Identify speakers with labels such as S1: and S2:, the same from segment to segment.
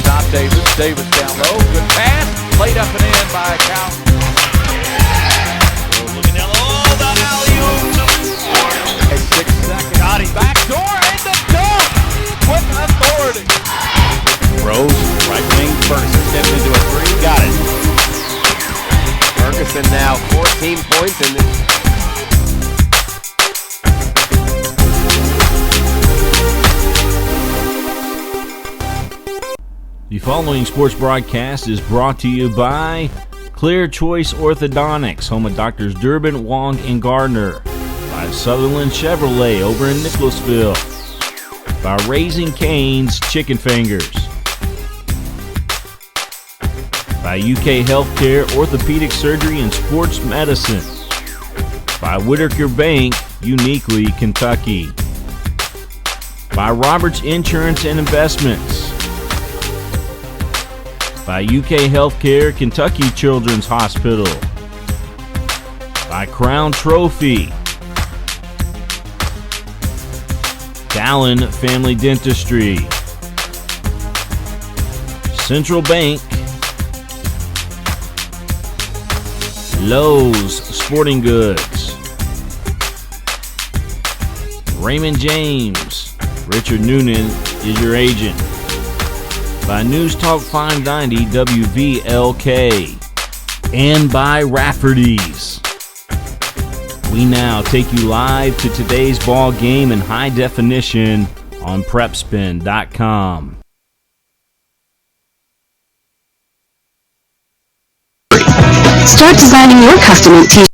S1: Stop Davis. Davis down low. Good pass. Played up and in by Cal.
S2: Looking down low. The alley-oop.
S1: At 6 seconds.
S2: Got him.
S1: Back door and the dunk with authority.
S3: Rose, right wing, Ferguson steps into a three. Got it. Ferguson now 14 points in this.
S4: The following sports broadcast is brought to you by Clear Choice Orthodontics, home of Doctors Durbin, Wong, and Gardner. By Sutherland Chevrolet over in Nicholasville. By Raising Cane's Chicken Fingers. By UK Healthcare, Orthopedic Surgery, and Sports Medicine. By Whitaker Bank, uniquely Kentucky. By Roberts Insurance and Investments. By UK Healthcare, Kentucky Children's Hospital. By Crown Trophy. Dallin Family Dentistry. Central Bank. Lowe's Sporting Goods. Raymond James. Richard Noonan is your agent. By News Talk 590 WVLK. And by Rafferty's. We now take you live to today's ball game in high definition on PrepSpin.com.
S5: Start designing your custom t-shirt.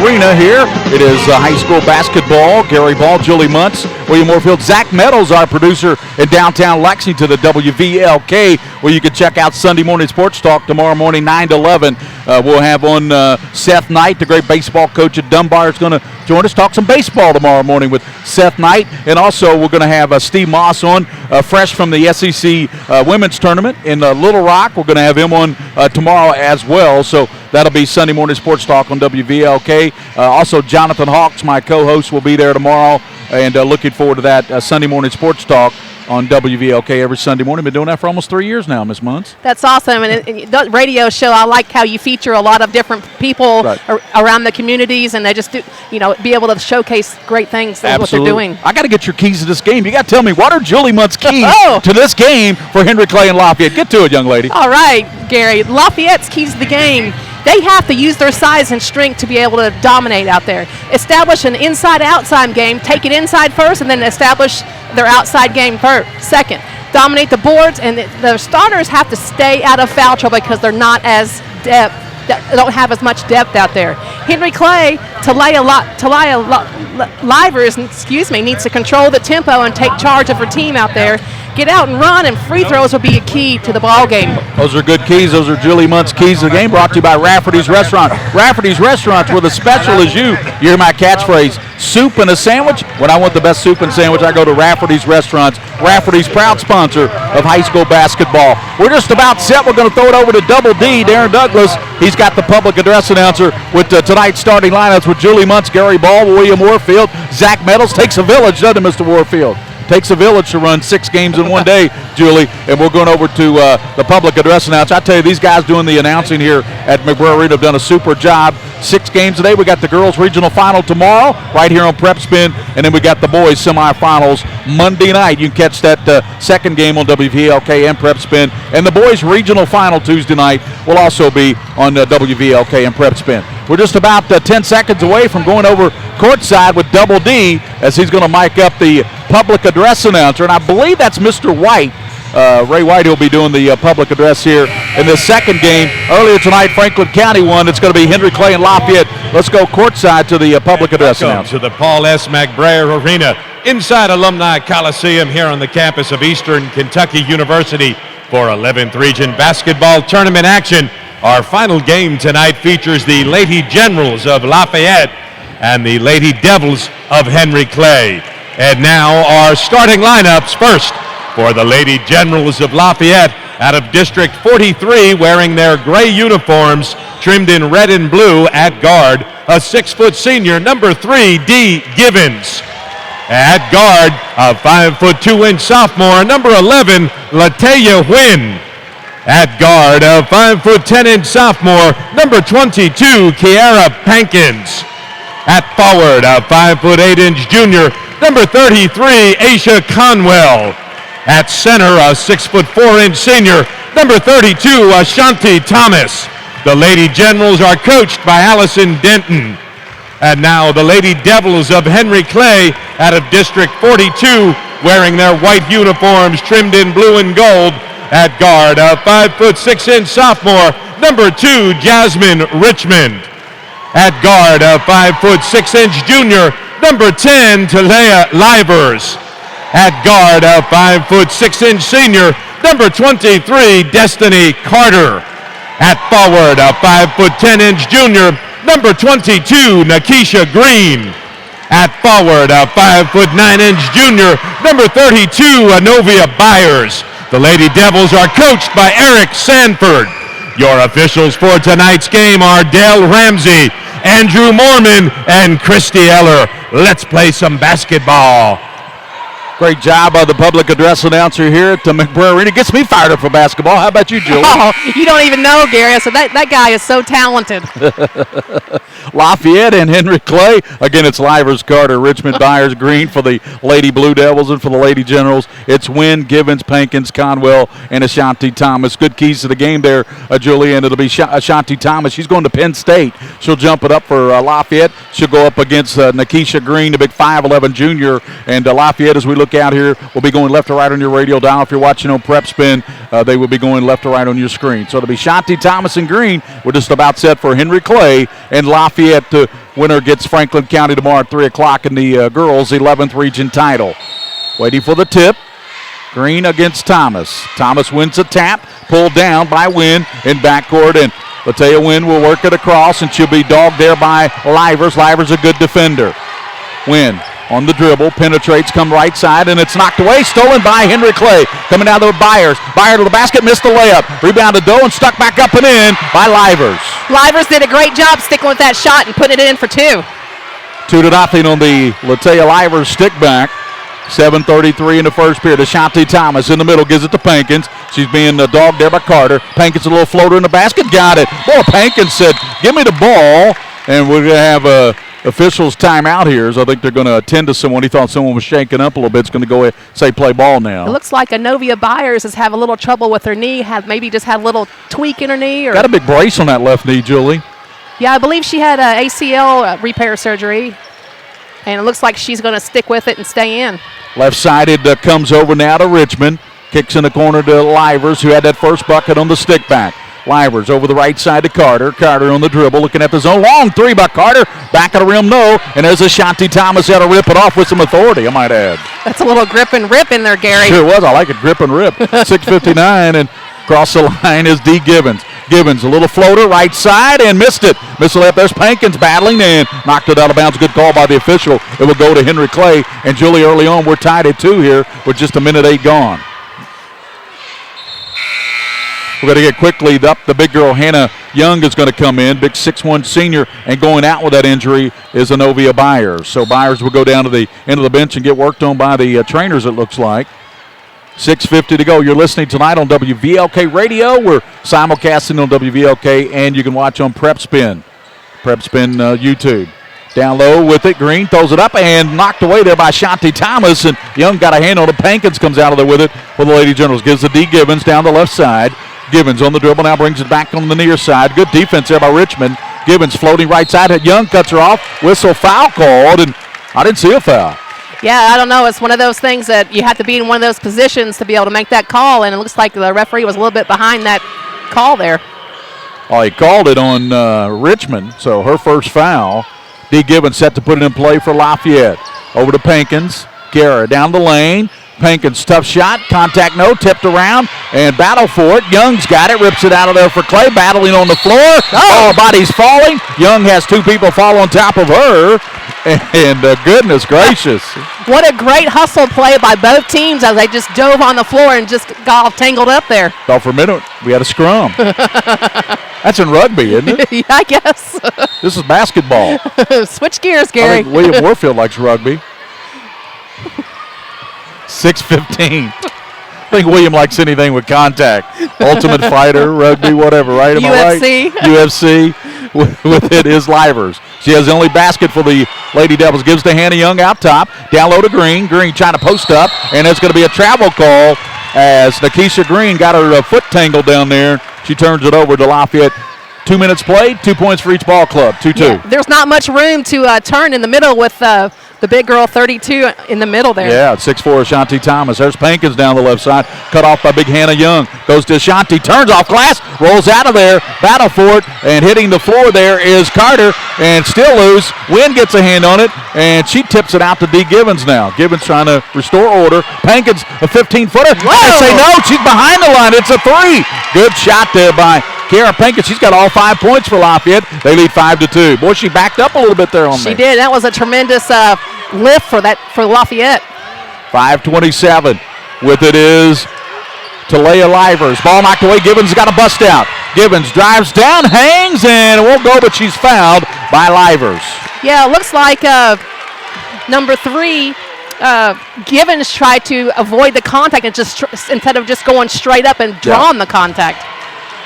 S1: Arena here. It is high school basketball. Gary Ball, Julie Muntz, William Moorfield, Zach Meadows, our producer in downtown Lexington, the WVLK, where you can check out Sunday Morning Sports Talk tomorrow morning, 9 to 11. We'll have on Seth Knight, the great baseball coach at Dunbar, is going to join us, talk some baseball tomorrow morning with Seth Knight. And also we're going to have Steve Moss on, fresh from the SEC Women's Tournament in Little Rock. We're going to have him on tomorrow as well. So that'll be Sunday Morning Sports Talk on WVLK. Also, Jonathan Hawks, my co-host, will be there tomorrow. And looking forward to that Sunday Morning Sports Talk on WVLK every Sunday morning. Been doing that for almost 3 years now, Miss Muntz.
S6: That's awesome. And the radio show, I like how you feature a lot of different people around the communities, and they just do, be able to showcase great things. That's what they're doing. I
S1: got to get your keys to this game. You got to tell me, what are Julie Muntz's keys to this game for Henry Clay and Lafayette? Get to it, young lady.
S6: All right, Gary. Lafayette's keys to the game. They have to use their size and strength to be able to dominate out there. Establish an inside-outside game, take it inside first, and then establish their outside game second. Dominate the boards, and the starters have to stay out of foul trouble because they're not as don't have as much depth out there. Henry Clay, Livers, needs to control the tempo and take charge of her team out there. Get out and run, and free throws will be a key to the ball game.
S1: Those are good keys. Those are Julie Muntz's keys to the game, brought to you by Rafferty's Restaurant. Rafferty's Restaurants, where the special is you. You hear my catchphrase, soup and a sandwich? When I want the best soup and sandwich, I go to Rafferty's Restaurants. Rafferty's, proud sponsor of high school basketball. We're just about set. We're going to throw it over to Double D, Darren Douglas. He's got the public address announcer with tonight's starting lineups with Julie Muntz, Gary Ball, William Moorfield. Zach Meadows. Takes a village, doesn't it, Mr. Moorfield? Takes a village to run 6 games in one day, Julie. And we're going over to the public address announcer. I tell you, these guys doing the announcing here at McBrayer Arena have done a super job. 6 games today. We got the girls' regional final tomorrow right here on PrepSpin, and then we got the boys' semifinals Monday night. You can catch that second game on WVLK and PrepSpin, and the boys' regional final Tuesday night will also be on WVLK and PrepSpin. We're just about 10 seconds away from going over courtside with Double D as he's going to mic up the public address announcer, and I believe that's Mr. White. Ray White will be doing the public address here in this second game. Earlier tonight, Franklin County won. It's going to be Henry Clay and Lafayette. Let's go courtside to the public address announcer.
S7: To the Paul S. McBrayer Arena inside Alumni Coliseum here on the campus of Eastern Kentucky University for 11th Region Basketball Tournament action. Our final game tonight features the Lady Generals of Lafayette and the Lady Devils of Henry Clay. And now our starting lineups. First, for the Lady Generals of Lafayette, out of District 43, wearing their gray uniforms trimmed in red and blue at guard, a 6-foot senior, number 3, Dee Givens. At guard, a 5'2" sophomore, number 11, Lataya Nguyen. At guard, a 5'10" sophomore, number 22, Kiara Pankins. At forward, a 5'8" junior, number 33, Aisha Conwell. At center, a 6'4" senior, number 32, Ashanti Thomas. The Lady Generals are coached by Allison Denton. And now the Lady Devils of Henry Clay out of District 42, wearing their white uniforms trimmed in blue and gold. At guard, a 5'6" sophomore, number 2, Jasmine Richmond. At guard, a 5'6" junior, number 10, Talea Livers. At guard, a 5'6" senior, number 23, Destiny Carter. At forward, a 5'10" junior, number 22, Nakisha Green. At forward, a 5'9" junior, number 32, Anovia Byers. The Lady Devils are coached by Eric Sanford. Your officials for tonight's game are Dale Ramsey, Andrew Mormon, and Christy Eller. Let's play some basketball.
S1: Great job by the public address announcer here at the McBrayer Arena. Gets me fired up for basketball. How about you, Julie?
S6: Oh, you don't even know, Gary. So that guy is so talented.
S1: Lafayette and Henry Clay. Again, it's Livers, Carter, Richmond, Byers, Green for the Lady Blue Devils, and for the Lady Generals, it's Nguyen, Givens, Pankins, Conwell, and Ashanti Thomas. Good keys to the game there, Julie, and it'll be Ashanti Thomas. She's going to Penn State. She'll jump it up for Lafayette. She'll go up against Nakisha Green, the big 5'11" junior, and Lafayette, as we look out here, will be going left to right on your radio dial. If you're watching on PrepSpin, they will be going left to right on your screen. So it'll be Ashanti Thomas and Green. We're just about set for Henry Clay and Lafayette. The winner gets Franklin County tomorrow at 3 o'clock in the girls' 11th region title. Waiting for the tip. Green against Thomas. Thomas wins a tap, pulled down by Nguyen in backcourt, and Lataya Nguyen will work it across, and she'll be dogged there by Livers. Livers a good defender. Nguyen on the dribble, penetrates, come right side, and it's knocked away, stolen by Henry Clay. Coming down to Byers. Byers to the basket, missed the layup. Rebound to Doe and stuck back up and in by Livers.
S6: Livers did a great job sticking with that shot and putting it in for 2.
S1: 2-0 on the Lataya Livers stick back. 7:33 in the first period. Ashanti Thomas in the middle, gives it to Pankins. She's being dogged there by Carter. Pankins a little floater in the basket, got it. Boy, Pankins said, give me the ball, and we're going to have a officials timeout here, so I think they're going to attend to someone. He thought someone was shaking up a little bit. It's going to go ahead and say play ball now.
S6: It looks like Anovia Byers is having a little trouble with her knee. Maybe just had a little tweak in her knee. Or
S1: got a big brace on that left knee, Julie.
S6: Yeah, I believe she had a ACL repair surgery, and it looks like she's going to stick with it and stay in.
S1: Left-sided comes over now to Richmond. Kicks in the corner to Livers, who had that first bucket on the stick back. Livers over the right side to Carter. Carter on the dribble, looking at the zone. Long three by Carter. Back of the rim, no. And there's Ashanti Thomas had to rip it off with some authority, I might add.
S6: That's a little grip and rip in there, Gary.
S1: Sure was. I like it, grip and rip. 6:59, and across the line is Dee Givens. Givens, a little floater, right side, and missed it. Missed it left. There's Pankins battling and knocked it out of bounds. Good call by the official. It will go to Henry Clay. And Julie, early on, we're tied at 2 here with just 1:08 gone. We're going to get quickly up. The big girl, Hannah Young, is going to come in. Big 6'1" senior. And going out with that injury is Anovia Byers. So Byers will go down to the end of the bench and get worked on by the trainers, it looks like. 6:50 to go. You're listening tonight on WVLK Radio. We're simulcasting on WVLK, and you can watch on PrepSpin YouTube. Down low with it. Green throws it up and knocked away there by Shanti Thomas. And Young got a hand on it. Pankins comes out of there with it for the Lady Generals. Gives the Dee Givens down the left side. Givens on the dribble now, brings it back on the near side. Good defense there by Richmond. Givens floating right side. Young cuts her off. Whistle foul called, and I didn't see a foul.
S6: Yeah, I don't know. It's one of those things that you have to be in one of those positions to be able to make that call, and it looks like the referee was a little bit behind that call there.
S1: Oh, he called it on Richmond, so her first foul. Dee Givens set to put it in play for Lafayette. Over to Pankins. Guerra down the lane. Pankins, tough shot. Contact no. Tipped around and battle for it. Young's got it. Rips it out of there for Clay. Battling on the floor. Oh, body's falling. Young has 2 people fall on top of her. And goodness gracious.
S6: What a great hustle play by both teams as they just dove on the floor and just got all tangled up there.
S1: Thought for a minute we had a scrum. That's in rugby, isn't it?
S6: Yeah, I guess.
S1: This is basketball.
S6: Switch gears,
S1: I
S6: Gary.
S1: think William Warfield likes rugby. 6:15. I think William likes anything with contact. Ultimate Fighter, rugby, whatever, right? Am
S6: UFC.
S1: I right? UFC. With it is Livers. She has the only basket for the Lady Devils. Gives to Hannah Young out top. Down low to Green. Green trying to post up. And it's going to be a travel call as Nikisha Green got her foot tangled down there. She turns it over to Lafayette. 2 minutes played, 2 points for each ball club, 2-2.
S6: Yeah, there's not much room to turn in the middle with the big girl 32 in the middle there.
S1: Yeah, 6'4" Ashanti Thomas. There's Pankins down the left side. Cut off by big Hannah Young. Goes to Ashanti. Turns off glass. Rolls out of there. Battle for it. And hitting the floor there is Carter. And still loose. Wynn gets a hand on it. And she tips it out to D. Gibbons now. Gibbons trying to restore order. Pankins, a 15-footer. I say no. She's behind the line. It's a 3. Good shot there by Kara Pankins. She's got all 5 points for Lafayette. They lead 5-2. Boy, she backed up a little bit there on
S6: She did. That was a tremendous lift for Lafayette.
S1: 5:27. With it is Talia Livers. Ball knocked away. Gibbons got a bust out. Gibbons drives down, hangs, and it won't go, but she's fouled by Livers.
S6: Yeah, it looks like number 3, Gibbons tried to avoid the contact and just instead of just going straight up and drawing the contact.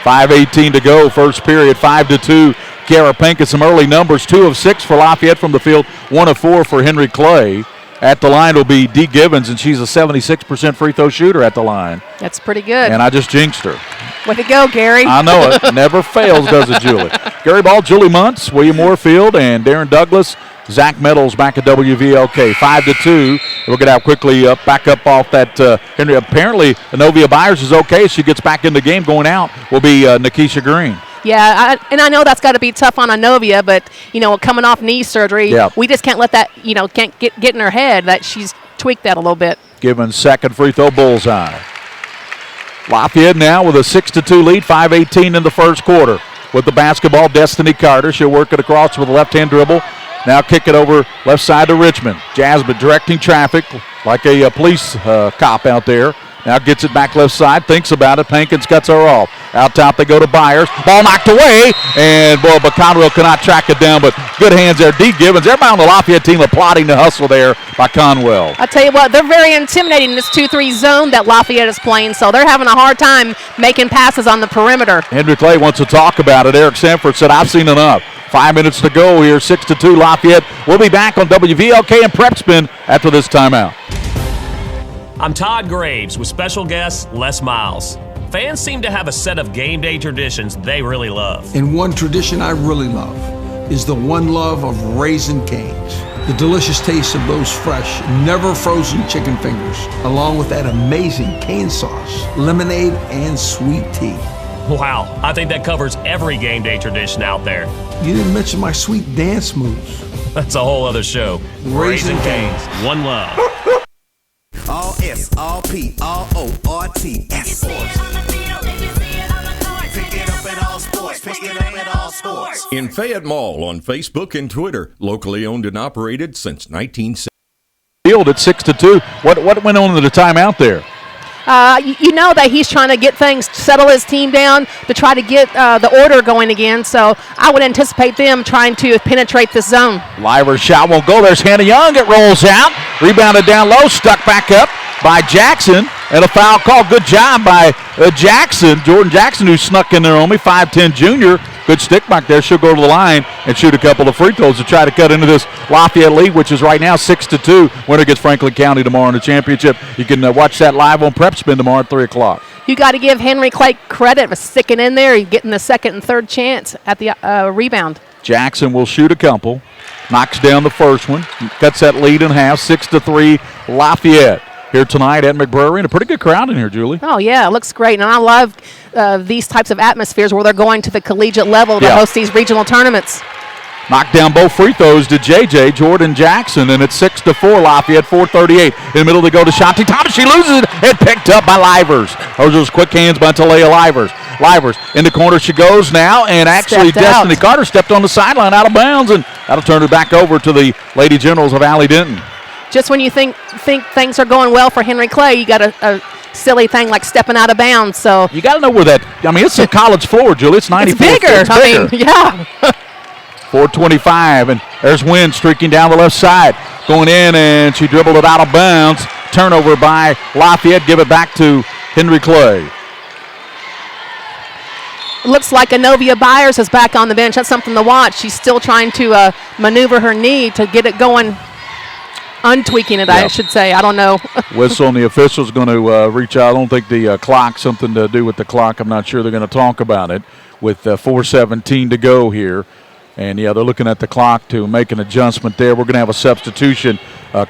S1: 5:18 to go, first period, 5-2. Kara Pankins, some early numbers, 2 of 6 for Lafayette from the field, 1 of 4 for Henry Clay. At the line will be Dee Gibbons, and she's a 76% free throw shooter at the line.
S6: That's pretty good.
S1: And I just jinxed her.
S6: Way to go, Gary.
S1: I know it. Never fails, does it, Julie? Gary Ball, Julie Muntz, William Warfield, and Darren Douglas. Zach Meadows back at WVLK. 5-2. We'll get out quickly, back up off that Henry. Apparently, Anovia Byers is okay. She gets back in the game. Going out will be Nikisha Green.
S6: Yeah, and I know that's got to be tough on Anovia, but, coming off knee surgery, we just can't let that, can't get in her head that she's tweaked that a little bit.
S1: Given second free throw bullseye. Lafayette now with a 6-2 lead, 5:18 in the first quarter. With the basketball, Destiny Carter. She'll work it across with a left-hand dribble. Now kick it over left side to Richmond. Jasmine directing traffic like a police cop out there. Now gets it back left side, thinks about it. Pankins cuts her off. Out top they go to Byers. Ball knocked away, and but Conwell cannot track it down, but good hands there. D. Gibbons, everybody on the Lafayette team applauding the hustle there by Conwell.
S6: I tell you what, they're very intimidating in this 2-3 zone that Lafayette is playing, so they're having a hard time making passes on the perimeter.
S1: Henry Clay wants to talk about it. Eric Sanford said, I've seen enough. 5 minutes to go here, 6-2 Lafayette. We'll be back on WVLK and PrepSpin after this timeout.
S8: I'm Todd Graves with special guest Les Miles. Fans seem to have a set of game day traditions they really love.
S9: And one tradition I really love is the one love of Raising Cane's. The delicious taste of those fresh, never frozen chicken fingers, along with that amazing cane sauce, lemonade, and sweet tea.
S8: Wow, I think that covers every game day tradition out there.
S9: You didn't mention my sweet dance moves.
S8: That's a whole other show.
S9: Raising
S8: Cane's, one love.
S2: All S, all P, all O, R T, S. Pick it up at all sports. Pick it up at all sports.
S10: In Fayette Mall on Facebook and Twitter, locally owned and operated since 1970.
S1: Field at 6-2. What went on in the timeout there?
S6: You know that he's trying to get things, settle his team down to try to get the order going again. So I would anticipate them trying to penetrate this zone.
S1: Livers shot won't go. There's Hannah Young. It rolls out. Rebounded down low. Stuck back up by Jackson. And a foul call. Good job by Jackson. Jordan Jackson, who snuck in there on me. 5'10 junior. Good stick back there. She'll go to the line and shoot a couple of free throws to try to cut into this Lafayette lead, which is right now 6-2. Winner gets Franklin County tomorrow in the championship. You can watch that live on PrepSpin tomorrow at 3 o'clock.
S6: You got to give Henry Clay credit for sticking in there. He's getting the second and third chance at the rebound.
S1: Jackson will shoot a couple. Knocks down the first one. Cuts that lead in half. 6-3 Lafayette. Here tonight at McBrewery, and a pretty good crowd in here, Julie.
S6: Oh, yeah, it looks great. And I love these types of atmospheres where they're going to the collegiate level to host these regional tournaments.
S1: Knocked down both free throws to J.J. Jordan Jackson, and it's 6-4 Lafayette, 4:38. In the middle they go to Shanti Thomas. She loses it and picked up by Livers. Those are quick hands by Talia Livers. Livers in the corner she goes now, and actually Destiny Carter stepped on the sideline out of bounds, and that'll turn it back over to the Lady Generals of Allie Denton.
S6: Just when you think things are going well for Henry Clay, you got a silly thing like stepping out of bounds. So
S1: you got to know where that. I mean, it's a college floor, Julie. It's 94.
S6: It's bigger.
S1: It's bigger.
S6: I mean, yeah.
S1: 4:25, and there's Wynn streaking down the left side, going in, and she dribbled it out of bounds. Turnover by Lafayette. Give it back to Henry Clay.
S6: Looks like Anovia Byers is back on the bench. That's something to watch. She's still trying to maneuver her knee to get it going. Untweaking it, I should say. I don't know.
S1: Whistle, and the official's going to reach out. I don't think the clock, something to do with the clock. I'm not sure they're going to talk about it with 4:17 to go here. And, yeah, they're looking at the clock to make an adjustment there. We're going to have a substitution.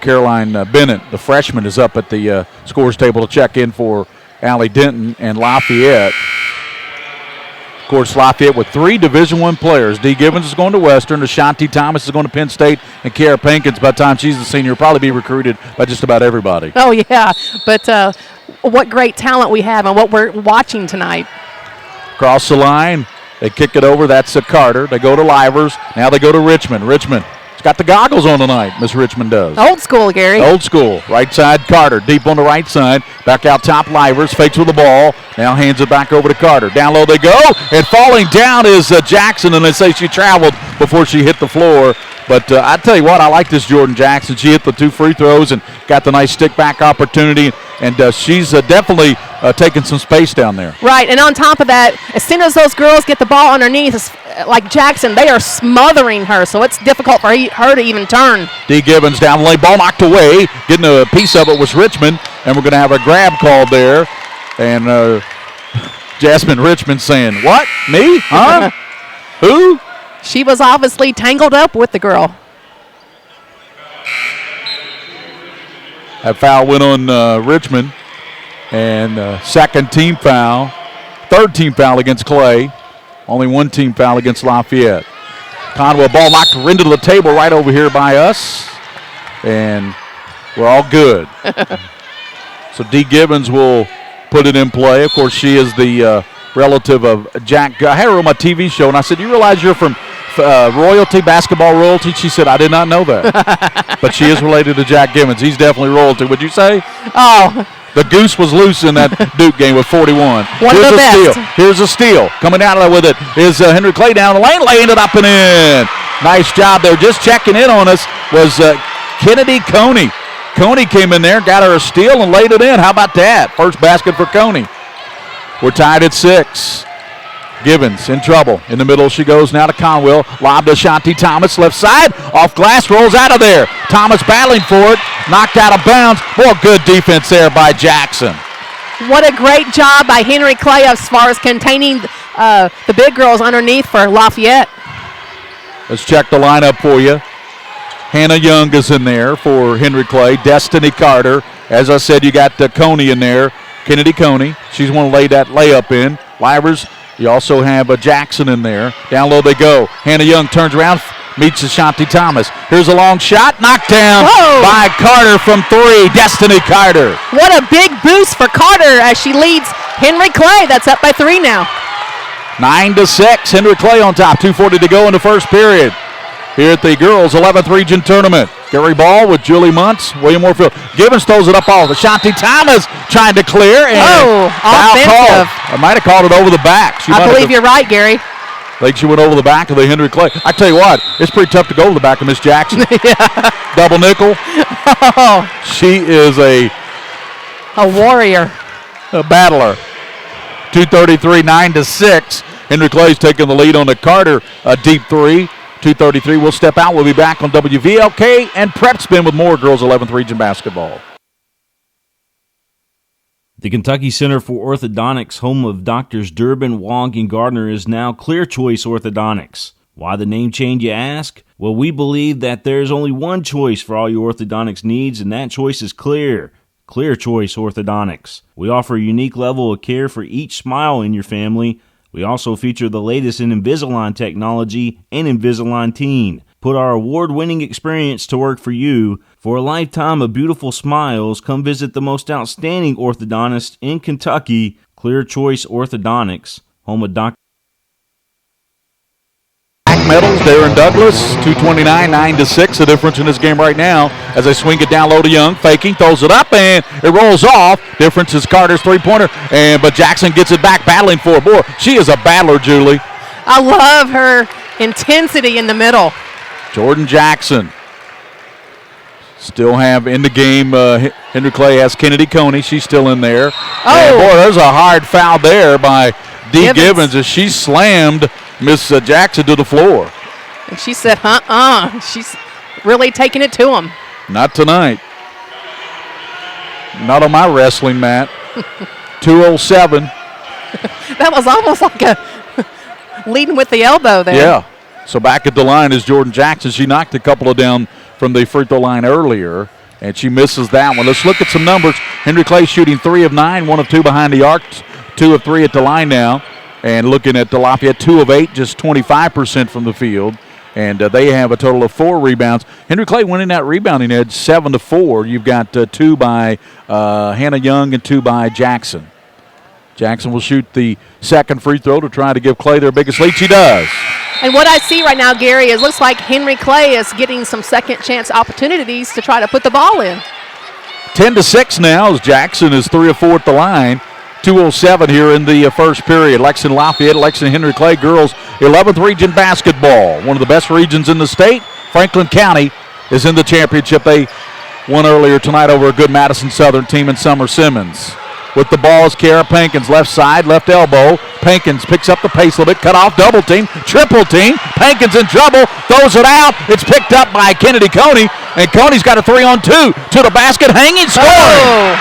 S1: Caroline Bennett, the freshman, is up at the scores table to check in for Allie Denton and Lafayette. Of course, Lafayette with 3 Division I players. Dee Givens is going to Western. Ashanti Thomas is going to Penn State. And Kara Pinkins, by the time she's a senior, will probably be recruited by just about everybody.
S6: Oh, yeah. But what great talent we have and what we're watching tonight.
S1: Cross the line. They kick it over. That's Carter. They go to Livers. Now they go to Richmond. Richmond. It's got the goggles on tonight, Miss Richmond does.
S6: Old school, Gary.
S1: Old school. Right side, Carter. Deep on the right side. Back out top, Livers. Fakes with the ball. Now hands it back over to Carter. Down low they go. And falling down is Jackson, and they say she traveled before she hit the floor. But I tell you what, I like this Jordan Jackson. She hit the 2 free throws and got the nice stick-back opportunity. And she's definitely taking some space down there.
S6: Right, and on top of that, as soon as those girls get the ball underneath, like Jackson, they are smothering her, so it's difficult for her to even turn.
S1: Dee Givens down the lane, ball knocked away. Getting a piece of it was Richmond, and we're going to have a grab called there. And Jasmine Richmond saying, what, me, huh? Who?
S6: She was obviously tangled up with the girl.
S1: That foul went on Richmond, and second team foul, third team foul against Clay. Only one team foul against Lafayette. Conwell ball knocked into the table right over here by us, and we're all good. So Dee Givens will put it in play. Of course, she is the relative of Jack. I had her on my TV show, and I said, you realize you're from royalty, basketball royalty? She said, I did not know that. But she is related to Jack Givens. He's definitely royalty, would you say?
S6: Oh.
S1: The goose was loose in that Duke game with 41.
S6: One
S1: Here's
S6: of the
S1: a
S6: best.
S1: steal. Here's a steal. Coming out of there with it is Henry Clay down the lane, laying it up and in. Nice job there. Just checking in on us was Kennedy Coney. Coney came in there, got her a steal, and laid it in. How about that? First basket for Coney. We're tied at 6. Givens in trouble. In the middle she goes now to Conwell. Lob to Ashanti Thomas, left side. Off glass, rolls out of there. Thomas battling for it. Knocked out of bounds. More good defense there by Jackson.
S6: What a great job by Henry Clay as far as containing the big girls underneath for Lafayette.
S1: Let's check the lineup for you. Hannah Young is in there for Henry Clay. Destiny Carter. As I said, you got Coney in there. Kennedy Coney. She's want to lay that layup in. Livers. You also have Jackson in there. Down low they go. Hannah Young turns around, meets Ashanti Thomas. Here's a long shot. Knocked down by Carter from 3. Destiny Carter.
S6: What a big boost for Carter as she leads Henry Clay. That's up by 3 now.
S1: 9-6. Henry Clay on top. 2:40 to go in the first period. Here at the girls' 11th region tournament. Gary Ball with Julie Muntz, William Warfield. Givens throws it up off. Ashanti Thomas trying to clear. And
S6: offensive.
S1: I might have called it over the back.
S6: I believe you're right, Gary.
S1: I think she went over the back of the Henry Clay. I tell you what, it's pretty tough to go over the back of Miss Jackson. Double nickel. She is a
S6: warrior.
S1: A battler. 2:33, 9-6. Henry Clay's taking the lead on the Carter deep 3. 2:33. We'll step out. We'll be back on WVLK and PrepSpin with more girls 11th region basketball.
S4: The Kentucky Center for Orthodontics, home of Doctors Durbin, Wong, and Gardner, is now Clear Choice Orthodontics. Why the name change, you ask? Well, we believe that there's only one choice for all your orthodontics needs, and that choice is clear. Clear Choice Orthodontics. We offer a unique level of care for each smile in your family. We also feature the latest in Invisalign technology and Invisalign Teen. Put our award-winning experience to work for you. For a lifetime of beautiful smiles, come visit the most outstanding orthodontist in Kentucky, Clear Choice Orthodontics, home of Dr.
S1: Medals, Darren Douglas, 229, 9-6. The difference in this game right now as they swing it down low to Young, faking, throws it up, and it rolls off. Difference is Carter's three-pointer, but Jackson gets it back, battling for it. Boy, she is a battler, Julie.
S6: I love her intensity in the middle.
S1: Jordan Jackson. Still have in the game, Henry Clay has Kennedy Coney. She's still in there.
S6: Oh.
S1: And boy, there's a hard foul there by Dee Gibbons as she slammed Miss Jackson to the floor.
S6: And she said, She's really taking it to him.
S1: Not tonight. Not on my wrestling mat. 207.
S6: That was almost like a leading with the elbow there.
S1: Yeah. So back at the line is Jordan Jackson. She knocked a couple of down from the free throw line earlier, and she misses that one. Let's look at some numbers. Henry Clay shooting 3 of 9, 1 of 2 behind the arc, 2 of 3 at the line now. And looking at the Lafayette, 2 of 8, just 25% from the field. And they have a total of 4 rebounds. Henry Clay winning that rebounding edge 7-4. You've got 2 by Hannah Young and 2 by Jackson. Jackson will shoot the second free throw to try to give Clay their biggest lead. She does.
S6: And what I see right now, Gary, is looks like Henry Clay is getting some second chance opportunities to try to put the ball in.
S1: 10-6 now as Jackson is 3 of 4 at the line. 2:07 here in the first period. Lexington Lafayette, Lexington Henry Clay girls 11th region basketball. One of the best regions in the state. Franklin County is in the championship. They won earlier tonight over a good Madison Southern team in Summer Simmons. With the ball is Kiara Pankins, left side, left elbow. Pankins picks up the pace a little bit, cut off, double team, triple team. Pankins in trouble, throws it out. It's picked up by Kennedy Coney, and Coney's got a 3-on-2 to the basket, hanging, scoring.
S6: Oh,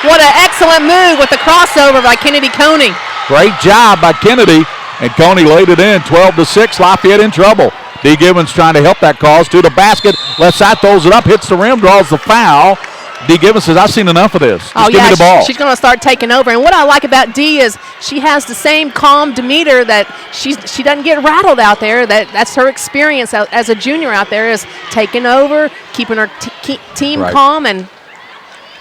S6: what an excellent move with the crossover by Kennedy Coney.
S1: Great job by Kennedy, and Coney laid it in. 12-6, Lafayette in trouble. Dee Gibbons trying to help that cause to the basket. Left side throws it up, hits the rim, draws the foul. Dee Gibbons says, I've seen enough of this. Just give me the ball.
S6: She's going to start taking over. And what I like about Dee is she has the same calm demeanor that she doesn't get rattled out there. That's her experience as a junior out there, is taking over, keeping her team calm and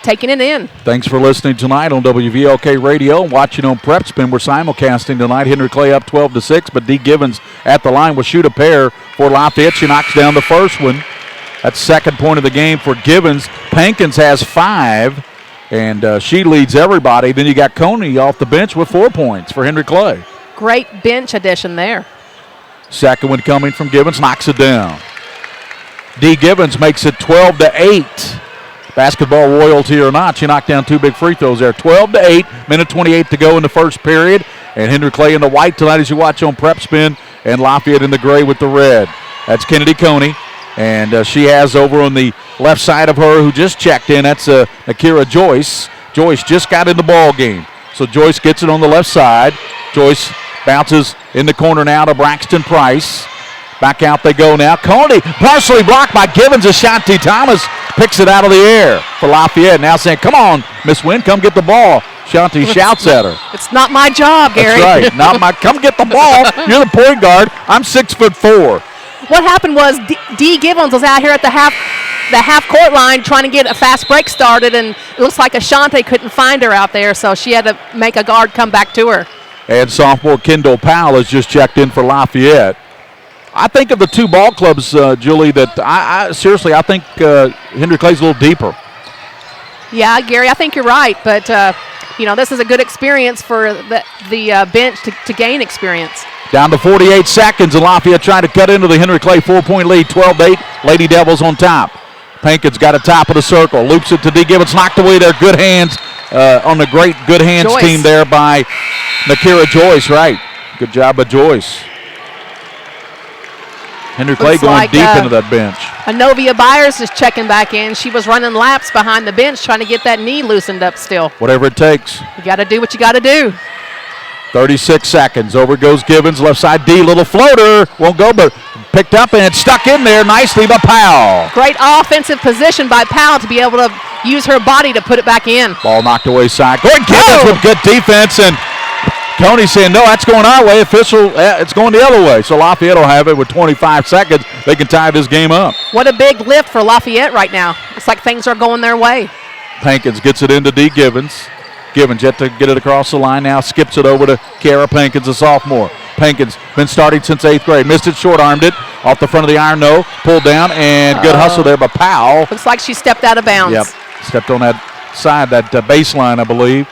S6: taking it in.
S1: Thanks for listening tonight on WVLK Radio and watching on PrepSpin. We're simulcasting tonight. Henry Clay up 12-6, but Dee Gibbons at the line will shoot a pair for Lafayette. She knocks down the first one. That's second point of the game for Gibbons. Pankins has 5, and she leads everybody. Then you got Coney off the bench with 4 points for Henry Clay.
S6: Great bench addition there.
S1: Second one coming from Gibbons, knocks it down. Dee Gibbons makes it 12-8. Basketball royalty or not, she knocked down 2 big free throws there. 12-8, minute 28 to go in the first period. And Henry Clay in the white tonight as you watch on PrepSpin, and Lafayette in the gray with the red. That's Kennedy Coney. And she has over on the left side of her who just checked in. That's Akira Joyce. Joyce just got in the ball game. So Joyce gets it on the left side. Joyce bounces in the corner now to Braxton Price. Back out they go now. Coney partially blocked by Gibbons. Ashanti Thomas picks it out of the air for Lafayette. Now saying, come on, Miss Wynn, come get the ball. Ashanti shouts at her.
S6: It's not my job, Gary.
S1: That's right. Come get the ball. You're the point guard. I'm 6'4".
S6: What happened was Dee Gibbons was out here at the half court line trying to get a fast break started, and it looks like Ashanti couldn't find her out there, so she had to make a guard come back to her.
S1: And sophomore Kendall Powell has just checked in for Lafayette. I think of the two ball clubs, Julie, that I seriously, I think Henry Clay's a little deeper.
S6: Yeah, Gary, I think you're right, but this is a good experience for the bench to gain experience.
S1: Down to 48 seconds, and Lafayette trying to cut into the Henry Clay 4-point lead, 12-8. Lady Devils on top. Pankins got a top of the circle, loops it to Dee Gibbons, knocked away there. Good hands on the great good hands
S6: Joyce.
S1: Team there by Nakira Joyce, right. Good job by Joyce. Henry Clay going deep into that bench.
S6: Anovia Byers is checking back in. She was running laps behind the bench trying to get that knee loosened up still.
S1: Whatever it takes.
S6: You got to do what you got to do.
S1: 36 seconds. Over goes Gibbons. Left side D. Little floater. Won't go, but picked up and stuck in there nicely by Powell.
S6: Great offensive position by Powell to be able to use her body to put it back in.
S1: Ball knocked away side. Going Gibbons with good defense, and Tony saying, no, that's going our way. Official, it's going the other way. So Lafayette will have it with 25 seconds. They can tie this game up.
S6: What a big lift for Lafayette right now. It's like things are going their way.
S1: Hankins gets it into Dee Gibbons. Givens yet to get it across the line now. Skips it over to Kara Pankins, a sophomore. Pankins been starting since 8th grade. Missed it, short-armed it. Off the front of the iron, no. Pulled down, and good hustle there by Powell.
S6: Looks like she stepped out of bounds.
S1: Yep, stepped on that side, that baseline, I believe.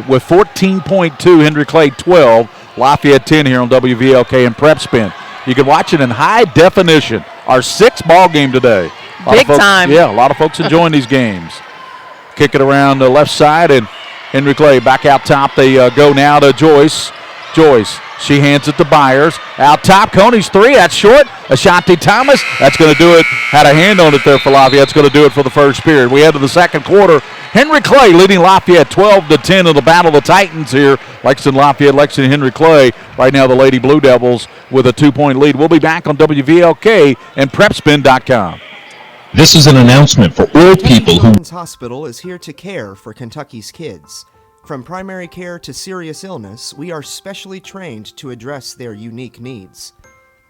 S1: With 14.2, Henry Clay 12, Lafayette 10 here on WVLK and PrepSpin. You can watch it in high definition. Our 6th ball game today.
S6: Big time.
S1: Yeah, a lot of folks enjoying these games. Kick it around the left side, and Henry Clay back out top. They go now to Joyce. Joyce, she hands it to Byers. Out top, Coney's 3. That's short. Ashanti Thomas, that's going to do it. Had a hand on it there for Lafayette. That's going to do it for the first period. We head to the second quarter. Henry Clay leading Lafayette 12-10 in the Battle of the Titans here. Lexington Lafayette, Lexington Henry Clay. Right now the Lady Blue Devils with a 2-point lead. We'll be back on WVLK and PrepSpin.com.
S11: This is an announcement for all people who...
S12: Children's Hospital is here to care for Kentucky's kids. From primary care to serious illness, we are specially trained to address their unique needs.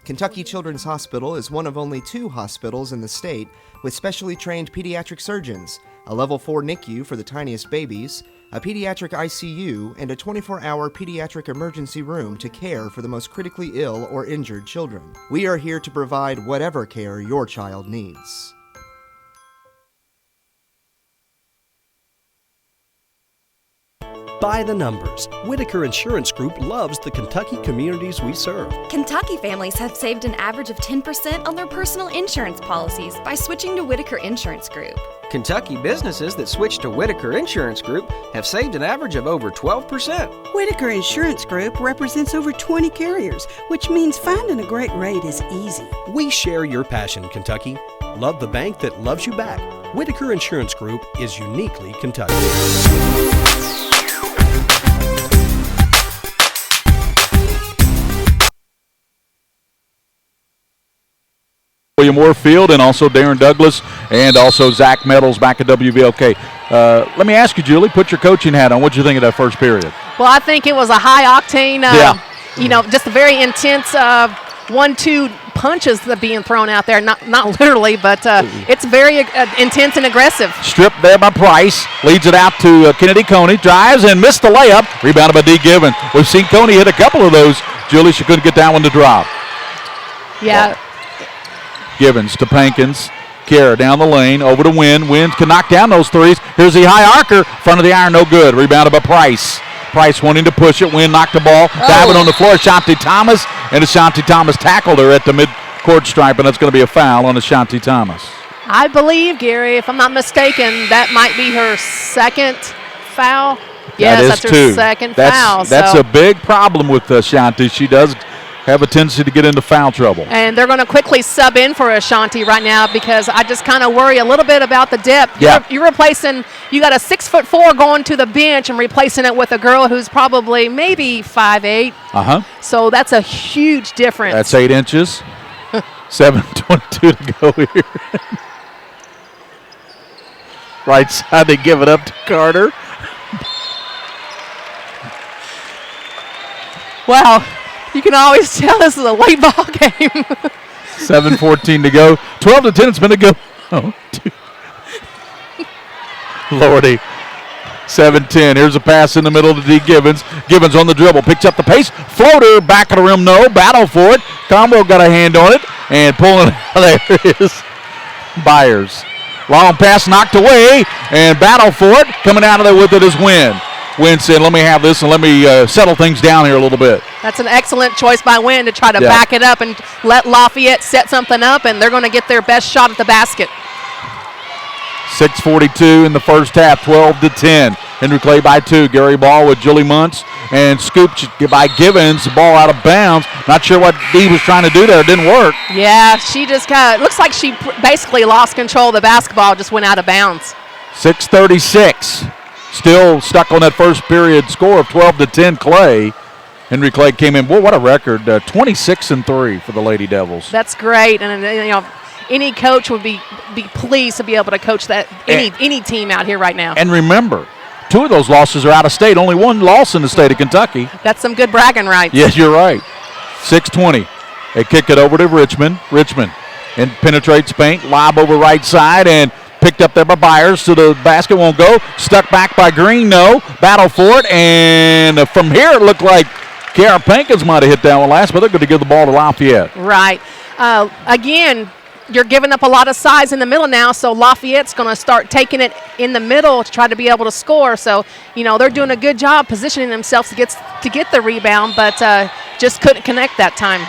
S12: Kentucky Children's Hospital is one of only 2 hospitals in the state with specially trained pediatric surgeons, a level 4 NICU for the tiniest babies, a pediatric ICU, and a 24-hour pediatric emergency room to care for the most critically ill or injured children. We are here to provide whatever care your child needs.
S13: By the numbers, Whitaker Insurance Group loves the Kentucky communities we serve.
S14: Kentucky families have saved an average of 10% on their personal insurance policies by switching to Whitaker Insurance Group.
S15: Kentucky businesses that switch to Whitaker Insurance Group have saved an average of over 12%.
S16: Whitaker Insurance Group represents over 20 carriers, which means finding a great rate is easy.
S13: We share your passion, Kentucky. Love the bank that loves you back. Whitaker Insurance Group is uniquely Kentucky.
S1: William Warfield and also Darren Douglas and also Zach Meadows back at WVLK. Let me ask you, Julie, put your coaching hat on. What did you think of that first period?
S6: Well, I think it was a high octane, just a very intense 1-2 punches that being thrown out there. Not literally, but it's very intense and aggressive.
S1: Stripped there by Price. Leads it out to Kennedy Coney. Drives and missed the layup. Rebounded by D. Given. We've seen Coney hit a couple of those. Julie, she couldn't get that one to drop.
S6: Yeah.
S1: Givens to Pankins. Kara down the lane, over to Wynn. Wynn can knock down those threes. Here's the high arcer. Front of the iron, no good. Rebounded by Price. Price wanting to push it. Wynn knocked the ball. Diving on the floor, Ashanti Thomas. And Ashanti Thomas tackled her at the mid-court stripe, and that's going to be a foul on Ashanti Thomas.
S6: I believe, Gary, if I'm not mistaken, that might be her second foul. Yes, that's her second foul.
S1: That's a big problem with Ashanti. She does have a tendency to get into foul trouble.
S6: And they're going to quickly sub in for Ashanti right now because I just kind of worry a little bit about the depth.
S1: Yeah.
S6: You're replacing, you got a 6'4" going to the bench and replacing it with a girl who's probably maybe 5'8". So that's a huge difference.
S1: That's 8 inches. 7:22 to go here. Right side, they give it up to Carter.
S6: Wow. You can always tell this is a late ball game.
S1: 7:14 to go. 12-10. It's been a go. Lordy. 7-10. Here's a pass in the middle to D. Givens. Givens on the dribble. Picks up the pace. Floater. Back of the rim. No. Battle for it. Combo got a hand on it. And pulling it. There it is. Byers. Long pass knocked away. And battle for it. Coming out of there with it is Wynn. Wynn said, let me have this and let me settle things down here a little bit.
S6: That's an excellent choice by Wynn to try to back it up and let Lafayette set something up, and they're going to get their best shot at the basket.
S1: 6:42 in the first half, 12-10. Henry Clay by 2. Gary Ball with Julie Muntz and scooped by Givens. Ball out of bounds. Not sure what Dee was trying to do there. It didn't work.
S6: Yeah, she just kind of looks like she basically lost control of the basketball, just went out of bounds.
S1: 6:36. Still stuck on that first period score of 12-10 Clay. Henry Clay came in. Boy, what a record. 26-3 for the Lady Devils.
S6: That's great. And, any coach would be pleased to be able to coach that any team out here right now.
S1: And remember, 2 of those losses are out of state. Only 1 loss in the state of Kentucky.
S6: That's some good bragging rights.
S1: Yes, you're right. 6:20. They kick it over to Richmond. Richmond and penetrates paint. Lob over right side and picked up there by Byers to the basket, won't go. Stuck back by Green, no. Battle for it, and from here it looked like Kara Pankins might have hit that one last, but they're going to give the ball to Lafayette.
S6: Right. Again, you're giving up a lot of size in the middle now, so Lafayette's going to start taking it in the middle to try to be able to score. So, they're doing a good job positioning themselves to get the rebound, but just couldn't connect that time.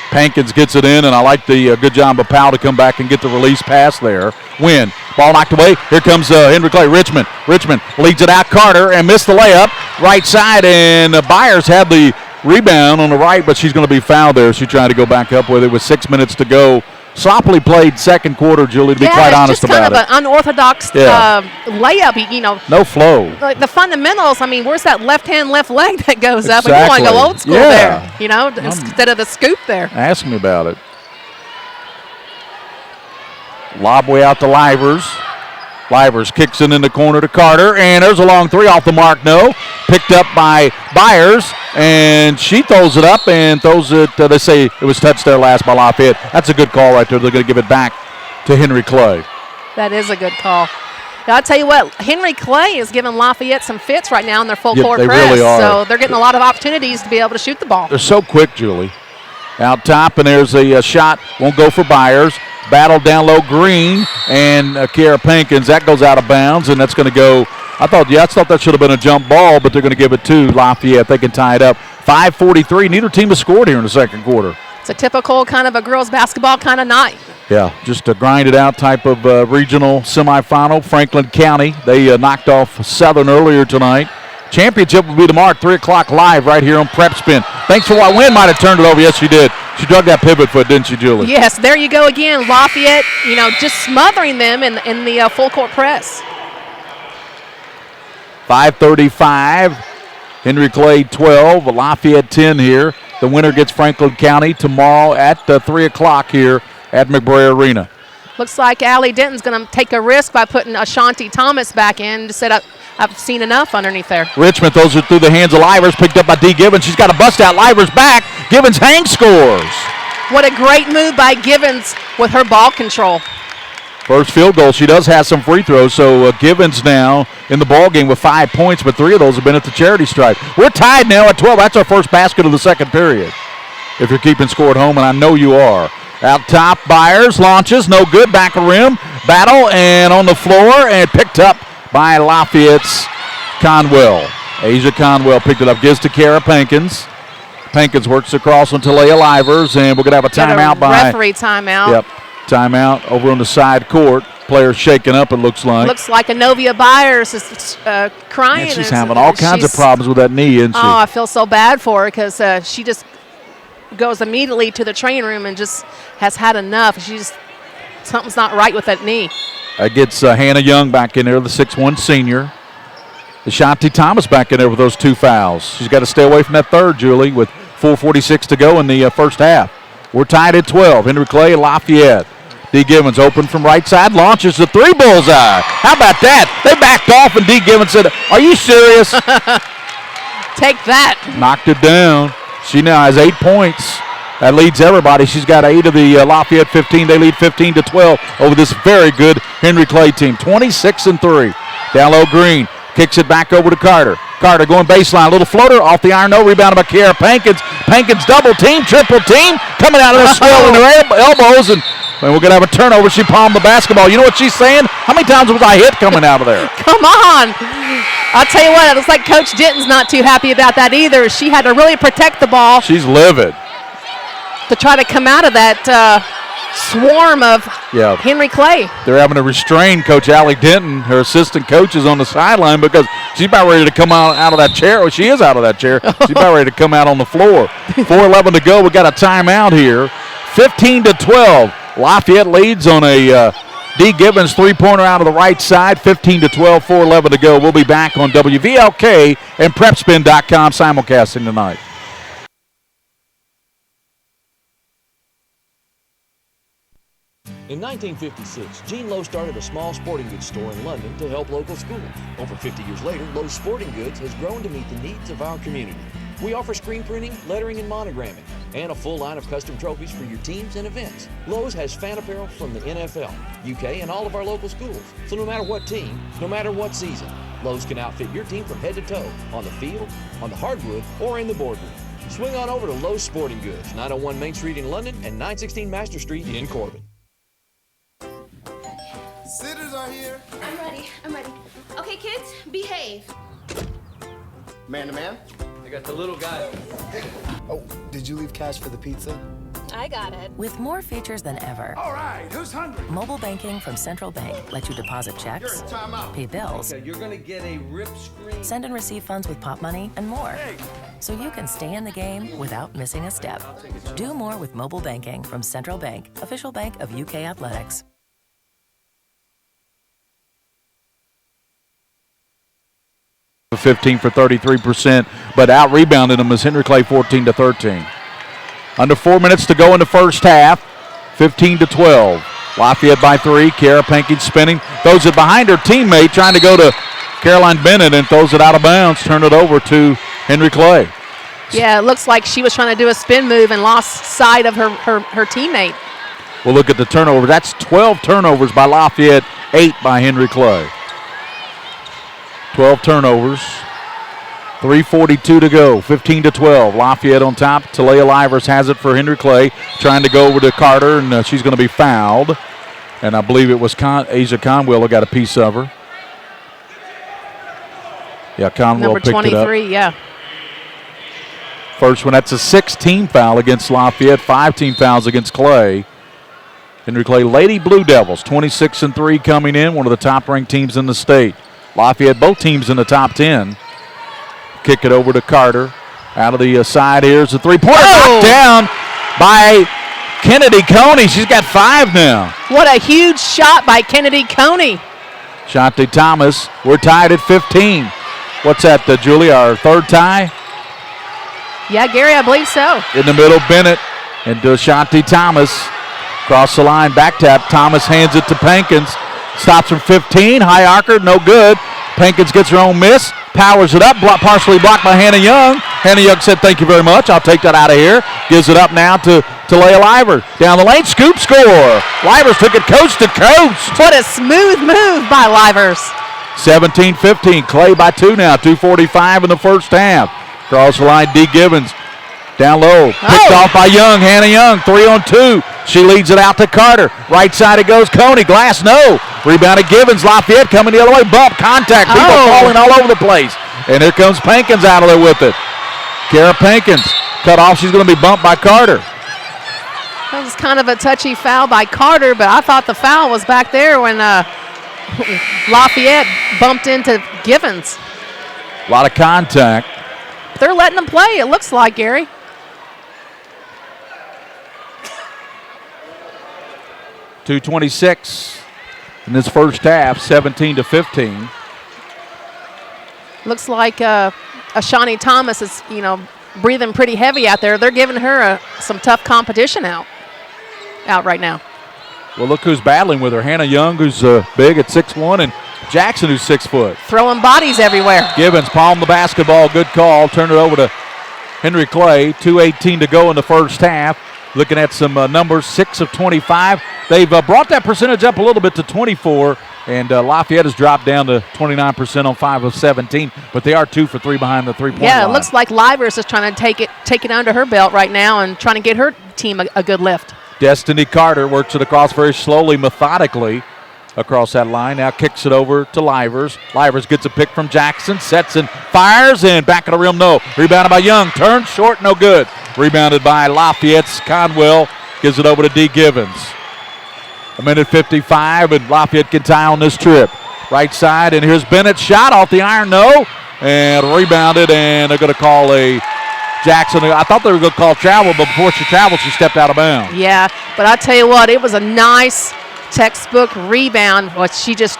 S1: Pankins gets it in, and I like the good job of Powell to come back and get the release pass there. Win. Ball knocked away. Here comes Henry Clay. Richmond leads it out. Carter and missed the layup. Right side, and Byers had the rebound on the right, but she's going to be fouled there. She tried to go back up with it with 6 minutes to go. Sloppily played second quarter, Julie, to be quite honest about it.
S6: Yeah, just kind of an unorthodox layup.
S1: No flow.
S6: The fundamentals, where's that left hand, left leg that goes up?
S1: Exactly.
S6: And you want to go old school there, instead of the scoop there.
S1: Ask me about it. Lob way out to Livers. Livers kicks it in the corner to Carter, and there's a long three off the mark, no. Picked up by Byers, and she throws it up and throws it. They say it was touched there last by Lafayette. That's a good call right there. They're going to give it back to Henry Clay.
S6: That is a good call. Now, I'll tell you what, Henry Clay is giving Lafayette some fits right now in their full court
S1: they
S6: press.
S1: Really are.
S6: So they're getting a lot of opportunities to be able to shoot the ball.
S1: They're so quick, Julie. Out top, and there's a shot. Won't go for Byers. Battle down low, Green, and Kiara Pankins. That goes out of bounds, and that's going to go. I thought that should have been a jump ball, but they're going to give it to Lafayette. They can tie it up. 5:43. Neither team has scored here in the second quarter.
S6: It's a typical kind of a girls basketball kind of night.
S1: Yeah, just a grind it out type of regional semifinal. Franklin County, they knocked off Southern earlier tonight. Championship will be tomorrow at 3 o'clock live right here on PrepSpin. Thanks for what Wynn might have turned it over. Yes, she did. She drug that pivot foot, didn't she, Julie?
S6: Yes, there you go again. Lafayette, just smothering them in the full court press.
S1: 5:35. Henry Clay 12, Lafayette 10 here. The winner gets Franklin County tomorrow at 3 o'clock here at McBrayer Arena.
S6: Looks like Allie Denton's going to take a risk by putting Ashanti Thomas back in to set up. I've seen enough underneath there.
S1: Richmond throws it through the hands of Livers, picked up by D. Givens. She's got a bust out. Livers back. Givens hang scores.
S6: What a great move by Givens with her ball control.
S1: First field goal. She does have some free throws, so Givens now in the ball game with 5 points, but 3 of those have been at the charity stripe. We're tied now at 12. That's our first basket of the second period, if you're keeping score at home, and I know you are. Out top, Byers launches, no good. Back of rim, battle, and on the floor, and picked up by Lafayette's Conwell. Asia Conwell picked it up, gives to Kara Pankins. Pankins works across onto Leah Livers, and we're going to have a timeout by
S6: referee timeout.
S1: Yep, timeout over on the side court. Players shaking up, it looks like.
S6: Looks like Anovia Byers is crying.
S1: Man, she's having all kinds of problems with that knee, isn't she?
S6: Oh, I feel so bad for her because she just goes immediately to the training room and just has had enough. Something's not right with that knee.
S1: That gets Hannah Young back in there, the 6'1 senior. Ashanti Thomas back in there with those 2 fouls. She's got to stay away from that third, Julie, with 4:46 to go in the first half. We're tied at 12. Henry Clay, Lafayette. D. Givens open from right side, launches the 3 bullseye. How about that? They backed off, and D. Givens said, "Are you serious?"
S6: Take that.
S1: Knocked it down. She now has 8 points. That leads everybody. She's got 8 of the Lafayette 15. They lead 15-12 over this very good Henry Clay team. 26-3. Down low, Green kicks it back over to Carter. Carter going baseline. Little floater off the iron. No, rebounded by Kiara Pankins. Pankins double team, triple team. Coming out of there swelling her elbows. And we're going to have a turnover. She palmed the basketball. You know what she's saying? How many times was I hit coming out of there?
S6: Come on. I'll tell you what, it looks like Coach Denton's not too happy about that either. She had to really protect the ball.
S1: She's livid.
S6: To try to come out of that swarm of Henry Clay.
S1: They're having to restrain Coach Allie Denton. Her assistant coach is on the sideline because she's about ready to come out of that chair. Well, she is out of that chair. She's about ready to come out on the floor. 4:11 to go. We got a timeout here. 15-12. Lafayette leads on a D. Givens 3-pointer out of the right side. 15-12. 4:11 to go. We'll be back on WVLK and PrepSpin.com simulcasting tonight.
S17: In 1956, Gene Lowe started a small sporting goods store in London to help local schools. Over 50 years later, Lowe's Sporting Goods has grown to meet the needs of our community. We offer screen printing, lettering, and monogramming. and a full line of custom trophies for your teams and events. Lowe's has fan apparel from the NFL, UK, and all of our local schools. So no matter what team, no matter what season, Lowe's can outfit your team from head to toe, on the field, on the hardwood, or in the boardroom. Swing on over to Lowe's Sporting Goods, 901 Main Street in London and 916 Master Street in Corbin.
S2: Sitters are here.
S14: I'm ready. Okay, kids, behave.
S2: Man to man.
S15: I got the little guy.
S2: Oh, did you leave cash for the pizza?
S14: I got it.
S18: With more features than ever.
S2: All right, who's hungry?
S18: Mobile banking from Central Bank lets you deposit checks,
S2: You're in timeout.
S18: pay bills,
S15: Okay, you're gonna get a rip screen.
S18: send and receive funds with Pop Money, and more. So you can stay in the game without missing a step. Do more with mobile banking from Central Bank, official bank of UK Athletics.
S1: 15 for 33%, but out-rebounded them as Henry Clay 14-13. Under 4 minutes to go in the first half, 15-12. Lafayette by 3. Kara Pankey spinning, throws it behind her teammate, trying to go to Caroline Bennett and throws it out of bounds, turn it over to Henry Clay.
S6: Yeah, it looks like she was trying to do a spin move and lost sight of her teammate.
S1: We'll look at the turnover. That's 12 turnovers by Lafayette, 8 by Henry Clay. 12 turnovers, 3:42 to go, 15-12. Lafayette on top. Talia Livers has it for Henry Clay, trying to go over to Carter, and she's going to be fouled. And I believe it was Asia Conwell who got a piece of her. Yeah, Conwell picked it up.
S6: Number 23, yeah.
S1: First one, that's a 6-team foul against Lafayette, 5-team fouls against Clay. Henry Clay Lady Blue Devils, 26-3 coming in, one of the top-ranked teams in the state. Lafayette, both teams in the top 10. Kick it over to Carter. Out of the side, here's a three-pointer. Knocked down by Kennedy Coney. She's got 5 now.
S6: What a huge shot by Kennedy Coney.
S1: Shantae Thomas, we're tied at 15. What's that, Julie, our third tie?
S6: Yeah, Gary, I believe so.
S1: In the middle, Bennett and Shantae Thomas. Cross the line, back tap. Thomas hands it to Pankins. Stops from 15, high archer, no good. Pankins gets her own miss, powers it up, partially blocked by Hannah Young. Hannah Young said, thank you very much, I'll take that out of here. Gives it up now to Leah Livers. Down the lane, scoop score. Livers took it coast to coast.
S6: What a smooth move by Livers.
S1: 17-15, Clay by 2 now, 2:45 in the first half. Cross the line, D. Gibbons. Down low, picked off by Young. Hannah Young, 3-on-2. She leads it out to Carter. Right side it goes, Coney. Glass, no. Rebounded Gibbons. Lafayette coming the other way. Bump, contact. People falling all over the place. And here comes Pankins out of there with it. Kara Pankins cut off. She's going to be bumped by Carter.
S6: That was kind of a touchy foul by Carter, but I thought the foul was back there when Lafayette bumped into Gibbons.
S1: A lot of contact.
S6: They're letting them play, it looks like, Gary.
S1: .226 in this first half, 17-15.
S6: Looks like Ashani Thomas is, breathing pretty heavy out there. They're giving her some tough competition out right now.
S1: Well, look who's battling with her. Hannah Young, who's big at 6'1", and Jackson, who's 6 foot.
S6: Throwing bodies everywhere.
S1: Gibbons palmed the basketball. Good call. Turn it over to Henry Clay. 2:18 to go in the first half. Looking at some numbers, 6 of 25. They've brought that percentage up a little bit to 24, and Lafayette has dropped down to 29% on 5 of 17, but they are 2 for 3 behind the three-point line.
S6: Yeah, it looks like Livers is trying to take it under her belt right now and trying to get her team a good lift.
S1: Destiny Carter works it across very slowly, methodically across that line. Now kicks it over to Livers. Livers gets a pick from Jackson, sets and fires, and back of the rim, no. Rebounded by Young, turns short, no good. Rebounded by Lafayette's Conwell, gives it over to D. Gibbons. 1:55, and Lafayette can tie on this trip. Right side, and here's Bennett's shot off the iron, no. And rebounded, and they're going to call a Jackson. I thought they were going to call travel, but before she traveled, she stepped out of bounds.
S6: Yeah, but I tell you what, it was a nice textbook rebound. But she just,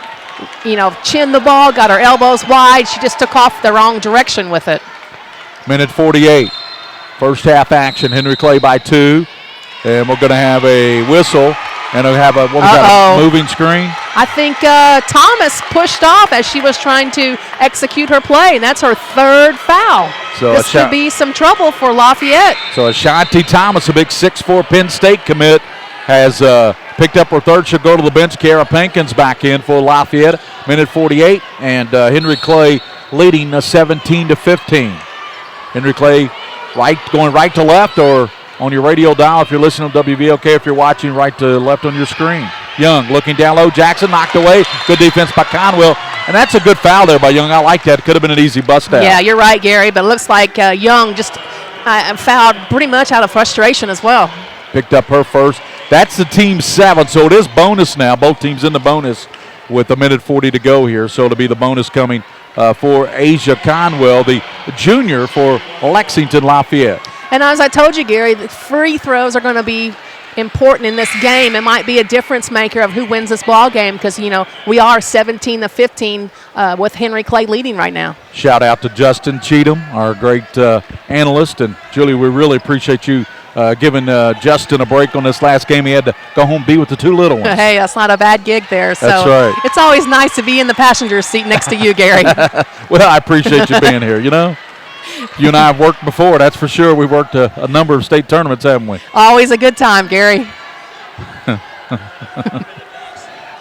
S6: chinned the ball, got her elbows wide. She just took off the wrong direction with it.
S1: 1:48. First half action. Henry Clay by 2. And we're going to have a whistle And they'll have a moving screen?
S6: I think Thomas pushed off as she was trying to execute her play, and that's her third foul.
S1: So
S6: this could be some trouble for Lafayette.
S1: So Ashanti Thomas, a big 6'4" Penn State commit, has picked up her third. She'll go to the bench. Kara Pinkins back in for Lafayette. Minute 48, and Henry Clay leading 17-15. Henry Clay going right to left, or on your radio dial if you're listening to WVOK, if you're watching right to left on your screen. Young looking down low. Jackson knocked away. Good defense by Conwell. And that's a good foul there by Young. I like that. It could have been an easy bust out.
S6: Yeah, you're right, Gary, but it looks like Young just fouled pretty much out of frustration as well.
S1: Picked up her first. That's the team 7, so it is bonus now. Both teams in the bonus with a minute 40 to go here. So it'll be the bonus coming for Asia Conwell, the junior for Lexington Lafayette.
S6: And as I told you, Gary, the free throws are going to be important in this game. It might be a difference maker of who wins this ball game because, we are 17-15 with Henry Clay leading right now.
S1: Shout out to Justin Cheatham, our great analyst. And, Julie, we really appreciate you giving Justin a break on this last game. He had to go home and be with the 2 little ones.
S6: Hey, that's not a bad gig there. So
S1: that's right.
S6: It's always nice to be in the passenger seat next to you, Gary.
S1: Well, I appreciate you being here, You and I have worked before, that's for sure. We've worked a number of state tournaments, haven't we?
S6: Always a good time, Gary.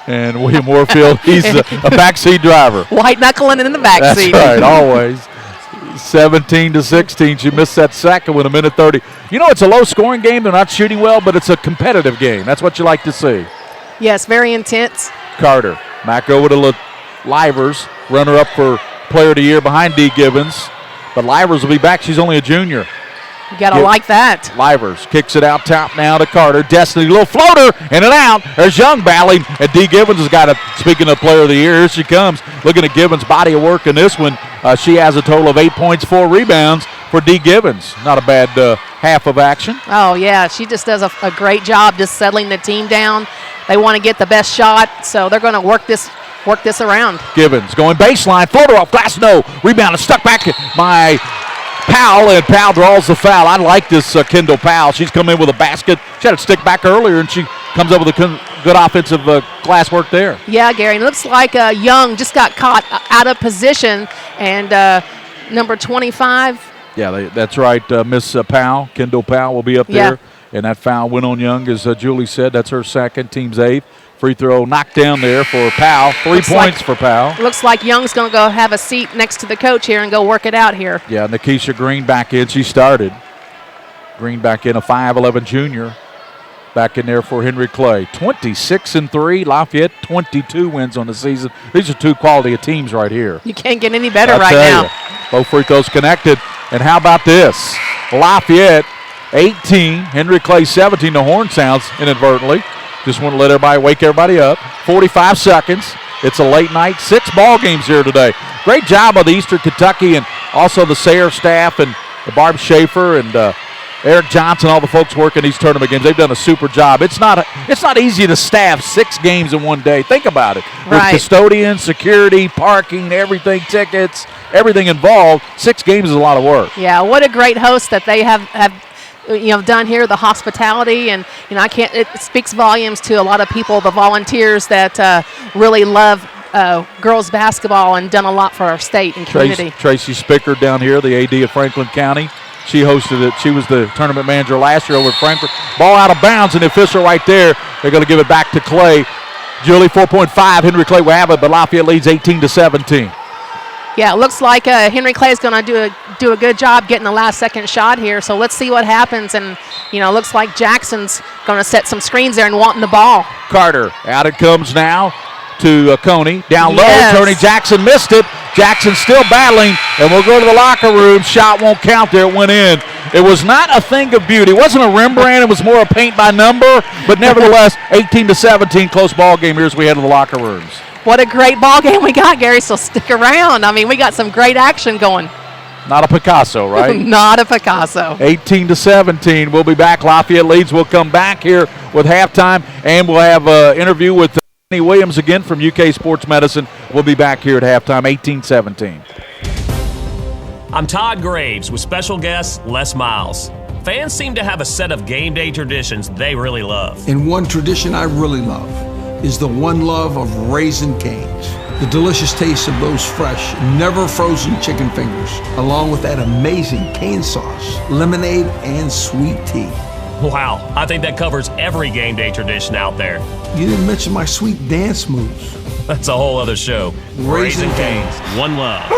S1: And William Warfield, he's a backseat driver.
S6: White knuckling in the backseat.
S1: That's right, always. 17-16. She missed that second with a minute 30. It's a low-scoring game. They're not shooting well, but it's a competitive game. That's what you like to see.
S6: Yes, very intense.
S1: Carter back over to Livers, runner-up for Player of the Year behind Dee Gibbons. But Livers will be back. She's only a junior.
S6: You got to like that.
S1: Livers kicks it out top now to Carter. Destiny, little floater, in and out. There's Young battling, and Dee Gibbons has got it. Speaking of Player of the Year, here she comes. Looking at Gibbons' body of work in this one. She has a total of 8 points, 4 rebounds for Dee Gibbons. Not a bad half of action.
S6: Oh, yeah. She just does a great job just settling the team down. They want to get the best shot, so they're going to work this around.
S1: Gibbons going baseline, floater off glass, no. Rebound is stuck back by Powell, and Powell draws the foul. I like this Kendall Powell. She's come in with a basket. She had it stick back earlier, and she comes up with a good offensive glass work there.
S6: Yeah, Gary. It looks like Young just got caught out of position, and number 25.
S1: Yeah, that's right. Miss Powell, Kendall Powell will be up there. And that foul went on Young, as Julie said. That's her second, team's 8th. Free throw knocked down there for Powell. 3 points for Powell.
S6: Looks like Young's going to go have a seat next to the coach here and go work it out here.
S1: Yeah, Nikisha Green back in. She started. Green back in, a 5'11 junior. Back in there for Henry Clay. 26-3. Lafayette, 22 wins on the season. These are 2 quality teams right here.
S6: You can't get any better
S1: right
S6: now.
S1: Both free throws connected. And how about this? Lafayette, 18. Henry Clay, 17. The horn sounds inadvertently. Just want to let wake everybody up. 45 seconds. It's a late night. 6 ball games here today. Great job by the Eastern Kentucky and also the Sayre staff and the Barb Schaefer and Eric Johnson, all the folks working these tournament games. They've done a super job. It's not easy to staff 6 games in one day. Think about it.
S6: Right.
S1: With custodians, security, parking, everything, tickets, everything involved. 6 games is a lot of work.
S6: Yeah, what a great host that they have done here, the hospitality, and it speaks volumes to a lot of people, the volunteers that really love girls basketball and done a lot for our state and community.
S1: Tracy Spicker down here, the AD of Franklin County. She hosted it. She was the tournament manager last year over at Frankfort. Ball out of bounds, and the official right there. They're going to give it back to Clay. Julie, 4.5. Henry Clay will have it, but Lafayette leads 18-17.
S6: Yeah, it looks like Henry Clay is going to do a good job getting the last second shot here. So let's see what happens. And, it looks like Jackson's going to set some screens there and wanting the ball.
S1: Carter, out it comes now to Coney. Down low, Tony Jackson missed it. Jackson still battling, and we'll go to the locker room. Shot won't count there. It went in. It was not a thing of beauty. It wasn't a Rembrandt. It was more a paint by number. But nevertheless, 18-17, close ball game here as we head to the locker rooms.
S6: What a great ball game we got, Gary, so stick around. I mean, we got some great action going.
S1: Not a Picasso, right?
S6: Not a Picasso.
S1: 18-17. We'll be back. Lafayette leads. We'll come back here with halftime, and we'll have an interview with Anthony Williams again from UK Sports Medicine. We'll be back here at halftime, 18-17.
S8: I'm Todd Graves with special guest Les Miles. Fans seem to have a set of game day traditions they really love.
S9: And one tradition I really love is the one love of Raising Cane's. The delicious taste of those fresh, never frozen chicken fingers, along with that amazing cane sauce, lemonade, and sweet tea.
S8: Wow, I think that covers every game day tradition out there.
S9: You didn't mention my sweet dance moves.
S8: That's a whole other show.
S9: Raising
S8: Cane's, one love.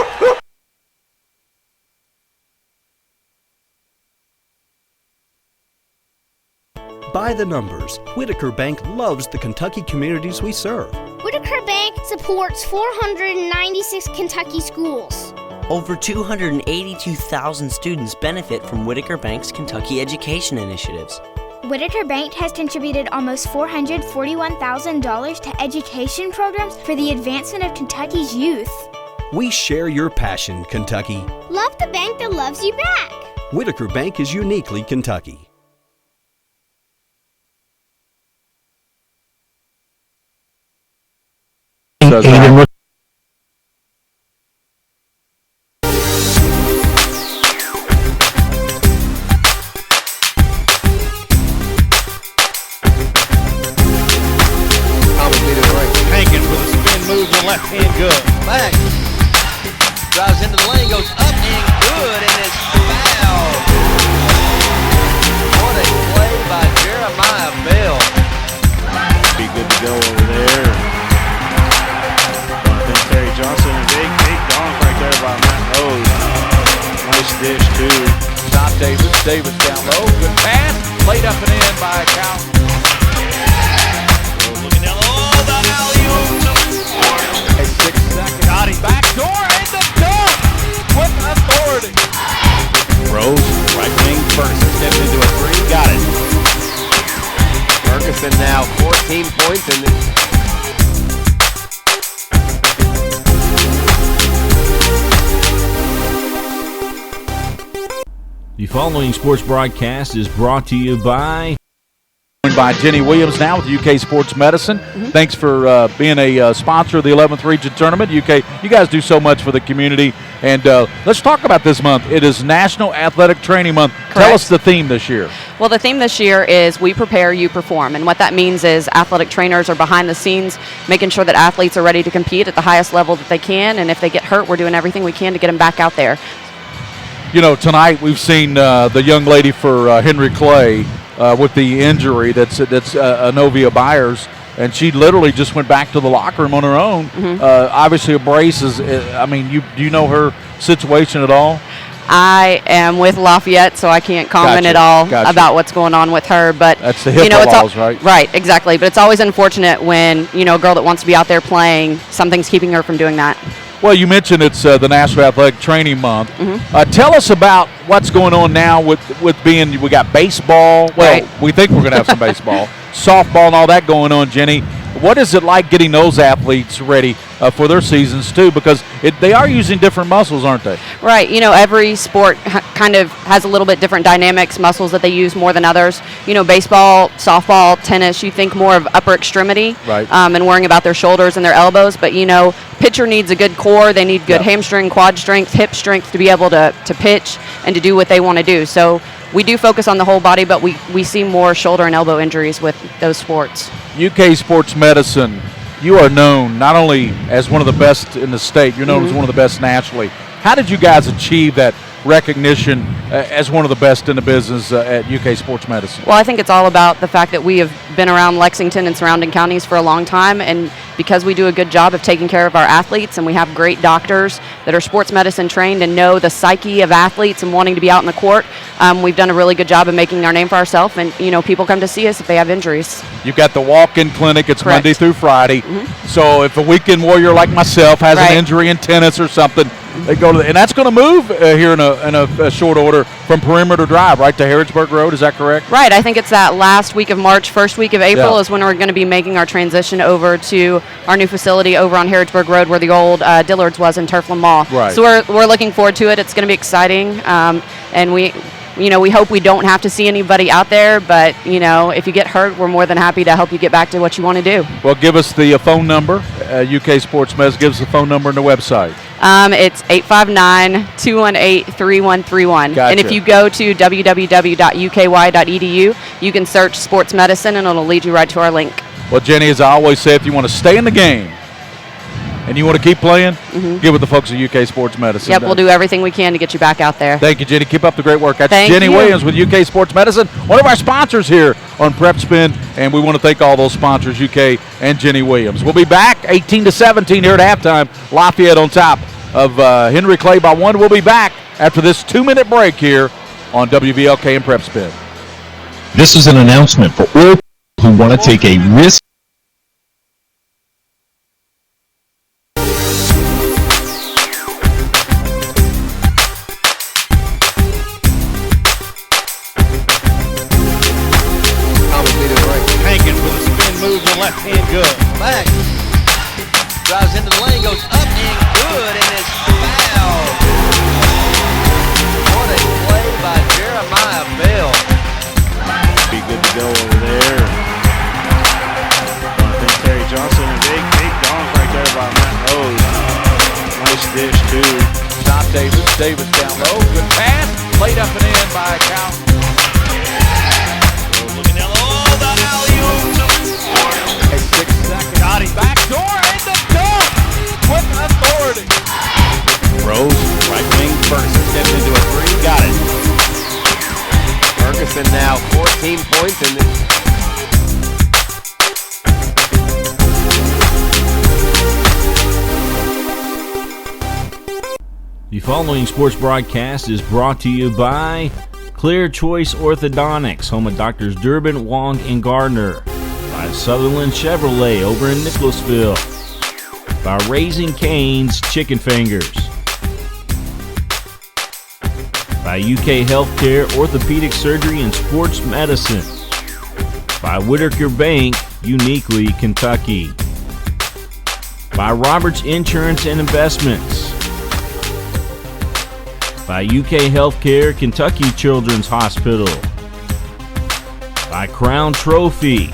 S13: By the numbers, Whitaker Bank loves the Kentucky communities we serve.
S19: Whitaker Bank supports 496 Kentucky schools.
S20: Over 282,000 students benefit from Whitaker Bank's Kentucky education initiatives.
S19: Whitaker Bank has contributed almost $441,000 to education programs for the advancement of Kentucky's youth.
S13: We share your passion, Kentucky.
S19: Love the bank that loves you back.
S13: Whitaker Bank is uniquely Kentucky.
S3: Hankins with a spin move to left hand, good.
S21: Back. Drives into the lane, goes up and good, and it's fouled. What a play by Jeremiah Bell.
S3: Be good to go over there. I think Terry Johnson, a big dunk right there by Matt Rose. Nice dish, too.
S1: Tom Davis. Davis down low. Good pass. Played up and in by Cal.
S3: Looking down low. Oh, the alley-oop.
S1: 6 seconds.
S3: Got him.
S1: Back door and the dunk with authority.
S3: Rose, right wing, Ferguson steps into a three. Got it.
S21: Ferguson now 14 points in this.
S4: The following sports broadcast is brought to you by
S1: Jenny Williams now with UK Sports Medicine. Thanks for being a sponsor of the 11th Region Tournament. UK, you guys do so much for the community. And let's talk about this month. It is National Athletic Training Month.
S22: Correct.
S1: Tell us the theme this year.
S22: Well, the theme this year is We Prepare, You Perform. And what that means is athletic trainers are behind the scenes, making sure that athletes are ready to compete at the highest level that they can. And if they get hurt, we're doing everything we can to get them back out there.
S1: You know, tonight we've seen the young lady for Henry Clay with the injury that's Anovia Byers, and she literally just went back to the locker room on her own. Obviously, a brace is. Do you know her situation at all?
S22: I am with Lafayette, so I can't comment at all about what's going on with her. But
S1: that's the HIPAA laws, right?
S22: Right, exactly. But it's always unfortunate when a girl that wants to be out there playing, something's keeping her from doing that.
S1: Well, you mentioned it's the National Athletic Training Month. Tell us about what's going on now with being, we got baseball. Well, we think we're going to have some baseball, softball and all that going on, Jenny. What is it like getting those athletes ready for their seasons, too? Because they are using different muscles, aren't they?
S22: Right. Every sport kind of has a little bit different dynamics, muscles that they use more than others. Baseball, softball, tennis, you think more of upper extremity and worrying about their shoulders and their elbows. But, pitcher needs a good core. They need good hamstring, quad strength, hip strength to be able to pitch and to do what they want to do. So we do focus on the whole body, but we see more shoulder and elbow injuries with those sports.
S1: UK Sports Medicine, you are known not only as one of the best in the state, you're known as one of the best nationally. How did you guys achieve that recognition as one of the best in the business at UK Sports Medicine?
S22: Well, I think it's all about the fact that we have been around Lexington and surrounding counties for a long time, and because we do a good job of taking care of our athletes and we have great doctors that are sports medicine trained and know the psyche of athletes and wanting to be out in the court, we've done a really good job of making our name for ourselves, and people come to see us if they have injuries.
S1: You've got the walk-in clinic. It's Correct. Monday through Friday. So if a weekend warrior like myself has an injury in tennis or something, they go to and that's going to move here in a short order from Perimeter Drive right to Harrodsburg Road. Is that correct?
S22: Right. I think it's that last week of March, first week of April is when we're going to be making our transition over to our new facility over on Harrodsburg Road where the old Dillard's was in Turfland Mall.
S1: Right.
S22: So we're looking forward to it. It's going to be exciting, and we hope we don't have to see anybody out there, but, if you get hurt, we're more than happy to help you get back to what you want to do.
S1: Well, give us the phone number. UK Sports Med gives the phone number and the website.
S22: It's 859-218-3131.
S1: Gotcha.
S22: And if you go to www.uky.edu, you can search sports medicine, and it'll lead you right to our link.
S1: Well, Jenny, as I always say, if you want to stay in the game and you want to keep playing, get with the folks at UK Sports Medicine.
S22: Yep, we'll do everything we can to get you back out there.
S1: Thank you, Jenny. Keep up the great work. That's
S22: Thank
S1: Jenny
S22: you.
S1: Williams with UK Sports Medicine, one of our sponsors here on PrepSpin, and we want to thank all those sponsors, UK and Jenny Williams. We'll be back 18-17 here at halftime. Lafayette on top of Henry Clay by 1. We'll be back after this 2-minute break here on WVLK and PrepSpin.
S11: This is an announcement for all who want to take a risk.
S21: Hankins with a spin move to left hand, good. Back. Drives into the lane, goes up and good, and is fouled. What a play by Jeremiah Bell.
S3: Be good to go over there. I think Terry Johnson, a big dunk right there by Matt Rose. Nice dish, too.
S1: Stop Davis. Davis down low. Good pass. Played up and in by Cal.
S21: Looking down low. Oh, the alley-oop.
S1: 6 seconds. Got him. Back door and the dunk with authority.
S21: Rose, right wing first. Steps into a three. Got it. Ferguson now 14 points in this.
S4: The following sports broadcast is brought to you by Clear Choice Orthodontics, home of Doctors Durbin, Wong, and Gardner. By Sutherland Chevrolet over in Nicholasville. By Raising Cane's Chicken Fingers. By UK Healthcare, Orthopedic Surgery, and Sports Medicine. By Whitaker Bank, uniquely Kentucky. By Roberts Insurance and Investments. By UK Healthcare, Kentucky Children's Hospital. By Crown Trophy.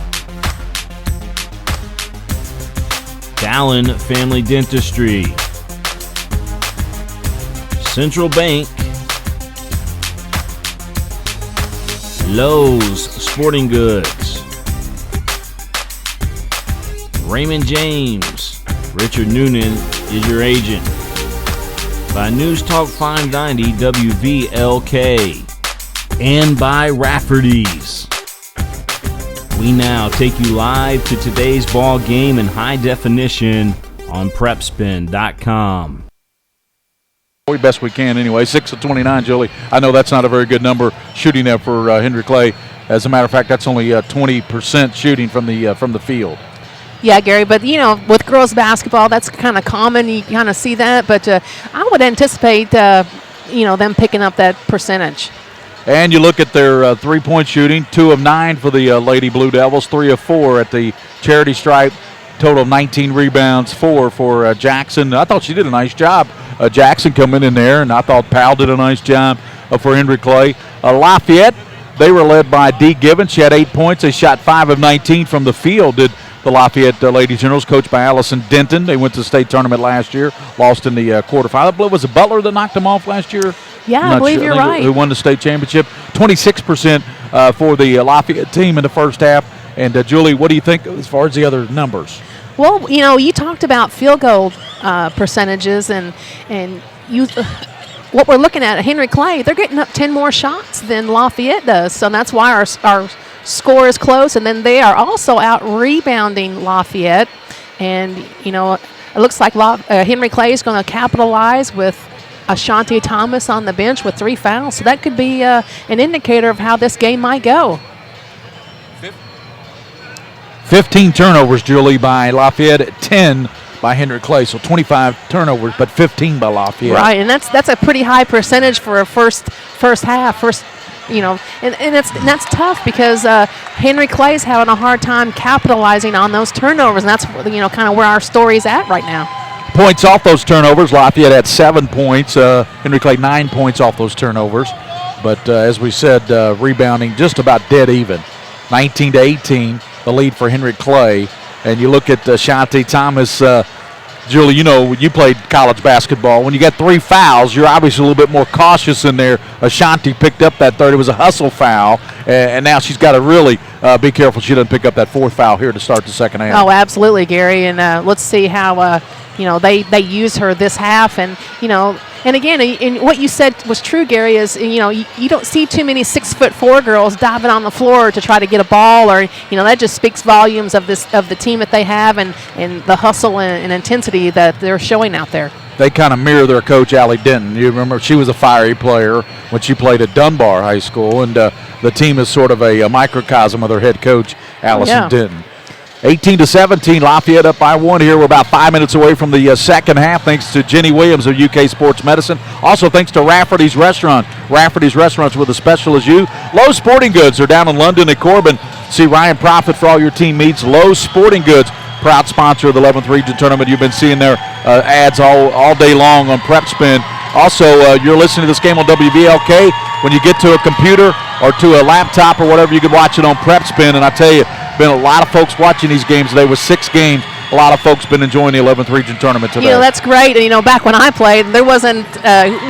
S4: Dallin Family Dentistry. Central Bank. Lowe's Sporting Goods. Raymond James. Richard Noonan is your agent. By News Talk 590 WVLK. And by Rafferty's. We now take you live to today's ball game in high definition on PrepSpin.com.
S1: Best we can anyway. 6 of 29, Julie. I know that's not a very good number shooting there for Henry Clay. As a matter of fact, that's only 20% shooting from the field.
S6: Yeah, Gary, but, with girls basketball, that's kind of common. You kind of see that. But I would anticipate, them picking up that percentage.
S1: And you look at their three-point shooting, 2 of 9 for the Lady Blue Devils, 3 of 4 at the charity stripe, total of 19 rebounds, 4 for Jackson. I thought she did a nice job. Jackson coming in there, and I thought Powell did a nice job for Henry Clay. Lafayette, they were led by Dee Gibbons. She had 8 points. They shot 5 of 19 from the field, did the Lafayette Lady Generals, coached by Allison Denton. They went to the state tournament last year, lost in the quarterfinal. I believe it was Butler that knocked them off last year.
S6: Yeah, I believe you're right.
S1: Who won the state championship. 26% for the Lafayette team in the first half. And, Julie, what do you think as far as the other numbers?
S6: Well, you talked about field goal percentages, and what we're looking at Henry Clay, they're getting up 10 more shots than Lafayette does. So that's why our score is close. And then they are also out rebounding Lafayette. And, it looks like Henry Clay is going to capitalize with Ashanti Thomas on the bench with 3 fouls. So that could be an indicator of how this game might go.
S1: 15 turnovers, Julie, by Lafayette, 10 by Henry Clay. So 25 turnovers, but 15 by Lafayette.
S6: Right, and that's a pretty high percentage for a first half. And that's tough because Henry Clay's having a hard time capitalizing on those turnovers, and that's kind of where our story's at right now.
S1: Points off those turnovers. Lafayette had 7 points. Henry Clay 9 points off those turnovers. But as we said, rebounding just about dead even. 19-18, the lead for Henry Clay. And you look at Shantae Thomas, Julie, you know, you played college basketball. When you got 3 fouls, you're obviously a little bit more cautious in there. Ashanti picked up that third. It was a hustle foul, and now she's got to really be careful she doesn't pick up that 4th foul here to start the second half.
S6: Oh, absolutely, Gary. And let's see how, they use her this half. And, and again, and what you said was true, Gary, is, you don't see too many 6'4" girls diving on the floor to try to get a ball, or, that just speaks volumes of the team that they have and the hustle and intensity that they're showing out there.
S1: They kind of mirror their coach, Allie Denton. You remember she was a fiery player when she played at Dunbar High School, and the team is sort of a microcosm of their head coach, Allison Denton. 18-17, Lafayette up by 1 here. We're about 5 minutes away from the second half, thanks to Jenny Williams of UK Sports Medicine. Also thanks to Rafferty's Restaurant. Rafferty's Restaurants with a special as you. Lowe's Sporting Goods are down in London at Corbin. See Ryan Profit for all your team meets. Lowe's Sporting Goods, proud sponsor of the 11th Region Tournament. You've been seeing their ads all day long on PrepSpin. Also, you're listening to this game on WVLK. When you get to a computer or to a laptop or whatever, you can watch it on PrepSpin. And I tell you, been a lot of folks watching these games today with 6 games. A lot of folks been enjoying the 11th Region Tournament today.
S6: That's great. Back when I played, there wasn't,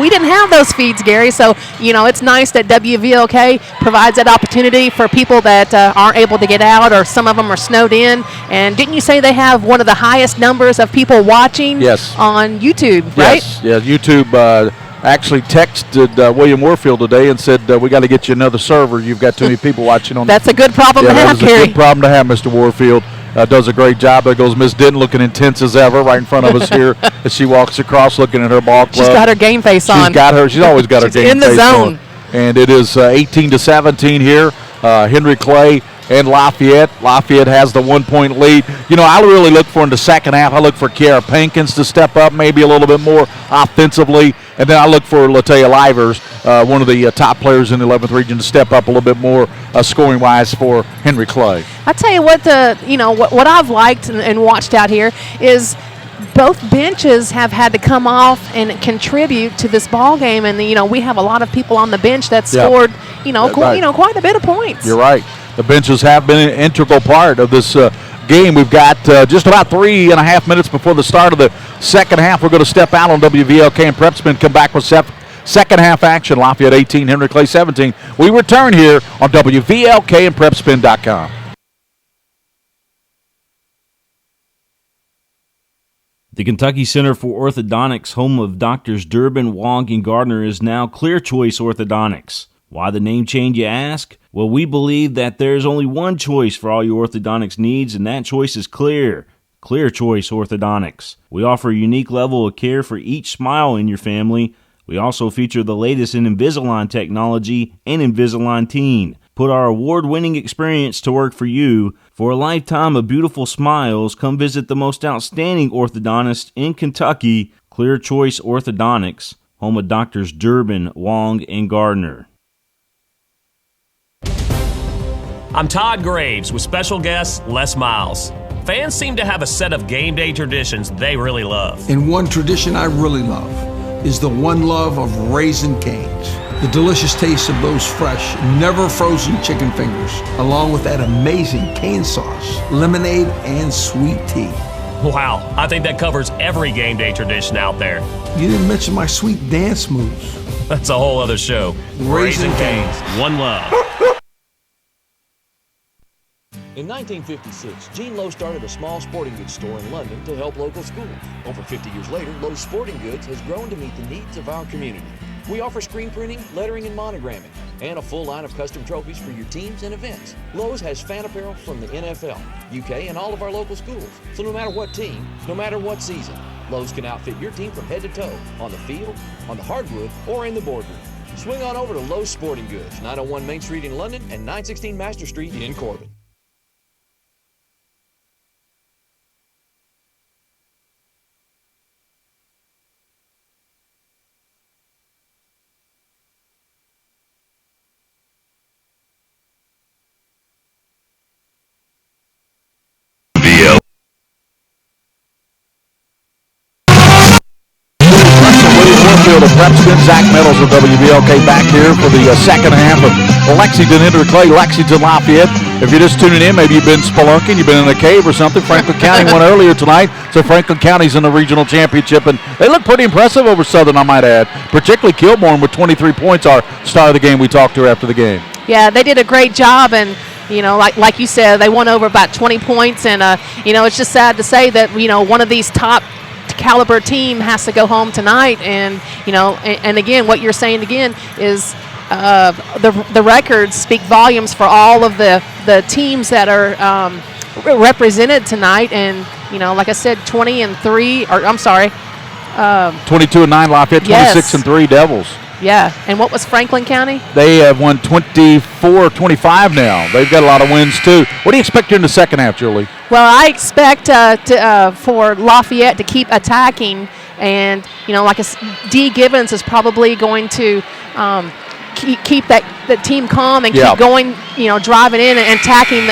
S6: we didn't have those feeds, Gary. So, it's nice that WVLK provides that opportunity for people that aren't able to get out, or some of them are snowed in. And didn't you say they have one of the highest numbers of people watching on YouTube, right?
S1: Yes, yeah, YouTube actually texted William Warfield today and said, we got to get you another server. You've got too many people watching on.
S6: That's a good problem to have, Gary.
S1: That's a good problem to have, Mr. Warfield. Does a great job. There goes Miss Denton looking intense as ever right in front of us here as she walks across looking at her ball club.
S6: She's got her game face on.
S1: She's always got her game face on.
S6: In the zone.
S1: And it is 18-17 here. Henry Clay and Lafayette. Lafayette has the 1-point lead. I really look for in the second half, I look for Kiara Pankins to step up maybe a little bit more offensively. And then I look for Latea Livers, one of the top players in the 11th Region, to step up a little bit more scoring-wise for Henry Clay.
S6: I tell you what, what I've liked and watched out here is both benches have had to come off and contribute to this ball game, and we have a lot of people on the bench that scored, quite a bit of points.
S1: You're right. The benches have been an integral part of this game. We've got just about 3.5 minutes before the start of the second half. We're going to step out on WVLK and PrepSpin, come back with second half action. Lafayette 18, Henry Clay 17. We return here on WVLK and PrepSpin.com.
S4: The Kentucky Center for Orthodontics, home of Doctors Durbin, Wong, and Gardner, is now Clear Choice Orthodontics. Why the name change, you ask? Well, we believe that there's only one choice for all your orthodontics needs, and that choice is Clear Choice Orthodontics. We offer a unique level of care for each smile in your family. We also feature the latest in Invisalign technology and Invisalign Teen. Put our award-winning experience to work for you. For a lifetime of beautiful smiles, come visit the most outstanding orthodontist in Kentucky, Clear Choice Orthodontics, home of Doctors Durbin, Wong, and Gardner.
S8: I'm Todd Graves with special guest Les Miles. Fans seem to have a set of game day traditions they really love.
S9: And one tradition I really love is the one love of Raising Cane's. The delicious taste of those fresh, never frozen chicken fingers, along with that amazing cane sauce, lemonade, and sweet tea.
S8: Wow, I think that covers every game day tradition out there.
S9: You didn't mention my sweet dance moves.
S8: That's a whole other show.
S9: Raising
S8: Cane's, one love.
S17: In 1956, Gene Lowe started a small sporting goods store in London to help local schools. Over 50 years later, Lowe's Sporting Goods has grown to meet the needs of our community. We offer screen printing, lettering, and monogramming, and a full line of custom trophies for your teams and events. Lowe's has fan apparel from the NFL, UK, and all of our local schools. So no matter what team, no matter what season, Lowe's can outfit your team from head to toe, on the field, on the hardwood, or in the boardroom. Swing on over to Lowe's Sporting Goods, 901 Main Street in London and 916 Master Street in Corbin.
S1: Warfield of PrepSpin. Zach Meadows of WVLK back here for the second half of Lexington Henry Clay, Lexington Lafayette. If you're just tuning in, maybe you've been spelunking, you've been in a cave or something. Franklin County won earlier tonight, so Franklin County's in the regional championship, and they look pretty impressive over Southern, I might add. Particularly Kilbourne with 23 points, our star of the game we talked to after the game.
S6: Yeah, they did a great job, and like you said, they won over about 20 points, and it's just sad to say that one of these top caliber team has to go home tonight, and and again, what you're saying again is the records speak volumes for all of the teams that are represented tonight, and like I said, 20-3, or I'm sorry,
S1: 22-9 Lafayette, 26-3 Devils.
S6: Yeah, and what was Franklin County?
S1: They have won 24-25 now. They've got a lot of wins, too. What do you expect here in the second half, Julie?
S6: Well, I expect for Lafayette to keep attacking, and, Dee Gibbons is probably going to keep the team calm and keep going, driving in and attacking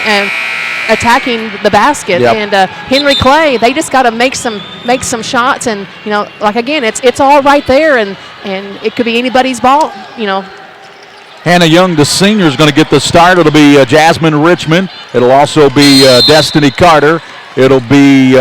S6: the basket.
S1: Yep.
S6: And Henry Clay, they just got to make some shots, and again, it's all right there, and it could be anybody's ball.
S1: Hannah Young, the senior, is going to get the start. It'll be Jasmine Richmond. It'll also be Destiny Carter. It'll be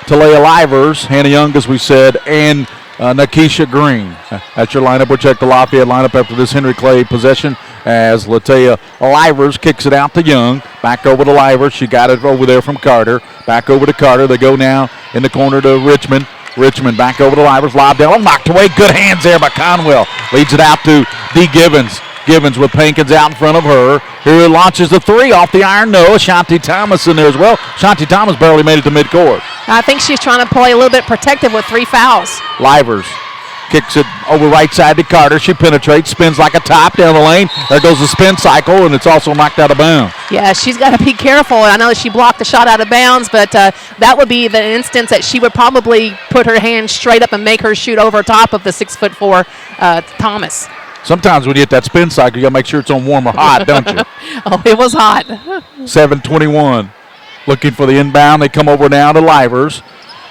S1: Talia Livers, Hannah Young, as we said, and Nakisha Green. That's your lineup. We'll check the Lafayette lineup after this Henry Clay possession as Latea Livers kicks it out to Young. Back over to Livers. She got it over there from Carter. Back over to Carter. They go now in the corner to Richmond. Richmond back over to Livers. Lob down. Knocked away. Good hands there by Conwell. Leads it out to Dee Gibbons. Gibbons with Pankins out in front of her. Here launches the three off the iron. No, Ashanti Thomas in there as well. Ashanti Thomas barely made it to midcourt.
S6: I think she's trying to play a little bit protective with 3 fouls.
S1: Livers kicks it over right side to Carter. She penetrates, spins like a top down the lane. There goes the spin cycle, and it's also knocked out of bounds.
S6: Yeah, she's got to be careful. I know that she blocked the shot out of bounds, but that would be the instance that she would probably put her hand straight up and make her shoot over top of the 6'4" Thomas.
S1: Sometimes when you hit that spin cycle, you got to make sure it's on warm or hot, don't you?
S6: Oh, it was hot.
S1: 7:21. Looking for the inbound. They come over now to Livers.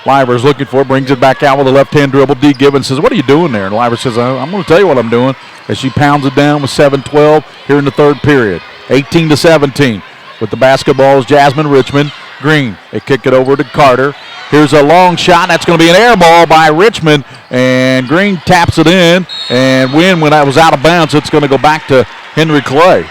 S1: Livers looking for it, brings it back out with a left-hand dribble. Dee Gibbons says, what are you doing there? And Livers says, I'm going to tell you what I'm doing. As she pounds it down with 7:12 here in the third period. 18-17. With the basketball is Jasmine Richmond. Green, they kick it over to Carter. Here's a long shot. That's going to be an air ball by Richmond. And Green taps it in. And when that was out of bounds, it's going to go back to Henry Clay.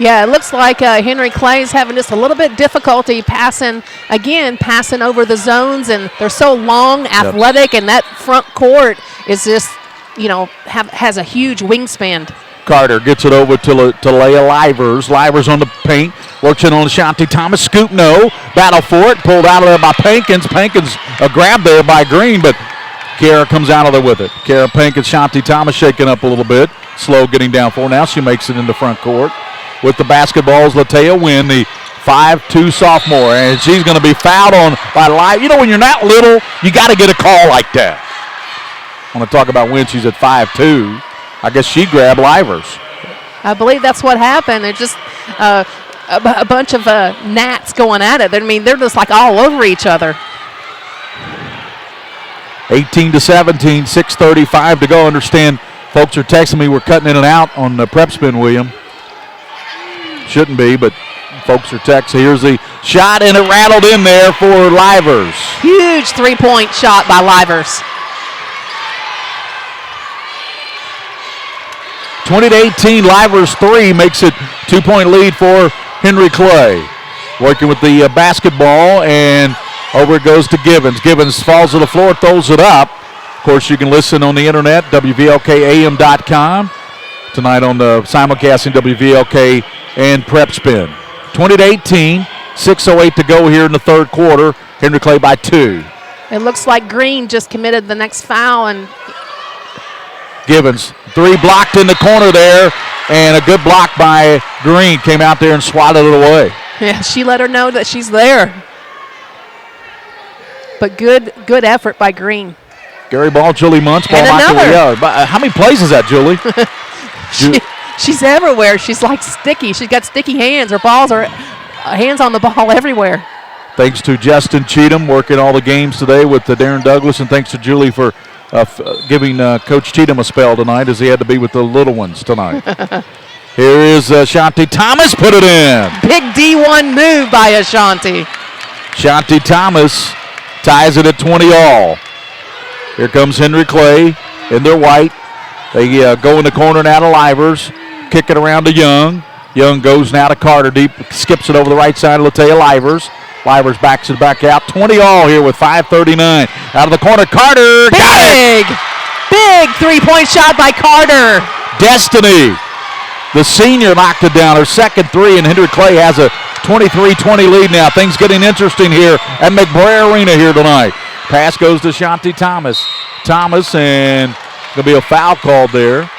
S6: Yeah, it looks like Henry Clay's having just a little bit difficulty passing over the zones, and they're so long, athletic, and that front court is just, has a huge wingspan.
S1: Carter gets it over to Leia Livers. Livers on the paint, works it on Ashanti Thomas. Scoop, no. Battle for it, pulled out of there by Pankins. Pankins grabbed there by Green, but Kara comes out of there with it. Kara Pankins, Ashanti Thomas shaking up a little bit. Slow getting down for now. She makes it into front court. With the basketballs, Latea Wynn, the 5'2" sophomore, and she's going to be fouled on by Livers. When you're not little, you got to get a call like that. I want to talk about when she's at 5'2". I guess she grabbed Livers.
S6: I believe that's what happened. It's just a bunch of gnats going at it. They're just like all over each other.
S1: 18-17, 6:35 to go. Understand, folks are texting me. We're cutting in and out on the PrepSpin, William. Shouldn't be, but folks are texting. Here's the shot, and it rattled in there for Livers.
S6: Huge three-point shot by Livers.
S1: 20-18, Livers 3 makes it 2-point lead for Henry Clay. Working with the basketball, and over it goes to Gibbons. Gibbons falls to the floor, throws it up. Of course, you can listen on the internet, WVLKAM.com. Tonight on the simulcasting WVLK and PrepSpin. 20-18, 6:08 to go here in the third quarter. Henry Clay by 2.
S6: It looks like Green just committed the next foul, and
S1: Gibbons, 3 blocked in the corner there, and a good block by Green. Came out there and swatted it away.
S6: Yeah, she let her know that she's there. But good effort by Green.
S1: Gary Ball, Julie Muntz, ball
S6: and another.
S1: How many plays is that, Julie?
S6: She's everywhere. She's like sticky. She's got sticky hands. Her balls are hands on the ball everywhere.
S1: Thanks to Justin Cheatham working all the games today with Darren Douglas, and thanks to Julie for giving Coach Cheatham a spell tonight as he had to be with the little ones tonight. Here is Shanti Thomas, put it in.
S6: Big D1 move by Ashanti.
S1: Shanti Thomas ties it at 20 all. Here comes Henry Clay in their white. They go in the corner now to Livers. Kick it around to Young. Young goes now to Carter deep, skips it over the right side of Latea Livers. Livers backs it back out. 20 all here with 5:39. Out of the corner, Carter.
S6: Big three-point shot by Carter.
S1: Destiny. The senior knocked it down. Her second three, and Henry Clay has a 23-20 lead now. Things getting interesting here at McBrayer Arena here tonight. Pass goes to Shanti Thomas. And going to be a foul called there.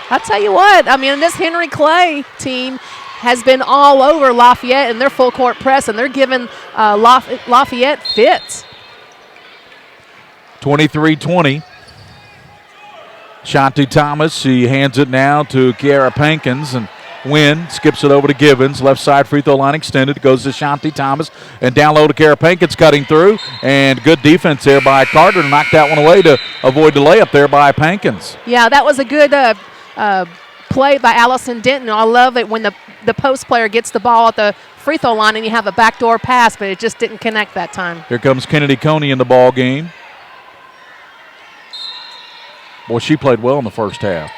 S6: I'll tell you what, I mean, this Henry Clay team has been all over Lafayette in their full court press, and they're giving Lafayette fits.
S1: 23-20. Shanti Thomas, she hands it now to Kiara Pankins, and Wynn skips it over to Givens. Left side free throw line extended. Goes to Shanti Thomas, and down low to Kiara Pankins cutting through, and good defense there by Carter to knock that one away to avoid the layup there by Pankins.
S6: Yeah, that was a good play by Allison Denton. I love it when the post player gets the ball at the free throw line and you have a backdoor pass, but it just didn't connect that time.
S1: Here comes Kennedy Coney in the ball game. Boy, she played well in the first half.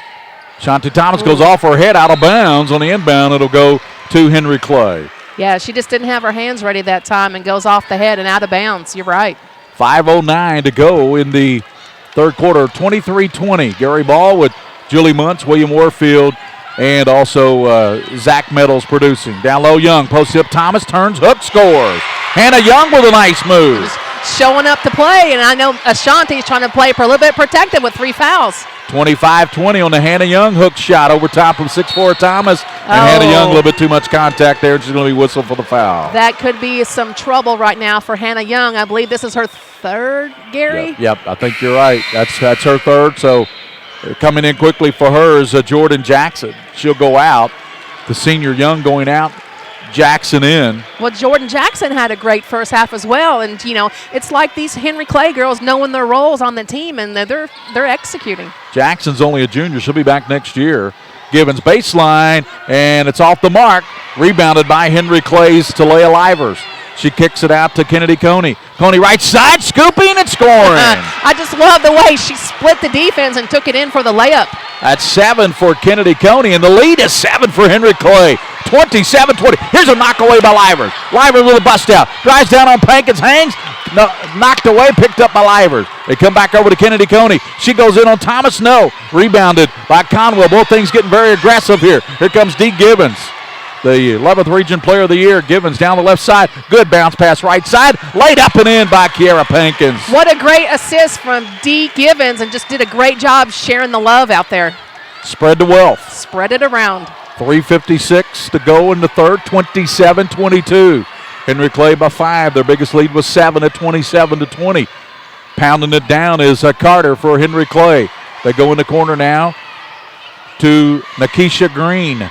S1: Shanti Thomas goes off her head out of bounds. On the inbound, it'll go to Henry Clay.
S6: Yeah, she just didn't have her hands ready that time and goes off the head and out of bounds. You're right.
S1: 5:09 to go in the third quarter. 23-20. Gary Ball with Julie Muntz, William Warfield, and also Zach Meadows producing. Down low, Young. Posts up, Thomas turns, hook, scores. Hannah Young with a nice move.
S6: Showing up to play, and I know Ashanti's trying to play for a little bit protected with 3 fouls.
S1: 25-20 on the Hannah Young hook shot over top of 6'4" Thomas. And Hannah Young, a little bit too much contact there. She's going to be whistled for the foul.
S6: That could be some trouble right now for Hannah Young. I believe this is her third, Gary?
S1: Yep, I think you're right. That's her third. So coming in quickly for her is Jordan Jackson. She'll go out. The senior Young going out. Jackson in.
S6: Well, Jordan Jackson had a great first half as well, and it's like these Henry Clay girls knowing their roles on the team, and they're executing.
S1: Jackson's only a junior; she'll be back next year. Givens baseline, and it's off the mark. Rebounded by Henry Clay's Talia Livers. She kicks it out to Kennedy Coney. Coney right side, scooping and scoring.
S6: I just love the way she split the defense and took it in for the layup.
S1: That's 7 for Kennedy Coney, and the lead is 7 for Henry Clay. 27-20. Here's a knockaway by Livers. Livers with a bust out. Drives down on Pankins, hangs, knocked away, picked up by Livers. They come back over to Kennedy Coney. She goes in on Thomas, no. Rebounded by Conwell. Both things getting very aggressive here. Here comes Dee Givens. The 11th Region Player of the Year. Givens down the left side. Good bounce pass right side. Laid up and in by Kiara Pankins.
S6: What a great assist from Dee Givens, and just did a great job sharing the love out there.
S1: Spread the wealth.
S6: Spread it around.
S1: 3:56 to go in the third. 27-22. Henry Clay by 5. Their biggest lead was 7 at 27-20. Pounding it down is Carter for Henry Clay. They go in the corner now to Nakisha Green.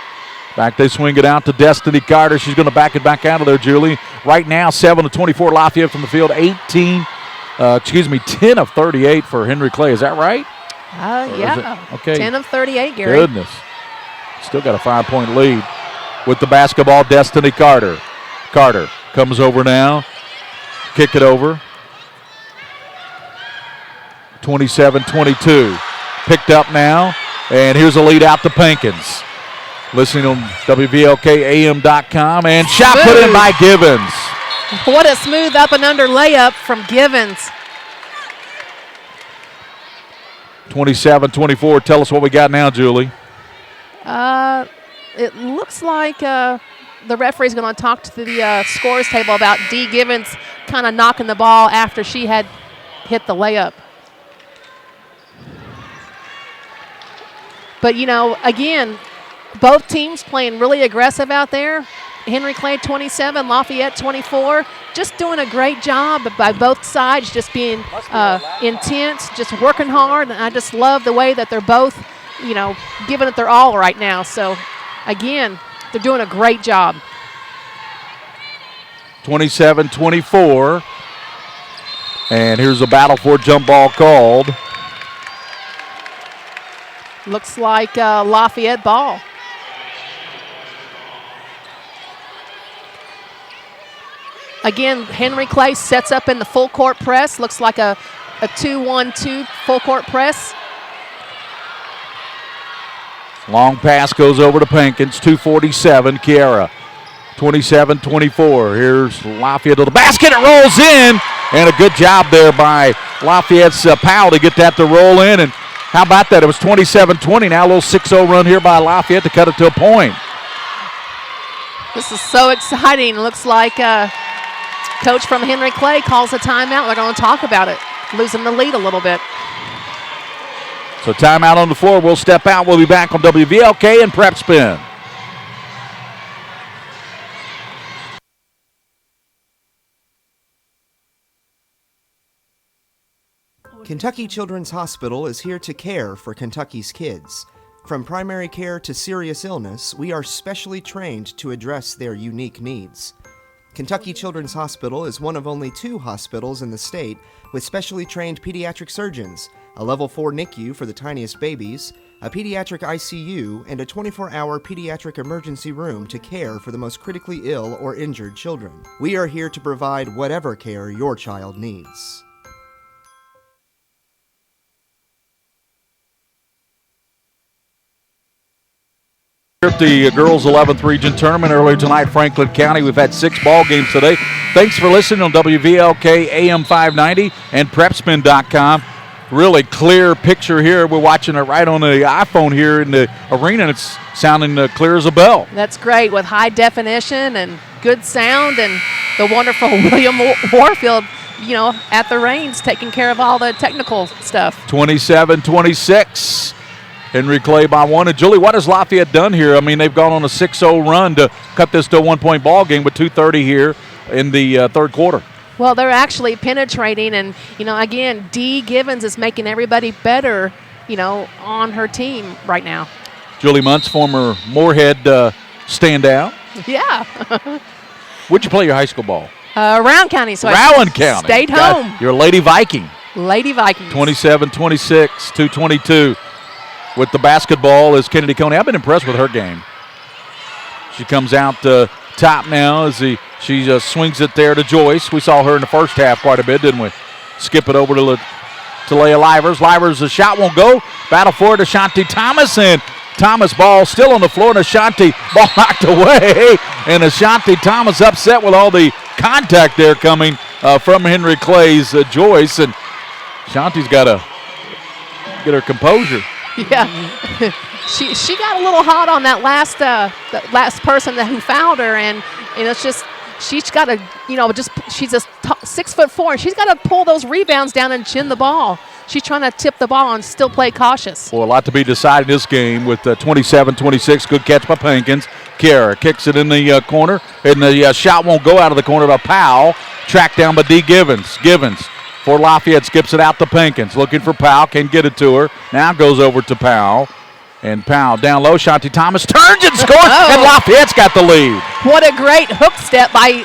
S1: Back they swing it out to Destiny Carter. She's going to back it back out of there, Julie. Right now, 7-24 Lafayette from the field. 10 of 38 for Henry Clay. Is that right?
S6: Yeah.
S1: Okay.
S6: 10 of 38, Gary.
S1: Goodness. Still got a 5-point lead with the basketball. Destiny Carter. Carter comes over now. Kick it over. 27-22. Picked up now. And here's a lead out to Pankins. Listening on WVLKAM.com. And shot put in by Givens.
S6: What a smooth up and under layup from Givens.
S1: 27-24. Tell us what we got now, Julie.
S6: It looks like the referee's going to talk to the scores table about Dee Givens kind of knocking the ball after she had hit the layup. But, again, both teams playing really aggressive out there. Henry Clay 27, Lafayette 24. Just doing a great job by both sides, just being intense, just working hard. And I just love the way that they're both, giving it their all right now. So, again, they're doing a great job.
S1: 27-24. And here's a battle for jump ball called.
S6: Looks like Lafayette ball. Again, Henry Clay sets up in the full court press. Looks like a 2-1-2 full court press.
S1: Long pass goes over to Pinkins, 2:47, Kiera. 27-24, here's Lafayette to the basket, it rolls in, and a good job there by Lafayette's Powell to get that to roll in, and how about that, it was 27-20, now a little 6-0 run here by Lafayette to cut it to a point.
S6: This is so exciting. Looks like coach from Henry Clay calls a timeout. We're going to talk about it, losing the lead a little bit.
S1: So timeout on the floor, we'll step out, we'll be back on WVLK and PrepSpin.
S12: Kentucky Children's Hospital is here to care for Kentucky's kids. From primary care to serious illness, we are specially trained to address their unique needs. Kentucky Children's Hospital is one of only 2 hospitals in the state with specially trained pediatric surgeons, a level 4 NICU for the tiniest babies, a pediatric ICU, and a 24-hour pediatric emergency room to care for the most critically ill or injured children. We are here to provide whatever care your child needs.
S1: The girls 11th region tournament earlier tonight, Franklin County. We've had 6 ball games today. Thanks for listening on WVLK AM 590 and PrepSpin.com. Really clear picture here. We're watching it right on the iPhone here in the arena, and it's sounding clear as a bell.
S6: That's great with high definition and good sound, and the wonderful William Warfield, at the reins, taking care of all the technical stuff.
S1: 27-26. Henry Clay by 1. And Julie, what has Lafayette done here? I mean, they've gone on a 6-0 run to cut this to a 1-point ball game with 2:30 here in the third quarter.
S6: Well, they're actually penetrating, and, again, Dee Givens is making everybody better, on her team right now.
S1: Julie Muntz, former Moorhead standout.
S6: Yeah.
S1: Where'd you play your high school ball?
S6: Rowan County. So
S1: Rowan County.
S6: Stayed home.
S1: You're a Lady Viking.
S6: Lady Vikings.
S1: 27-26, 2:22. With the basketball is Kennedy Coney. I've been impressed with her game. She comes out top now as she swings it there to Joyce. We saw her in the first half quite a bit, didn't we? Skip it over to Leah Livers. Livers, the shot won't go. Battle for it, Ashanti Thomas, and Thomas ball still on the floor, and Ashanti ball knocked away. And Ashanti Thomas upset with all the contact there coming from Henry Clay's Joyce. And Ashanti's got to get her composure.
S6: Yeah, she got a little hot on that last person who fouled her, and it's just she's got to she's just 6'4", and she's got to pull those rebounds down and chin the ball. She's trying to tip the ball and still play cautious.
S1: Well, a lot to be decided in this game with 27-26. Good catch by Pinkins. Kiera kicks it in the corner, and the shot won't go out of the corner by Powell. Tracked down by Dee Givens. For Lafayette, skips it out to Pinkins. Looking for Powell, can't get it to her. Now goes over to Powell. And Powell down low. Shanti Thomas turns and scores, and Lafayette's got the lead.
S6: What a great hook step by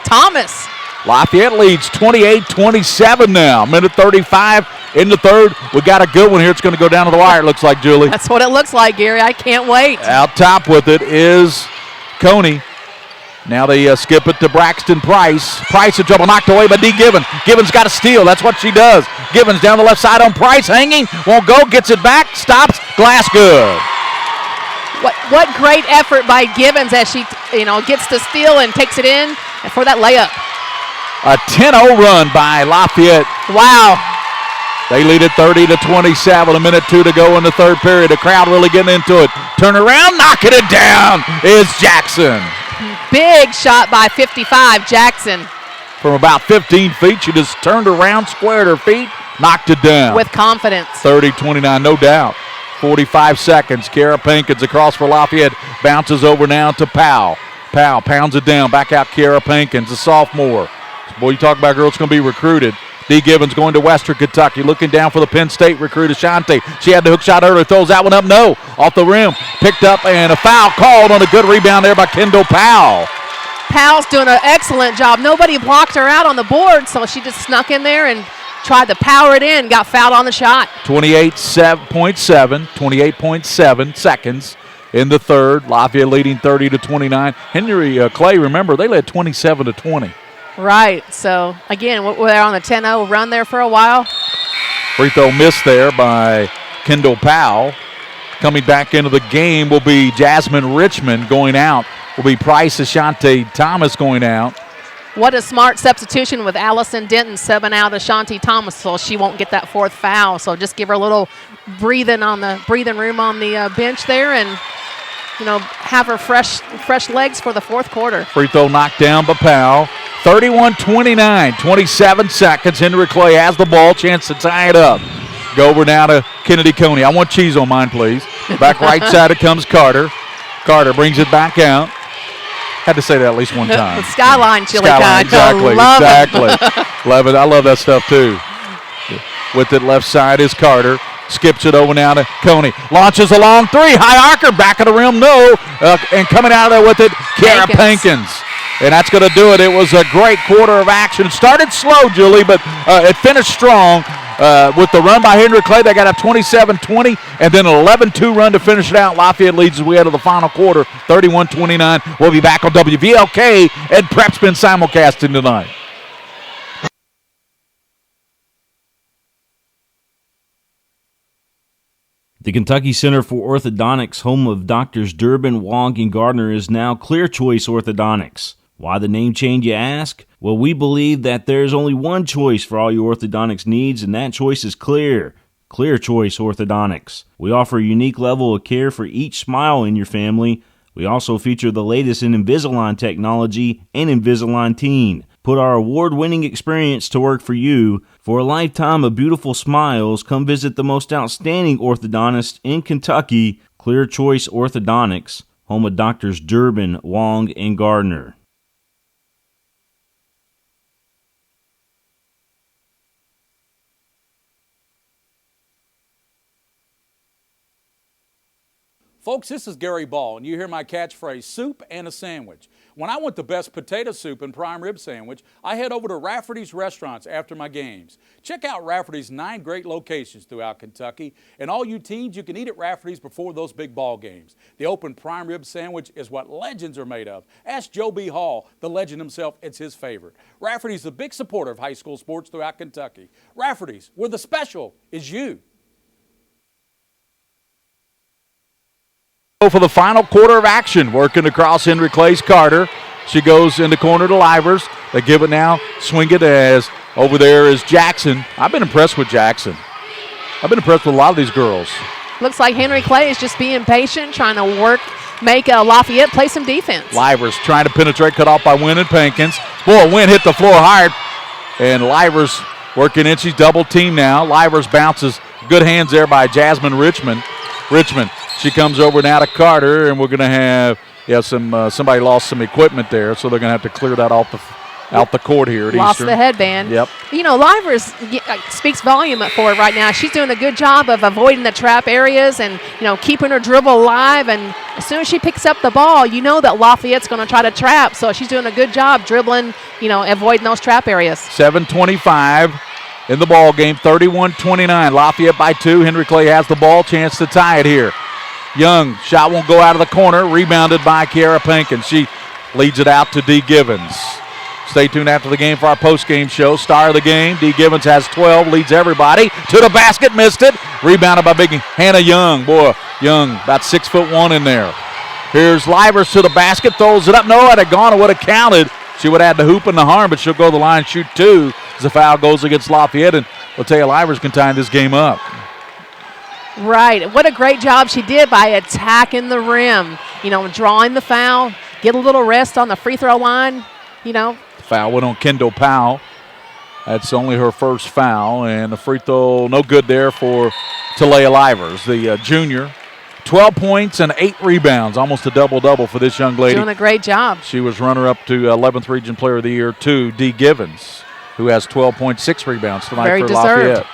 S6: Thomas.
S1: Lafayette leads 28-27 now. Minute 35 in the third. We got a good one here. It's going to go down to the wire, it looks like, Julie.
S6: That's what it looks like, Gary. I can't wait.
S1: Out top with it is Coney. Now they skip it to Braxton Price. Price, a dribble knocked away by Dee Givens. Givens got a steal. That's what she does. Givens down the left side on Price, hanging. Won't go. Gets it back. Stops. Glass good.
S6: What great effort by Givens as she gets the steal and takes it in and for that layup.
S1: A 10-0 run by Lafayette.
S6: Wow.
S1: They lead it 30-27. A minute 2 to go in the third period. The crowd really getting into it. Turn around, knocking it down is Jackson.
S6: Big shot by 55, Jackson.
S1: From about 15 feet, she just turned around, squared her feet, knocked it down.
S6: With confidence.
S1: 30-29, no doubt. 45 seconds. Kiera Pinkins across for Lafayette. Bounces over now to Powell. Powell pounds it down. Back out Kiera Pinkins, a sophomore. Boy, you talk about girls going to be recruited. Dee Givens going to Western Kentucky, looking down for the Penn State recruit, Ashanti. She had the hook shot earlier, throws that one up, no. Off the rim, picked up, and a foul called on a good rebound there by Kendall Powell.
S6: Powell's doing an excellent job. Nobody blocked her out on the board, so she just snuck in there and tried to power it in, got fouled on the shot.
S1: 28.7 seconds in the third. Lafayette leading 30-29. Henry Clay, remember, they led 27-20.
S6: Right, so again, we're on a 10-0 run there for a while.
S1: Free throw missed there by Kendall Powell. Coming back into the game will be Jasmine Richmond. Going out will be Price Ashanti Thomas going out.
S6: What a smart substitution with Allison Denton subbing out Ashanti Thomas, so she won't get that fourth foul. So just give her a little breathing room on the bench there, and have her fresh legs for the fourth quarter.
S1: Free throw knocked down by Powell. 31-29, 27 seconds. Henry Clay has the ball, chance to tie it up. Go over now to Kennedy Coney. I want cheese on mine, please. Back right side it comes Carter. Carter brings it back out. Had to say that at least one time.
S6: The Skyline chili
S1: Skyline, exactly. Love it. I love that stuff too. With it left side is Carter. Skips it over now to Coney. Launches a long three. High archer. Back of the rim. No. And coming out of there with it, Kiara Pankins. And that's going to do it. It was a great quarter of action. Started slow, Julie, but it finished strong. With the run by Henry Clay, they got a 27-20, and then an 11-2 run to finish it out. Lafayette leads as we head to the final quarter, 31-29. We'll be back on WVLK and PrepSpin simulcasting tonight.
S4: The Kentucky Center for Orthodontics, home of Doctors Durbin, Wong, and Gardner, is now Clear Choice Orthodontics. Why the name change, you ask? Well, we believe that there's only one choice for all your orthodontics needs, and that choice is Clear. Clear Choice Orthodontics. We offer a unique level of care for each smile in your family. We also feature the latest in Invisalign technology and Invisalign Teen. Put our award-winning experience to work for you. For a lifetime of beautiful smiles, come visit the most outstanding orthodontist in Kentucky, Clear Choice Orthodontics, home of Doctors Durbin, Wong, and Gardner.
S1: Folks, this is Gary Ball, and you hear my catchphrase, soup and a sandwich. When I want the best potato soup and prime rib sandwich, I head over to Rafferty's Restaurants after my games. Check out Rafferty's 9 great locations throughout Kentucky, and all you teens, you can eat at Rafferty's before those big ball games. The open prime rib sandwich is what legends are made of. Ask Joe B. Hall, the legend himself, it's his favorite. Rafferty's a big supporter of high school sports throughout Kentucky. Rafferty's, where the special is you. For the final quarter of action, working across Henry Clay's Carter. She goes in the corner to Livers. They give it now, swing it as over there is Jackson. I've been impressed with Jackson. I've been impressed with a lot of these girls.
S6: Looks like Henry Clay is just being patient, trying to make Lafayette play some defense.
S1: Livers trying to penetrate, cut off by Wynn and Pankins. Boy, Wynn hit the floor hard, and Livers working in. She's double teamed now. Livers bounces. Good hands there by Jasmine Richmond. She comes over now to Carter, and we're going to have somebody lost some equipment there, so they're going to have to clear that out the court here at
S6: Lost
S1: Eastern.
S6: The headband.
S1: Yep.
S6: Livers speaks volume for it right now. She's doing a good job of avoiding the trap areas and keeping her dribble alive. And as soon as she picks up the ball, that Lafayette's going to try to trap. So she's doing a good job dribbling, avoiding those trap areas.
S1: 7:25 in the ball game. 31-29. Lafayette by 2. Henry Clay has the ball. Chance to tie it here. Young, shot won't go out of the corner. Rebounded by Kiara Pankins. She leads it out to Dee Givens. Stay tuned after the game for our post-game show. Star of the game, Dee Givens has 12, leads everybody. To the basket, missed it. Rebounded by big Hannah Young. Boy, Young, about 6'1" in there. Here's Livers to the basket, throws it up. No, it had gone, it would have counted. She would have had the hoop and the harm, but she'll go to the line, shoot 2 as the foul goes against Lafayette. And we'll tell you, Livers can tie this game up.
S6: Right. What a great job she did by attacking the rim, drawing the foul, get a little rest on the free throw line,
S1: Foul went on Kendall Powell. That's only her first foul, and the free throw no good there for Talia Livers, the junior. 12 points and 8 rebounds, almost a double-double for this young lady.
S6: Doing a great job.
S1: She was runner-up to 11th Region Player of the Year to Dee Givens, who has 12.6 rebounds tonight
S6: Very
S1: for
S6: deserved.
S1: Lafayette.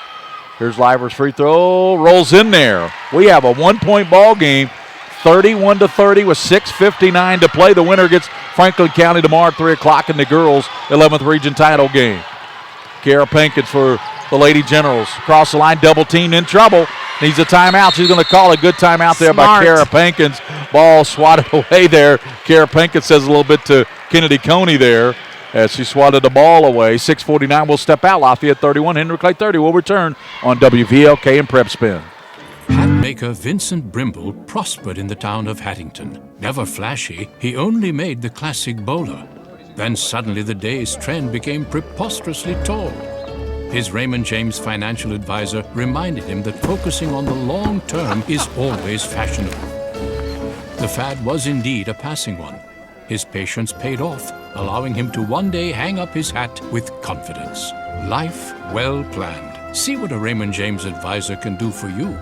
S1: Here's Livers' free throw, rolls in there. We have a 1-point ball game, 31-30 with 6:59 to play. The winner gets Franklin County tomorrow at 3 o'clock in the girls' 11th region title game. Kara Pinkins for the Lady Generals. Across the line, double teamed, in trouble. Needs a timeout. She's going to call a good timeout there by Kara Pinkins. Ball swatted away there. Kara Pinkins says a little bit to Kennedy Coney there as she swatted the ball away. 6:49 will step out. Lafayette 31, Henry Clay 30 will return on WVLK and PrepSpin.
S5: Hatmaker Vincent Brimble prospered in the town of Hattington. Never flashy, he only made the classic bowler. Then suddenly the day's trend became preposterously tall. His Raymond James financial advisor reminded him that focusing on the long term is always fashionable. The fad was indeed a passing one. His patience paid off, allowing him to one day hang up his hat with confidence. Life well planned. See what a Raymond James advisor can do for you.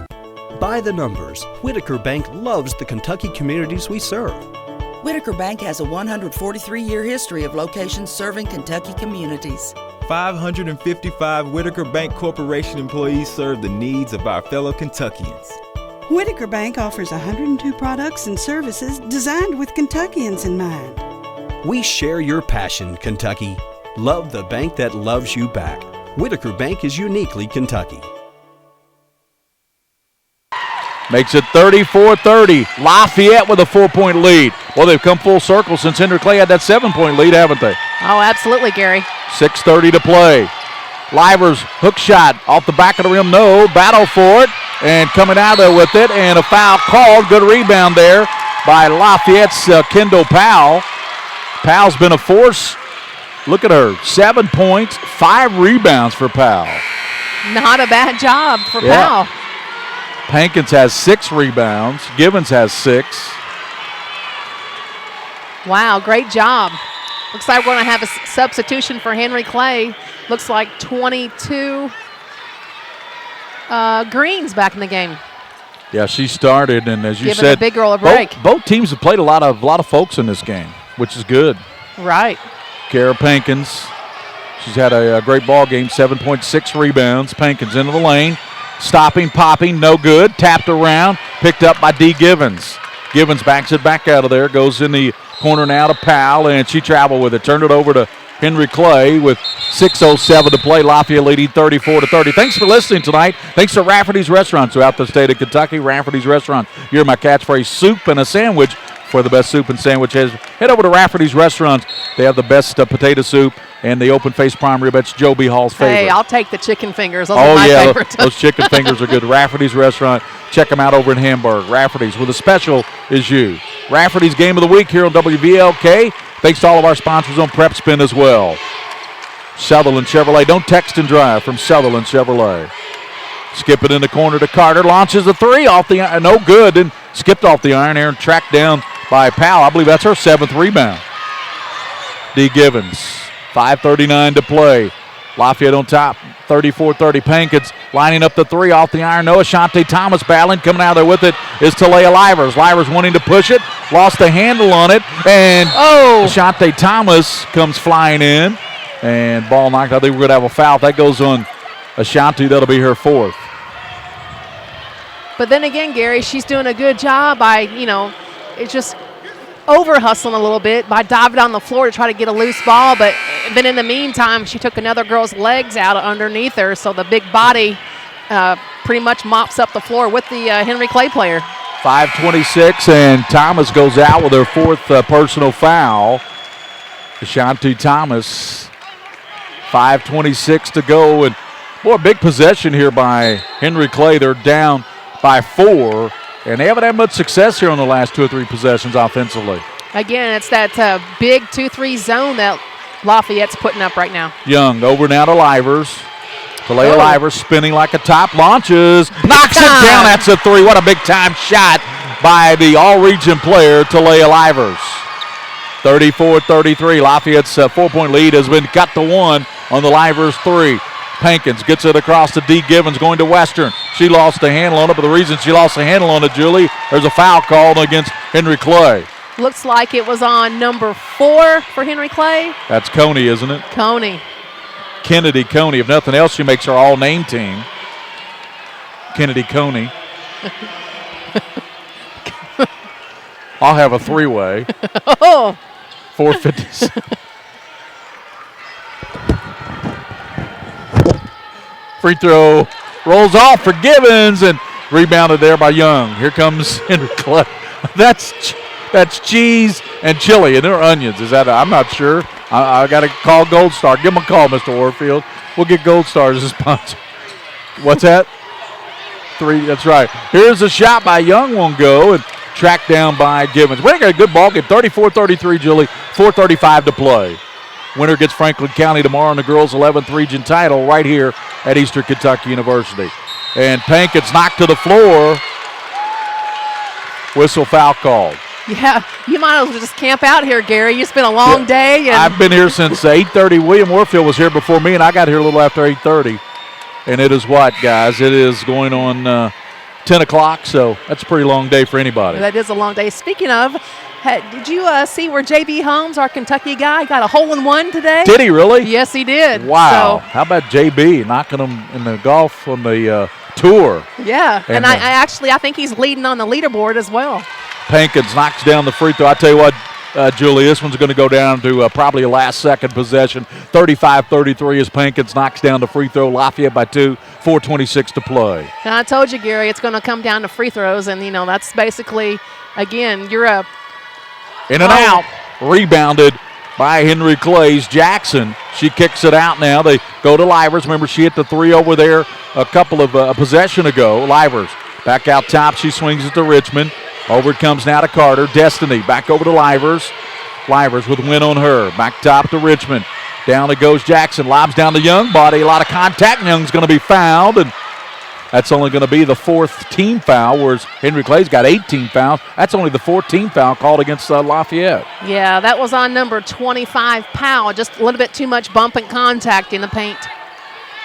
S13: By the numbers, Whitaker Bank loves the Kentucky communities we serve.
S7: Whitaker Bank has a 143-year history of locations serving Kentucky communities.
S23: 555 Whitaker Bank Corporation employees serve the needs of our fellow Kentuckians.
S16: Whitaker Bank offers 102 products and services designed with Kentuckians in mind.
S13: We share your passion, Kentucky. Love the bank that loves you back. Whitaker Bank is uniquely Kentucky.
S1: Makes it 34-30. Lafayette with a 4-point lead. Well, they've come full circle since Henry Clay had that 7-point lead, haven't they?
S6: Oh, absolutely, Gary.
S1: 6:30 to play. Livers hook shot off the back of the rim. No, battle for it. And coming out there with it. And a foul called. Good rebound there by Lafayette's Kendall Powell. Powell's been a force. Look at her. 7 points, 5 rebounds for Powell.
S6: Not a bad job for Powell.
S1: Pinkins has 6 rebounds. Givens has 6.
S6: Wow, great job. Looks like we're going to have a substitution for Henry Clay. Looks like 22 Green's back in the game.
S1: Yeah, she started, and as you
S6: Giving
S1: said,
S6: the big girl a break.
S1: Both teams have played a lot of folks in this game, which is good.
S6: Right.
S1: Kara Pinkins, she's had a great ball game, 7.6 rebounds. Pinkins into the lane, stopping, popping, no good. Tapped around, picked up by D. Givens. Givens backs it back out of there, goes in the corner now to Powell, and she traveled with it. Turned it over to Henry Clay with 6:07 to play. Lafayette leading 34-30. Thanks for listening tonight. Thanks to Rafferty's Restaurants throughout the state of Kentucky. Rafferty's Restaurant, you're my catchphrase, soup and a sandwich. For the best soup and sandwiches, head over to Rafferty's Restaurants. They have the best potato soup and the open-faced prime rib. That's Joe B. Hall's favorite.
S6: Hey, I'll take the chicken fingers. Those are my favorite.
S1: Those chicken fingers are good. Rafferty's Restaurant. Check them out over in Hamburg. Rafferty's, with a special is you. Rafferty's Game of the Week here on WVLK. Thanks to all of our sponsors on PrepSpin as well. Sutherland Chevrolet. Don't text and drive from Sutherland Chevrolet. Skip it in the corner to Carter. Launches a 3 off the iron. No good. And skipped off the iron there and tracked down by Powell. I believe that's her 7th rebound. D. Givens. 5:39 to play. Lafayette on top, 34-30. Pinkins lining up the 3 off the iron. No, Ashante Thomas battling. Coming out there with it is Talia Livers. Livers wanting to push it. Lost the handle on it. And Ashante Thomas comes flying in. And ball knocked. I think we're going to have a foul. If that goes on Ashanti, that'll be her 4th.
S6: But then again, Gary, she's doing a good job by, it's just over-hustling a little bit by diving on the floor to try to get a loose ball. But then in the meantime, she took another girl's legs out underneath her, so the big body pretty much mops up the floor with the Henry Clay player.
S1: 5:26, and Thomas goes out with her 4th personal foul. Ashanti Thomas, 5:26 to go. And, boy, big possession here by Henry Clay. They're down by 4. And they haven't had much success here on the last 2 or 3 possessions offensively.
S6: Again, it's that big 2-3 zone that Lafayette's putting up right now.
S1: Young over now to Livers. Talia Livers spinning like a top. Launches. Knocks it down. That's a 3. What a big-time shot by the all-region player, Talia Livers. 34-33. Lafayette's 4-point lead has been cut to 1 on the Livers 3. Pinkins gets it across to D. Givens going to Western. She lost the handle on it, but the reason she lost the handle on it, Julie, there's a foul called against Henry Clay.
S6: Looks like it was on number 4 for Henry Clay.
S1: That's Coney, isn't it?
S6: Coney.
S1: Kennedy Coney. If nothing else, she makes her all-name team. Kennedy Coney. I'll have a 3-way. 4:50. Free throw rolls off for Gibbons and rebounded there by Young. Here comes Henry Clay. That's cheese and chili, and they're onions. Is that? I'm not sure. I got to call Gold Star. Give him a call, Mr. Warfield. We'll get Gold Star as a sponsor. What's that? 3. That's right. Here's a shot by Young. Won't go and tracked down by Gibbons. Winner got a good ball game. 34-33, Julie. 4:35 to play. Winner gets Franklin County tomorrow in the girls' 11th region title right here at Eastern Kentucky University. And Pank gets knocked to the floor. Whistle foul called.
S6: Yeah, you might as well just camp out here, Gary. It's been a long day. And
S1: I've been here since 8:30. William Warfield was here before me, and I got here a little after 8:30. And it is what, guys? It is going on 10 o'clock, so that's a pretty long day for anybody.
S6: That is a long day. Speaking of, did you see where J.B. Holmes, our Kentucky guy, got a hole-in-one today?
S1: Did he really?
S6: Yes, he did.
S1: Wow.
S6: So,
S1: how about J.B. knocking him in the golf on the tour?
S6: Yeah, and I think he's leading on the leaderboard as well.
S1: Pankins knocks down the free throw. I tell you what, Julie, this one's going to go down to probably a last-second possession. 35-33 as Pankins knocks down the free throw. Lafayette by 2, 4:26 to play.
S6: And I told you, Gary, it's going to come down to free throws, and, that's basically, again, you're a
S1: in and out, rebounded by Henry Clay's Jackson. She kicks it out now. They go to Livers. Remember, she hit the 3 over there a couple of a possession ago. Livers back out top. She swings it to Richmond. Over it comes now to Carter. Destiny back over to Livers. Livers with win on her. Back top to Richmond. Down it goes Jackson. Lobs down to Young. Body, a lot of contact. Young's going to be fouled, and that's only going to be the 4th team foul, whereas Henry Clay's got 18 fouls. That's only the 4th team foul called against Lafayette.
S6: Yeah, that was on number 25, Powell. Just a little bit too much bump and contact in the paint.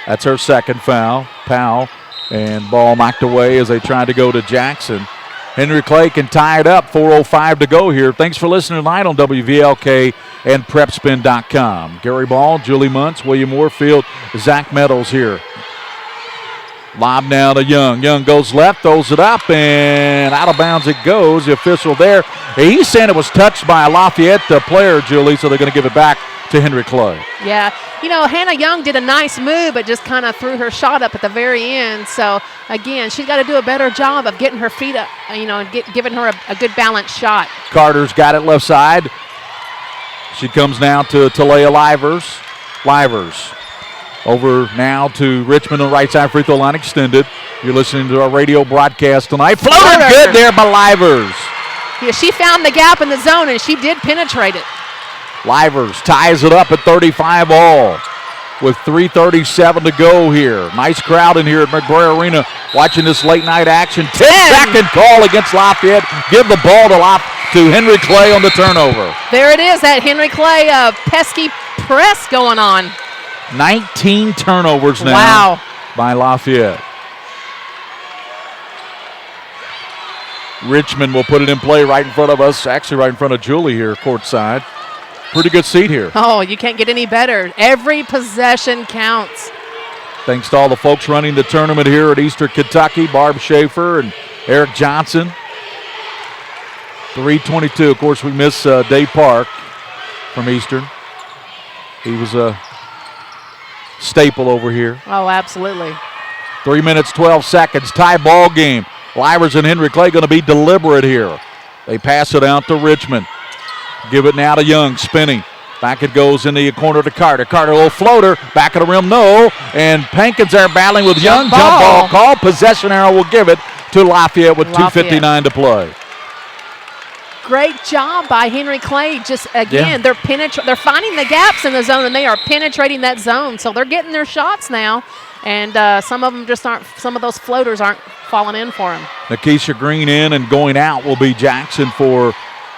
S1: That's her 2nd foul. Powell, and ball knocked away as they tried to go to Jackson. Henry Clay can tie it up. 4:05 to go here. Thanks for listening tonight on WVLK and PrepSpin.com. Gary Ball, Julie Muntz, William Warfield, Zach Meadows here. Lob now to Young. Young goes left, throws it up, and out of bounds it goes. The official there, he's saying it was touched by a Lafayette player, Julie, so they're going to give it back to Henry Clay.
S6: Yeah, Hannah Young did a nice move, but just kind of threw her shot up at the very end. So, again, she's got to do a better job of getting her feet up, giving her a good balanced shot.
S1: Carter's got it left side. She comes now to Talia Livers. Livers over now to Richmond on the right side, free throw line extended. You're listening to our radio broadcast tonight. Floater good there by Livers.
S6: Yeah, she found the gap in the zone, and she did penetrate it.
S1: Livers ties it up at 35 all with 3:37 to go here. Nice crowd in here at McBrayer Arena watching this late night action. 10-second call against Lafayette. Give the ball to Henry Clay on the turnover.
S6: There it is, that Henry Clay pesky press going on.
S1: 19 turnovers now.
S6: Wow.
S1: By Lafayette. Richmond will put it in play right in front of us, actually right in front of Julie here, courtside. Pretty good seat here.
S6: Oh, you can't get any better. Every possession counts.
S1: Thanks to all the folks running the tournament here at Eastern Kentucky, Barb Schaefer and Eric Johnson. 3:22. Of course, we miss Dave Park from Eastern. He was a staple over here.
S6: Oh, absolutely.
S1: 3 minutes, 12 seconds. Tie ball game. Livers and Henry Clay going to be deliberate here. They pass it out to Richmond. Give it now to Young, spinning. Back it goes in the corner to Carter. Carter, a little floater. Back of the rim, no. And Pankins there battling with Young. Jump ball called. Possession arrow will give it to Lafayette with 2:59 to play.
S6: Great job by Henry Clay. Just, again, they're finding the gaps in the zone, and they are penetrating that zone. So they're getting their shots now. And some of them some of those floaters aren't falling in for them.
S1: Nakisha Green in, and going out will be Jackson for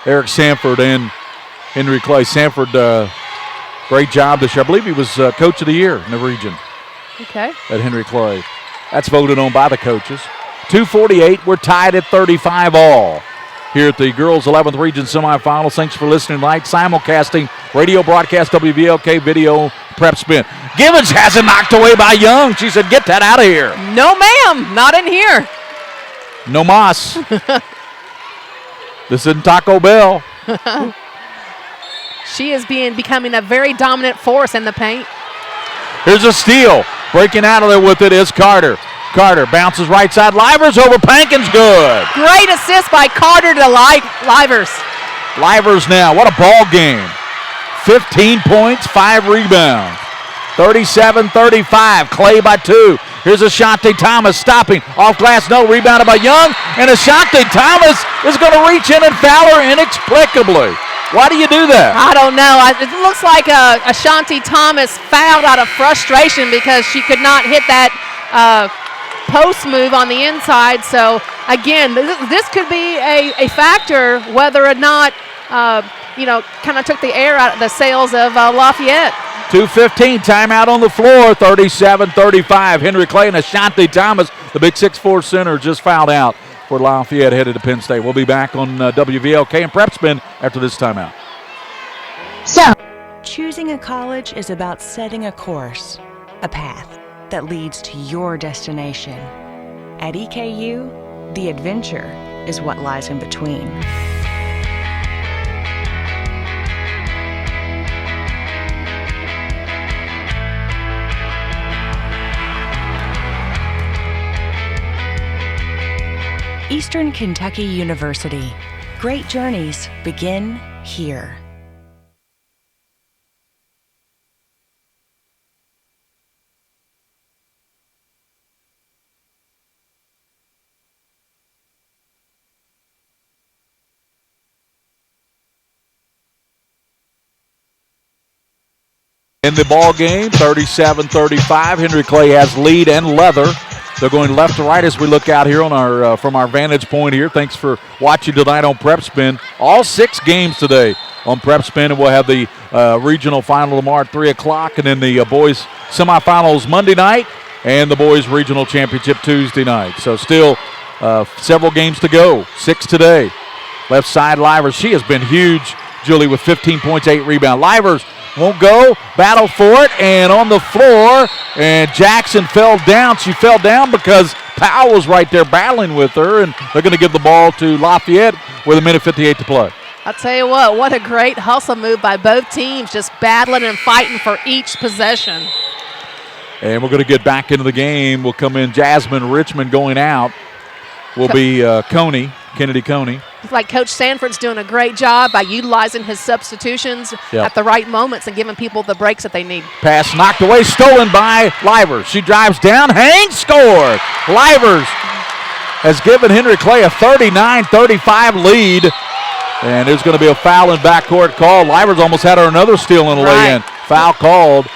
S1: Eric Sanford and Henry Clay. Sanford, great job this year. I believe he was Coach of the Year in the region.
S6: Okay.
S1: At Henry Clay. That's voted on by the coaches. 2:48, we're tied at 35 all here at the girls 11th region semifinals. Thanks for listening tonight. Simulcasting, radio broadcast, WVLK video, PrepSpin. Gibbons has it knocked away by Young. She said, get that out of here.
S6: No, ma'am, not in here.
S1: No mas. This isn't Taco Bell.
S6: She is becoming a very dominant force in the paint.
S1: Here's a steal. Breaking out of there with it is Carter. Carter bounces right side. Livers over Pankins. Good.
S6: Great assist by Carter to Livers.
S1: Livers now. What a ball game. 15 points, 5 rebounds. 37-35. Clay by 2. Here's Ashanti Thomas stopping. Off glass, no. Rebounded by Young. And Ashanti Thomas is going to reach in and foul her inexplicably. Why do you do that?
S6: I don't know. It looks like Ashanti Thomas fouled out of frustration because she could not hit that post move on the inside. So, again, this could be a factor whether or not, kind of took the air out of the sails of Lafayette.
S1: 2:15, timeout on the floor, 37-35. Henry Clay and Ashanti Thomas, the big 6'4" center, just fouled out for Lafayette headed to Penn State. We'll be back on WVLK and PrepSpin after this timeout.
S2: So, choosing a college is about setting a course, a path that leads to your destination. At EKU, the adventure is what lies in between. Eastern Kentucky University. Great journeys begin here.
S1: In the ball game, 37-35. Henry Clay has lead and leather. They're going left to right as we look out here on our from our vantage point here. Thanks for watching tonight on PrepSpin. All 6 games today on PrepSpin, and we'll have the regional final tomorrow at 3 o'clock, and then the boys semifinals Monday night and the boys regional championship Tuesday night. So still several games to go. 6 today. Left side, Livers. She has been huge, Julie, with 15 points, 8 rebounds. Livers won't go, battle for it, and on the floor, and Jackson fell down. She fell down because Powell was right there battling with her, and they're going to give the ball to Lafayette with 1:58 to play.
S6: I'll tell you what a great hustle move by both teams, just battling and fighting for each possession.
S1: And we're going to get back into the game. We'll come in Jasmine Richmond going out. Will be Kennedy Coney.
S6: It's like Coach Sanford's doing a great job by utilizing his substitutions at the right moments and giving people the breaks that they need.
S1: Pass knocked away, stolen by Livers. She drives down, hangs, scored. Livers has given Henry Clay a 39-35 lead. And there's going to be a foul in backcourt called. Livers almost had her another steal in a lay-in. Foul called.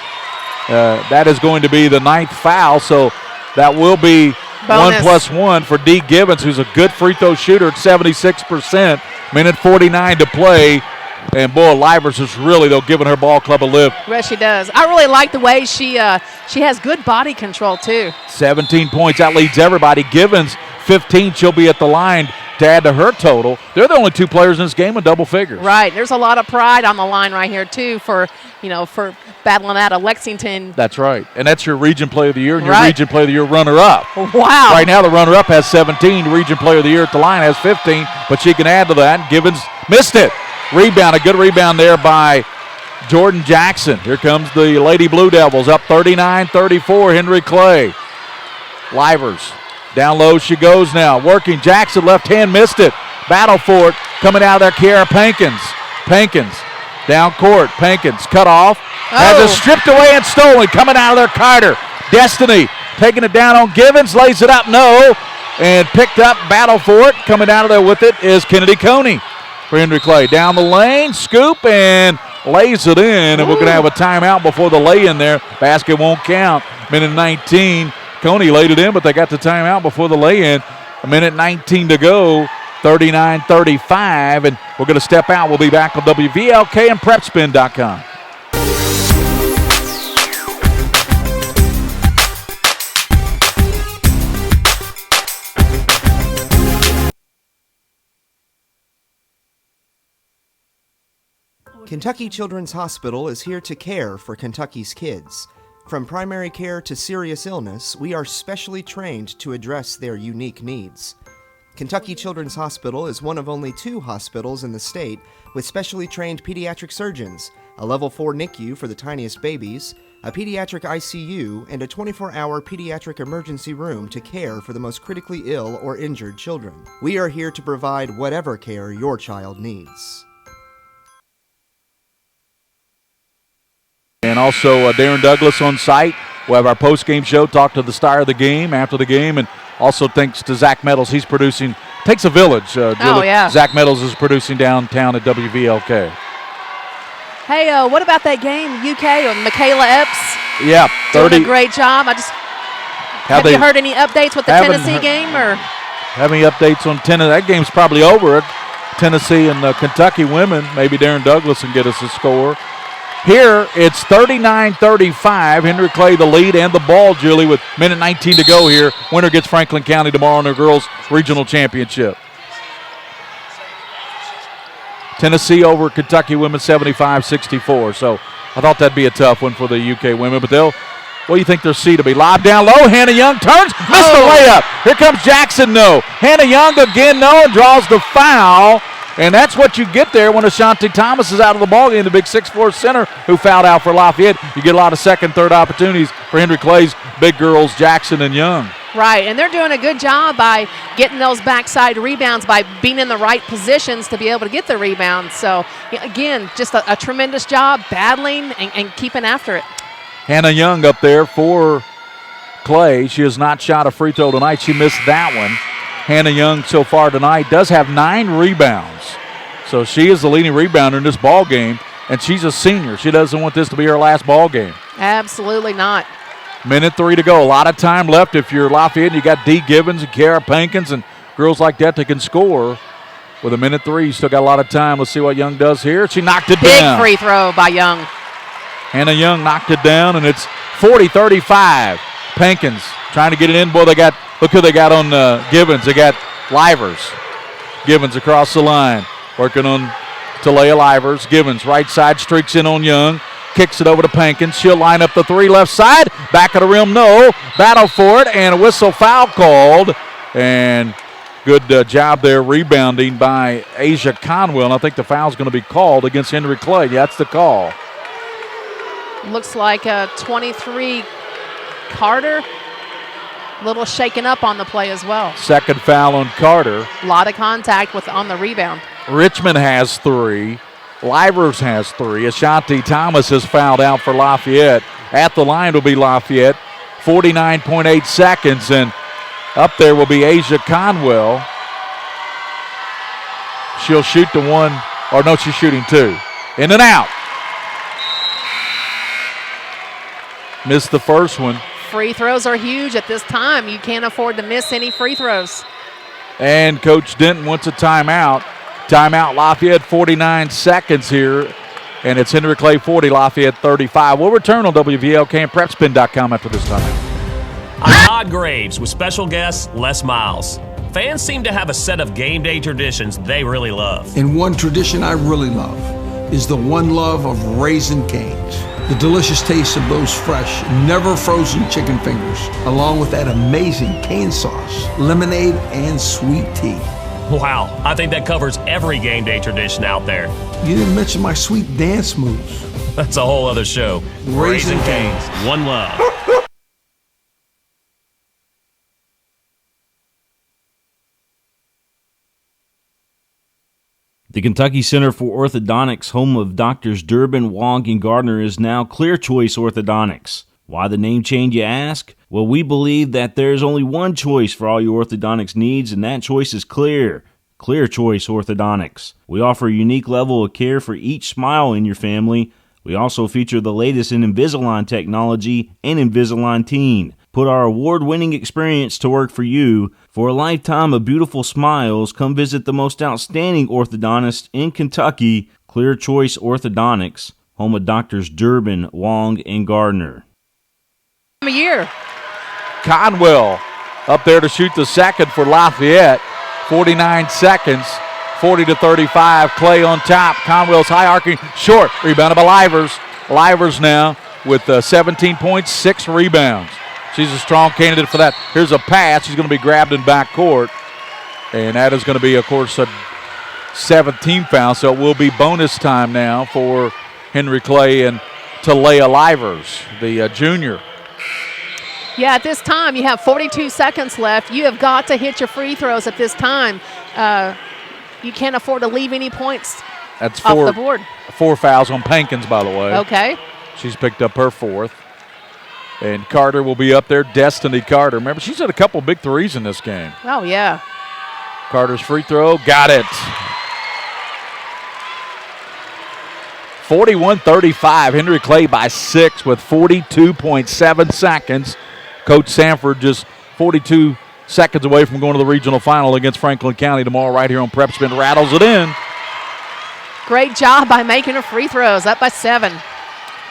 S1: That is going to be the 9th foul, so that will be bonus. 1+1 for Dee Gibbons, who's a good free throw shooter at 76%. Minute 49 to play. And, boy, Livers is really, though, giving her ball club a lift.
S6: Yes, she does. I really like the way she has good body control, too.
S1: 17 points. That leads everybody. Gibbons, 15. She'll be at the line to add to her total. They're the only 2 players in this game with double figures.
S6: Right. There's a lot of pride on the line right here, too, for battling out of Lexington.
S1: That's right. And that's your Region Player of the Year and your Region Player of the Year runner-up.
S6: Wow.
S1: Right now the runner-up has 17. Region Player of the Year at the line has 15, but she can add to that. Gibbons missed it. Rebound, a good rebound there by Jordan Jackson. Here comes the Lady Blue Devils up 39-34. Henry Clay. Livers. Down low she goes now. Working. Jackson left hand missed it. Battle for it. Coming out of there, Kiara Pankins. Pankins. Down court. Pankins cut off. Has it stripped away and stolen. Coming out of there, Carter. Destiny taking it down on Gibbons. Lays it up. No. And picked up. Battle for it. Coming out of there with it is Kennedy Coney for Henry Clay. Down the lane. Scoop and lays it in. And we're going to have a timeout before the lay-in there. Basket won't count. Minute 19. Coney laid it in, but they got the timeout before the lay-in. A minute 19 to go, 39-35, and we're going to step out. We'll be back on WVLK and PrepSpin.com.
S12: Kentucky Children's Hospital is here to care for Kentucky's kids. From primary care to serious illness, we are specially trained to address their unique needs. Kentucky Children's Hospital is one of only 2 hospitals in the state with specially trained pediatric surgeons, a level 4 NICU for the tiniest babies, a pediatric ICU, and a 24-hour pediatric emergency room to care for the most critically ill or injured children. We are here to provide whatever care your child needs.
S1: And also Darren Douglas on site. We'll have our post-game show, talk to the star of the game after the game, and also thanks to Zach Meadows. He's producing, takes a village.
S6: Yeah.
S1: Zach Meadows is producing downtown at WVLK.
S6: Hey, what about that game, UK, with Michaela Epps?
S1: Yeah, 30.
S6: Doing a great job. Have you heard any updates with the Tennessee game? Or
S1: have any updates on Tennessee? That game's probably over. Tennessee and Kentucky women. Maybe Darren Douglas can get us a score. Here, it's 39-35. Henry Clay the lead and the ball, Julie, with minute 19 to go here. Winner gets Franklin County tomorrow in their girls' regional championship. Tennessee over Kentucky women 75-64. So I thought that'd be a tough one for the UK women. But what do you think their seed will be? Lob down low. Hannah Young turns. Missed the layup. Here comes Jackson, no. Hannah Young again, no, and draws the foul. And that's what you get there when Ashanti Thomas is out of the ballgame, the big 6'4" center who fouled out for Lafayette. You get a lot of second, third opportunities for Henry Clay's big girls, Jackson and Young.
S6: Right, and they're doing a good job by getting those backside rebounds, by being in the right positions to be able to get the rebounds. So, again, just a tremendous job battling and keeping after it.
S1: Hannah Young up there for Clay. She has not shot a free throw tonight. She missed that one. Hannah Young so far tonight does have 9 rebounds. So she is the leading rebounder in this ball game, and she's a senior. She doesn't want this to be her last ball game.
S6: Absolutely not.
S1: Minute 3 to go. A lot of time left if you're Lafayette and you got Dee Gibbons and Kara Pankins and girls like that that can score. With a minute 3, you still got a lot of time. Let's see what Young does here. She knocked it down.
S6: Big free throw by Young.
S1: Hannah Young knocked it down, and it's 40-35. Pankins trying to get it in. Boy, look who they got on Gibbons. They got Livers. Gibbons across the line. Working on Talia Livers. Gibbons right side streaks in on Young. Kicks it over to Pankins. She'll line up the 3 left side. Back of the rim, no. Battle for it, and a whistle foul called. And good job there rebounding by Asia Conwell. And I think the foul's going to be called against Henry Clay. Yeah, that's the call.
S6: Looks like a 23 Carter. A little shaken up on the play as well.
S1: Second foul on Carter.
S6: A lot of contact on the rebound.
S1: Richmond has 3. Livers has 3. Ashanti Thomas has fouled out for Lafayette. At the line will be Lafayette. 49.8 seconds, and up there will be Asia Conwell. She'll shoot the 1, or no, she's shooting 2. In and out. Missed the first one.
S6: Free throws are huge at this time. You can't afford to miss any free throws.
S1: And Coach Denton wants a timeout. Timeout, Lafayette, 49 seconds here. And it's Henry Clay 40, Lafayette 35. We'll return on WVLK and PrepSpin.com after this time.
S8: I'm Todd Graves with special guest Les Miles. Fans seem to have a set of game day traditions they really love.
S9: And one tradition I really love is the one love of Raising Cane's. The delicious taste of those fresh, never frozen chicken fingers, along with that amazing cane sauce, lemonade, and sweet tea.
S8: Wow, I think that covers every game day tradition out there.
S9: You didn't mention my sweet dance moves.
S8: That's a whole other show.
S9: Raising
S8: Cane's, one love.
S4: The Kentucky Center for Orthodontics, home of Doctors Durbin, Wong, and Gardner, is now Clear Choice Orthodontics. Why the name change, you ask? Well, we believe that there's only one choice for all your orthodontics needs, and that choice is clear. Clear Choice Orthodontics. We offer a unique level of care for each smile in your family. We also feature the latest in Invisalign technology and Invisalign Teen. Put our award-winning experience to work for you. For a lifetime of beautiful smiles, come visit the most outstanding orthodontist in Kentucky, Clear Choice Orthodontics, home of Doctors Durbin, Wong, and Gardner.
S6: A year.
S1: Conwell up there to shoot the second for Lafayette. 49 seconds, 40-35. Clay on top. Conwell's high arcing, short. Rebounded by Livers. Livers now with 17 points, 6 rebounds. She's a strong candidate for that. Here's a pass. She's going to be grabbed in backcourt. And that is going to be, of course, a 17th foul, so it will be bonus time now for Henry Clay and Talia Livers, the junior.
S6: Yeah, at this time, you have 42 seconds left. You have got to hit your free throws at this time. You can't afford to leave any points
S1: That's
S6: off the board.
S1: 4 fouls on Pankins, by the way.
S6: Okay.
S1: She's picked up her 4th. And Carter will be up there, Destiny Carter. Remember, she's had a couple big threes in this game.
S6: Oh, yeah.
S1: Carter's free throw, got it. 41-35, Henry Clay by 6 with 42.7 seconds. Coach Sanford just 42 seconds away from going to the regional final against Franklin County tomorrow right here on PrepSpin. Rattles it in.
S6: Great job by making her free throws, up by 7.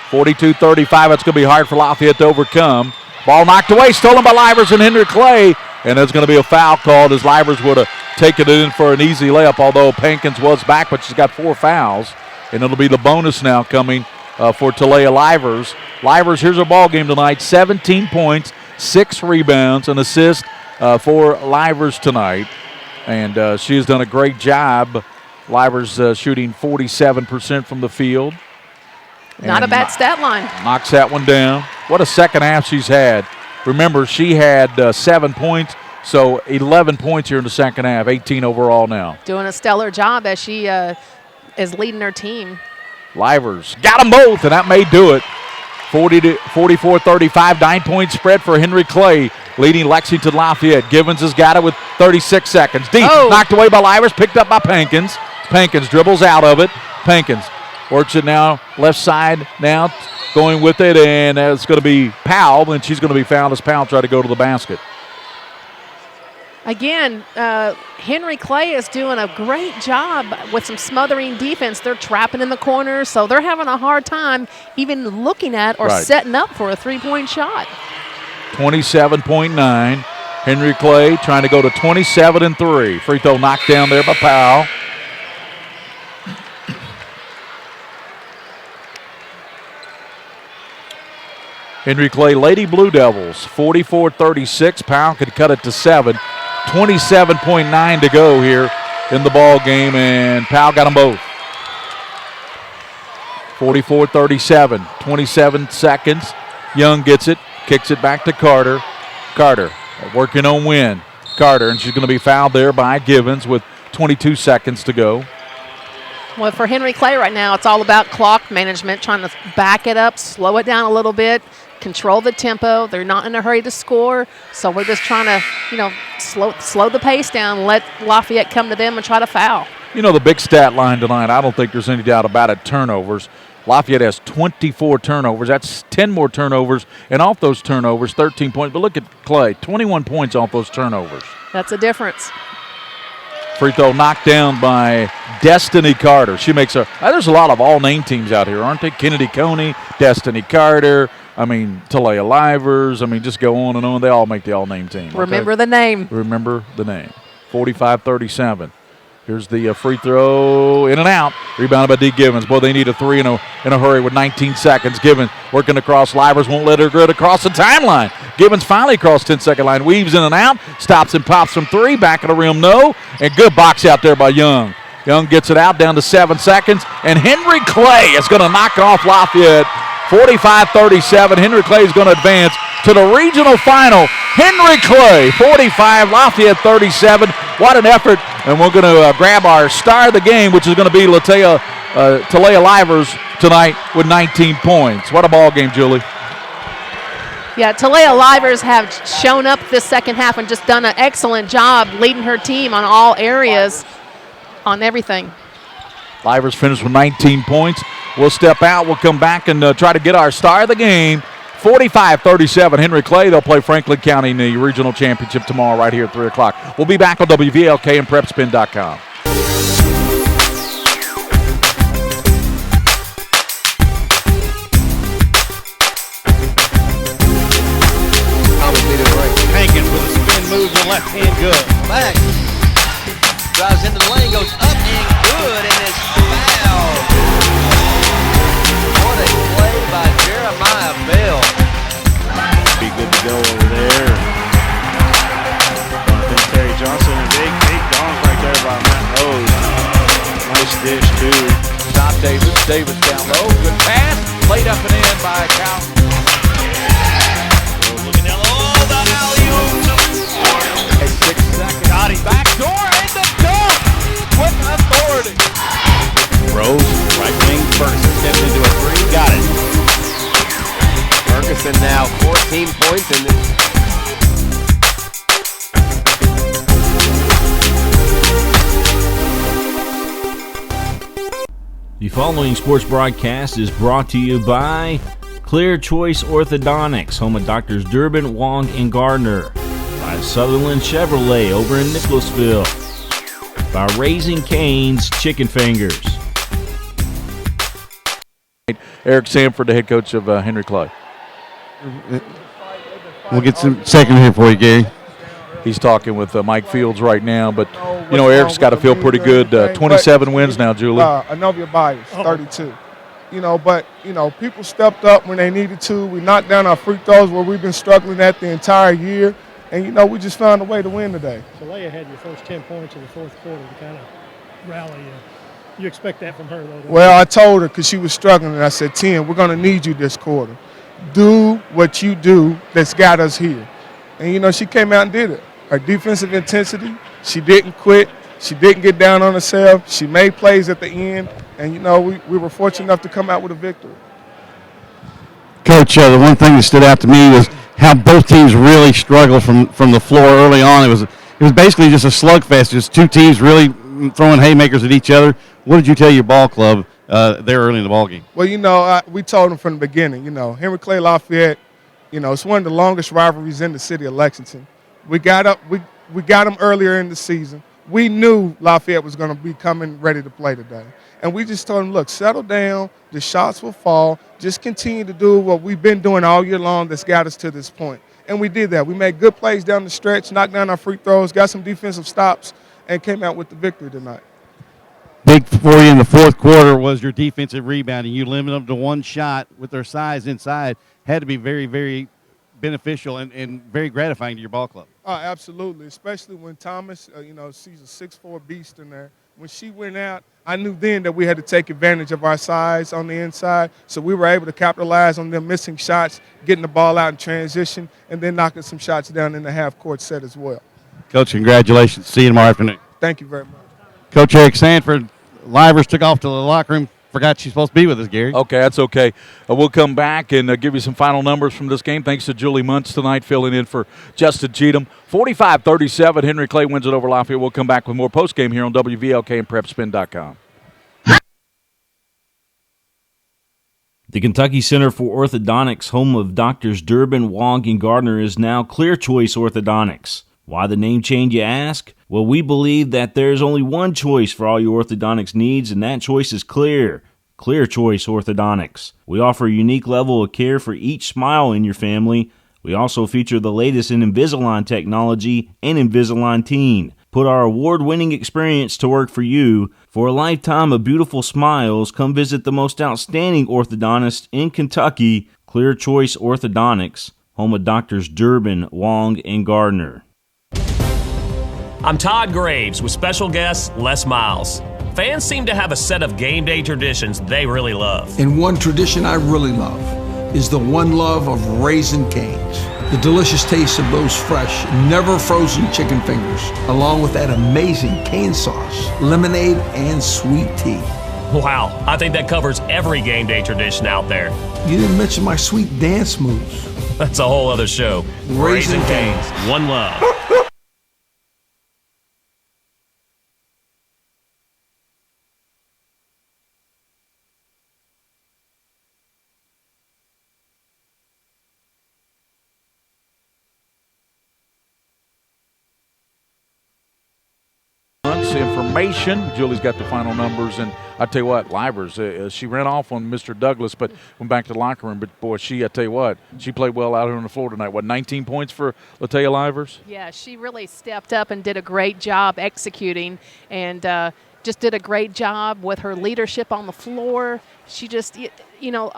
S1: 42-35, that's going to be hard for Lafayette to overcome. Ball knocked away, stolen by Livers and Henry Clay, and there's going to be a foul called as Livers would have taken it in for an easy layup, although Pankins was back, but she's got 4 fouls, and it'll be the bonus now coming for Talia Livers. Livers, here's her ball game tonight, 17 points, 6 rebounds, an assist for Livers tonight, and she has done a great job. Livers shooting 47% from the field.
S6: Not a bad stat line.
S1: Knocks that one down. What a second half she's had. Remember, she had 7 points, so 11 points here in the second half, 18 overall now.
S6: Doing a stellar job as she is leading her team.
S1: Livers got them both, and that may do it. 44-35, 9-point spread for Henry Clay, leading Lexington Lafayette. Givens has got it with 36 seconds. Deep, knocked away by Livers, picked up by Pankins. Pankins dribbles out of it. Pankins works it now, left side now, going with it, and it's going to be Powell, and she's going to be fouled as Powell tried to go to the basket.
S6: Again, Henry Clay is doing a great job with some smothering defense. They're trapping in the corners, so they're having a hard time even looking at or setting up for a three-point shot.
S1: 27.9. Henry Clay trying to go to 27-3. Free throw knocked down there by Powell. Henry Clay, Lady Blue Devils, 44-36. Powell could cut it to 7. 27.9 to go here in the ball game, and Powell got them both. 44-37, 27 seconds. Young gets it, kicks it back to Carter. Carter working on Wynn. Carter, and she's going to be fouled there by Givens with 22 seconds to go.
S6: Well, for Henry Clay right now, it's all about clock management, trying to back it up, slow it down a little bit, control the tempo. They're not in a hurry to score, so we're just trying to, slow the pace down, let Lafayette come to them and try to foul.
S1: The big stat line tonight, I don't think there's any doubt about it, turnovers. Lafayette has 24 turnovers. That's 10 more turnovers, and off those turnovers, 13 points. But look at Clay, 21 points off those turnovers.
S6: That's a difference.
S1: Free throw knocked down by Destiny Carter. She makes there's a lot of all-name teams out here, aren't they? Kennedy Coney, Destiny Carter, Talia Livers. Just go on and on. They all make the all-name team. Okay?
S6: Remember the name.
S1: Remember the name. 45-37. Here's the free throw, in and out. Rebounded by D. Givens. Boy, they need a 3 in a hurry with 19 seconds. Givens working across. Livers won't let her get across the timeline. Givens finally crossed 10-second line. Weaves in and out. Stops and pops from 3. Back of the rim, no. And good box out there by Young. Young gets it out down to 7 seconds. And Henry Clay is going to knock off Lafayette. 45-37. Henry Clay is going to advance to the regional final. Henry Clay, 45, Lafayette 37. What an effort. And we're going to grab our star of the game, which is going to be Talia Livers tonight with 19 points. What a ball game, Julie.
S6: Yeah, Talia Livers have shown up this second half and just done an excellent job leading her team on all areas, on everything.
S1: Livers finished with 19 points. We'll step out. We'll come back and try to get our star of the game. 45-37, Henry Clay. They'll play Franklin County in the regional championship tomorrow right here at 3 o'clock. We'll be back on WVLK and PrepSpin.com.
S21: Hankins with a spin move to the left hand, good. Back. Drives into the lane, goes up and good, and is fouled. What a play by Jeremiah Bell.
S3: Be good to go over there. I think Terry Johnson and big
S1: Davis. Davis down low. Good pass. Laid up and in by Cal.
S21: Looking down. Oh, the alley-oop.
S1: 6 seconds. Got him. Back door and the dunk with authority.
S21: Rose, right wing first. Steps into a three. Got it. Ferguson now 14 points in this.
S4: The following sports broadcast is brought to you by Clear Choice Orthodontics, home of Doctors Durbin, Wong, and Gardner. By Sutherland Chevrolet over in Nicholasville. By Raising Cane's Chicken Fingers.
S1: Eric Sanford, the head coach of Henry Clay.
S10: We'll get some second here for you, Gary.
S1: He's talking with Mike Fields right now, but you know Eric's got to feel pretty good. 27 wins now, Julie.
S14: I know your bias, 32. You know, but you know people stepped up when they needed to. We knocked down our free throws where we've been struggling at the entire year, and you know we just found a way to win today.
S15: So Leia had your first 10 points in the fourth quarter to kind of rally you. You expect that from her, though?
S14: Well, I told her because she was struggling, and I said, 10, we're going to need you this quarter. Do what you do that's got us here. And, you know, she came out and did it. Her defensive intensity, she didn't quit. She didn't get down on herself. She made plays at the end. And, you know, we were fortunate enough to come out with a victory.
S10: Coach, the one thing that stood out to me was how both teams really struggled from the floor early on. It was basically just a slugfest, just two teams really throwing haymakers at each other. What did you tell your ball club there early in the ball game?
S14: Well, you know, we told them from the beginning, you know, Henry Clay Lafayette, you know, it's one of the longest rivalries in the city of Lexington. We got them earlier in the season. We knew Lafayette was going to be coming ready to play today. And we just told them, look, settle down. The shots will fall. Just continue to do what we've been doing all year long that's got us to this point. And we did that. We made good plays down the stretch, knocked down our free throws, got some defensive stops, and came out with the victory tonight.
S10: Big for you in the fourth quarter was your defensive rebounding. You limited them to one shot with their size inside. Had to be very, very beneficial and very gratifying to your ball club.
S14: Oh, absolutely, especially when Thomas, you know, she's a 6'4" beast in there. When she went out, I knew then that we had to take advantage of our size on the inside, so we were able to capitalize on them missing shots, getting the ball out in transition, and then knocking some shots down in the half-court set as well.
S10: Coach, congratulations. See you tomorrow afternoon.
S14: Thank you very much.
S10: Coach Eric Sanford, Livers took off to the locker room. Forgot she's supposed to be with us, Gary.
S1: Okay, that's okay. We'll come back and give you some final numbers from this game. Thanks to Julie Muntz tonight filling in for Justin Cheatham. 45-37, Henry Clay wins it over Lafayette. We'll come back with more postgame here on WVLK and PrepSpin.com.
S4: The Kentucky Center for Orthodontics, home of Doctors Durbin, Wong, and Gardner, is now Clear Choice Orthodontics. Why the name change, you ask? Well, we believe that there's only one choice for all your orthodontics needs, and that choice is clear. Clear Choice Orthodontics. We offer a unique level of care for each smile in your family. We also feature the latest in Invisalign technology and Invisalign Teen. Put our award-winning experience to work for you. For a lifetime of beautiful smiles, come visit the most outstanding orthodontist in Kentucky, Clear Choice Orthodontics, home of Doctors Durbin, Wong, and Gardner.
S8: I'm Todd Graves with special guest Les Miles. Fans seem to have a set of game day traditions they really love.
S9: And one tradition I really love is the one love of Raising Cane's. The delicious taste of those fresh, never frozen chicken fingers, along with that amazing cane sauce, lemonade, and sweet tea.
S8: Wow, I think that covers every game day tradition out there.
S9: You didn't mention my sweet dance moves.
S8: That's a whole other show.
S9: Raising
S8: Cane's, one love.
S1: Information. Julie's got the final numbers, and I tell you what, Livers, she ran off on Mr. Douglas, but went back to the locker room. But boy, I tell you what, she played well out here on the floor tonight. What, 19 points for Latea Livers?
S6: Yeah, she really stepped up and did a great job executing, and just did a great job with her leadership on the floor. She just, you know,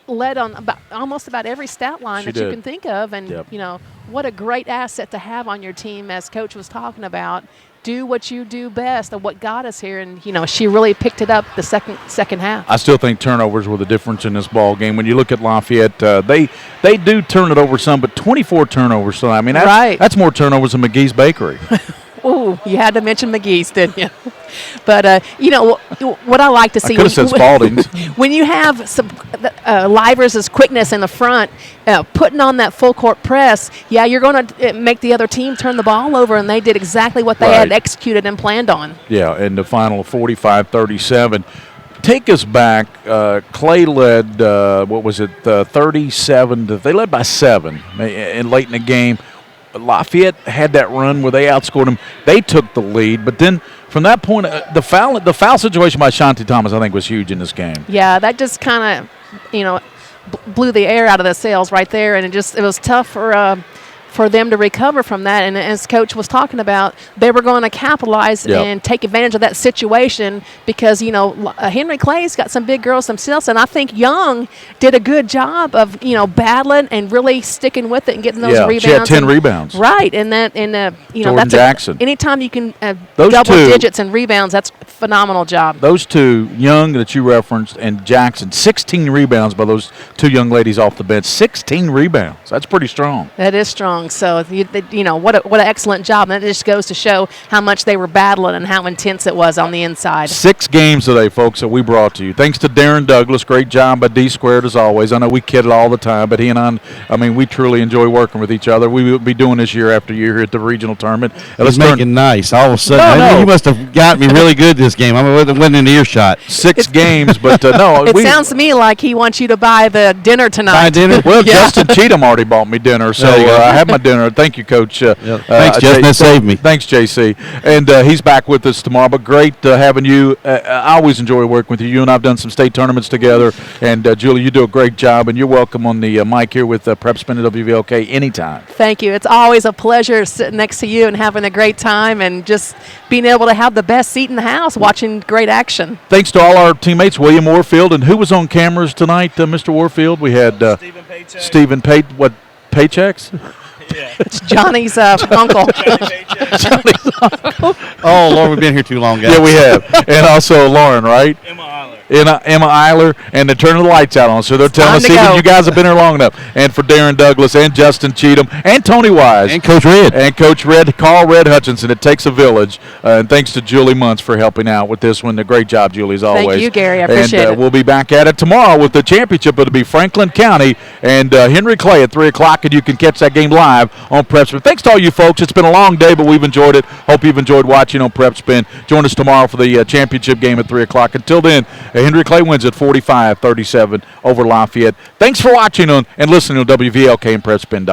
S6: led on almost about every stat line that you can think of. And, what a great asset to have on your team, as Coach was talking about. Do what you do best and what got us here. And, she really picked it up the second half.
S1: I still think turnovers were the difference in this ball game. When you look at Lafayette, they do turn it over some, but 24 turnovers. So, I mean, that's more turnovers than McGee's Bakery.
S6: Ooh, you had to mention McGee's, didn't you? But, what I like to see.
S1: I could have said Spalding's.
S6: When you have some Livers' quickness in the front, putting on that full court press, you're going to make the other team turn the ball over, and they did exactly what they had executed and planned on.
S1: Yeah, and the final 45-37. Take us back. Clay led, 37. They led by 7 and late in the game. Lafayette had that run where they outscored them. They took the lead, but then from that point, the foul situation by Shanti Thomas, I think, was huge in this game.
S6: Yeah, that just kind of, blew the air out of the sails right there, and it was tough for them to recover from that. And as Coach was talking about, they were going to capitalize and take advantage of that situation because, Henry Clay's got some big girls themselves, and I think Young did a good job of, battling and really sticking with it and getting those rebounds.
S1: She had 10 rebounds.
S6: Right, and
S1: Jordan Jackson.
S6: Anytime you can double digits and rebounds, that's a phenomenal job.
S1: Those two, Young that you referenced and Jackson, 16 rebounds by those two young ladies off the bench. 16 rebounds. That's pretty strong.
S6: That is strong. So, what an excellent job. And that just goes to show how much they were battling and how intense it was on the inside. 6
S1: games today, folks, that we brought to you. Thanks to Darren Douglas. Great job by D Squared as always. I know we kid all the time, but he and I mean, we truly enjoy working with each other. We will be doing this year after year here at the regional tournament.
S10: Let's make it nice. All of a sudden, you must have got me really good this game. I wasn't in earshot.
S1: 6 games, but no.
S6: It sounds to me like he wants you to buy the dinner tonight.
S10: Buy dinner?
S1: Well, Justin Cheatham already bought me dinner, so I have my dinner. Thank you, Coach.
S10: Thanks, Justin. That saved me.
S1: Thanks, JC. And he's back with us tomorrow. But great having you. I always enjoy working with you. You and I have done some state tournaments together. And, Julie, you do a great job. And you're welcome on the mic here with PrepSpin at WVLK anytime.
S6: Thank you. It's always a pleasure sitting next to you and having a great time and just being able to have the best seat in the house watching great action.
S1: Thanks to all our teammates, William Warfield. And who was on cameras tonight, Mr. Warfield? We had Stephen Paychecks.
S6: It's Johnny's uncle.
S1: Johnny's uncle.
S10: Oh, Lord, we've been here too long, guys.
S1: Yeah, we have. And also Lauren, right? Emma Eiler, and they're turning the lights out on us. So they're telling us, even you guys have been here long enough. And for Darren Douglas and Justin Cheatham and Tony Wise.
S10: And Coach Red.
S1: And Coach Red, Carl Red Hutchinson. It takes a village. And thanks to Julie Muntz for helping out with this one. A great job, Julie, as always.
S6: Thank you, Gary. I appreciate it.
S1: And we'll be back at it tomorrow with the championship. It'll be Franklin County and Henry Clay at 3 o'clock, and you can catch that game live on PrepSpin. Thanks to all you folks. It's been a long day, but we've enjoyed it. Hope you've enjoyed watching on PrepSpin. Join us tomorrow for the championship game at 3 o'clock. Until then, Henry Clay wins at 45-37 over Lafayette. Thanks for watching and listening to WVLK and PrepSpin.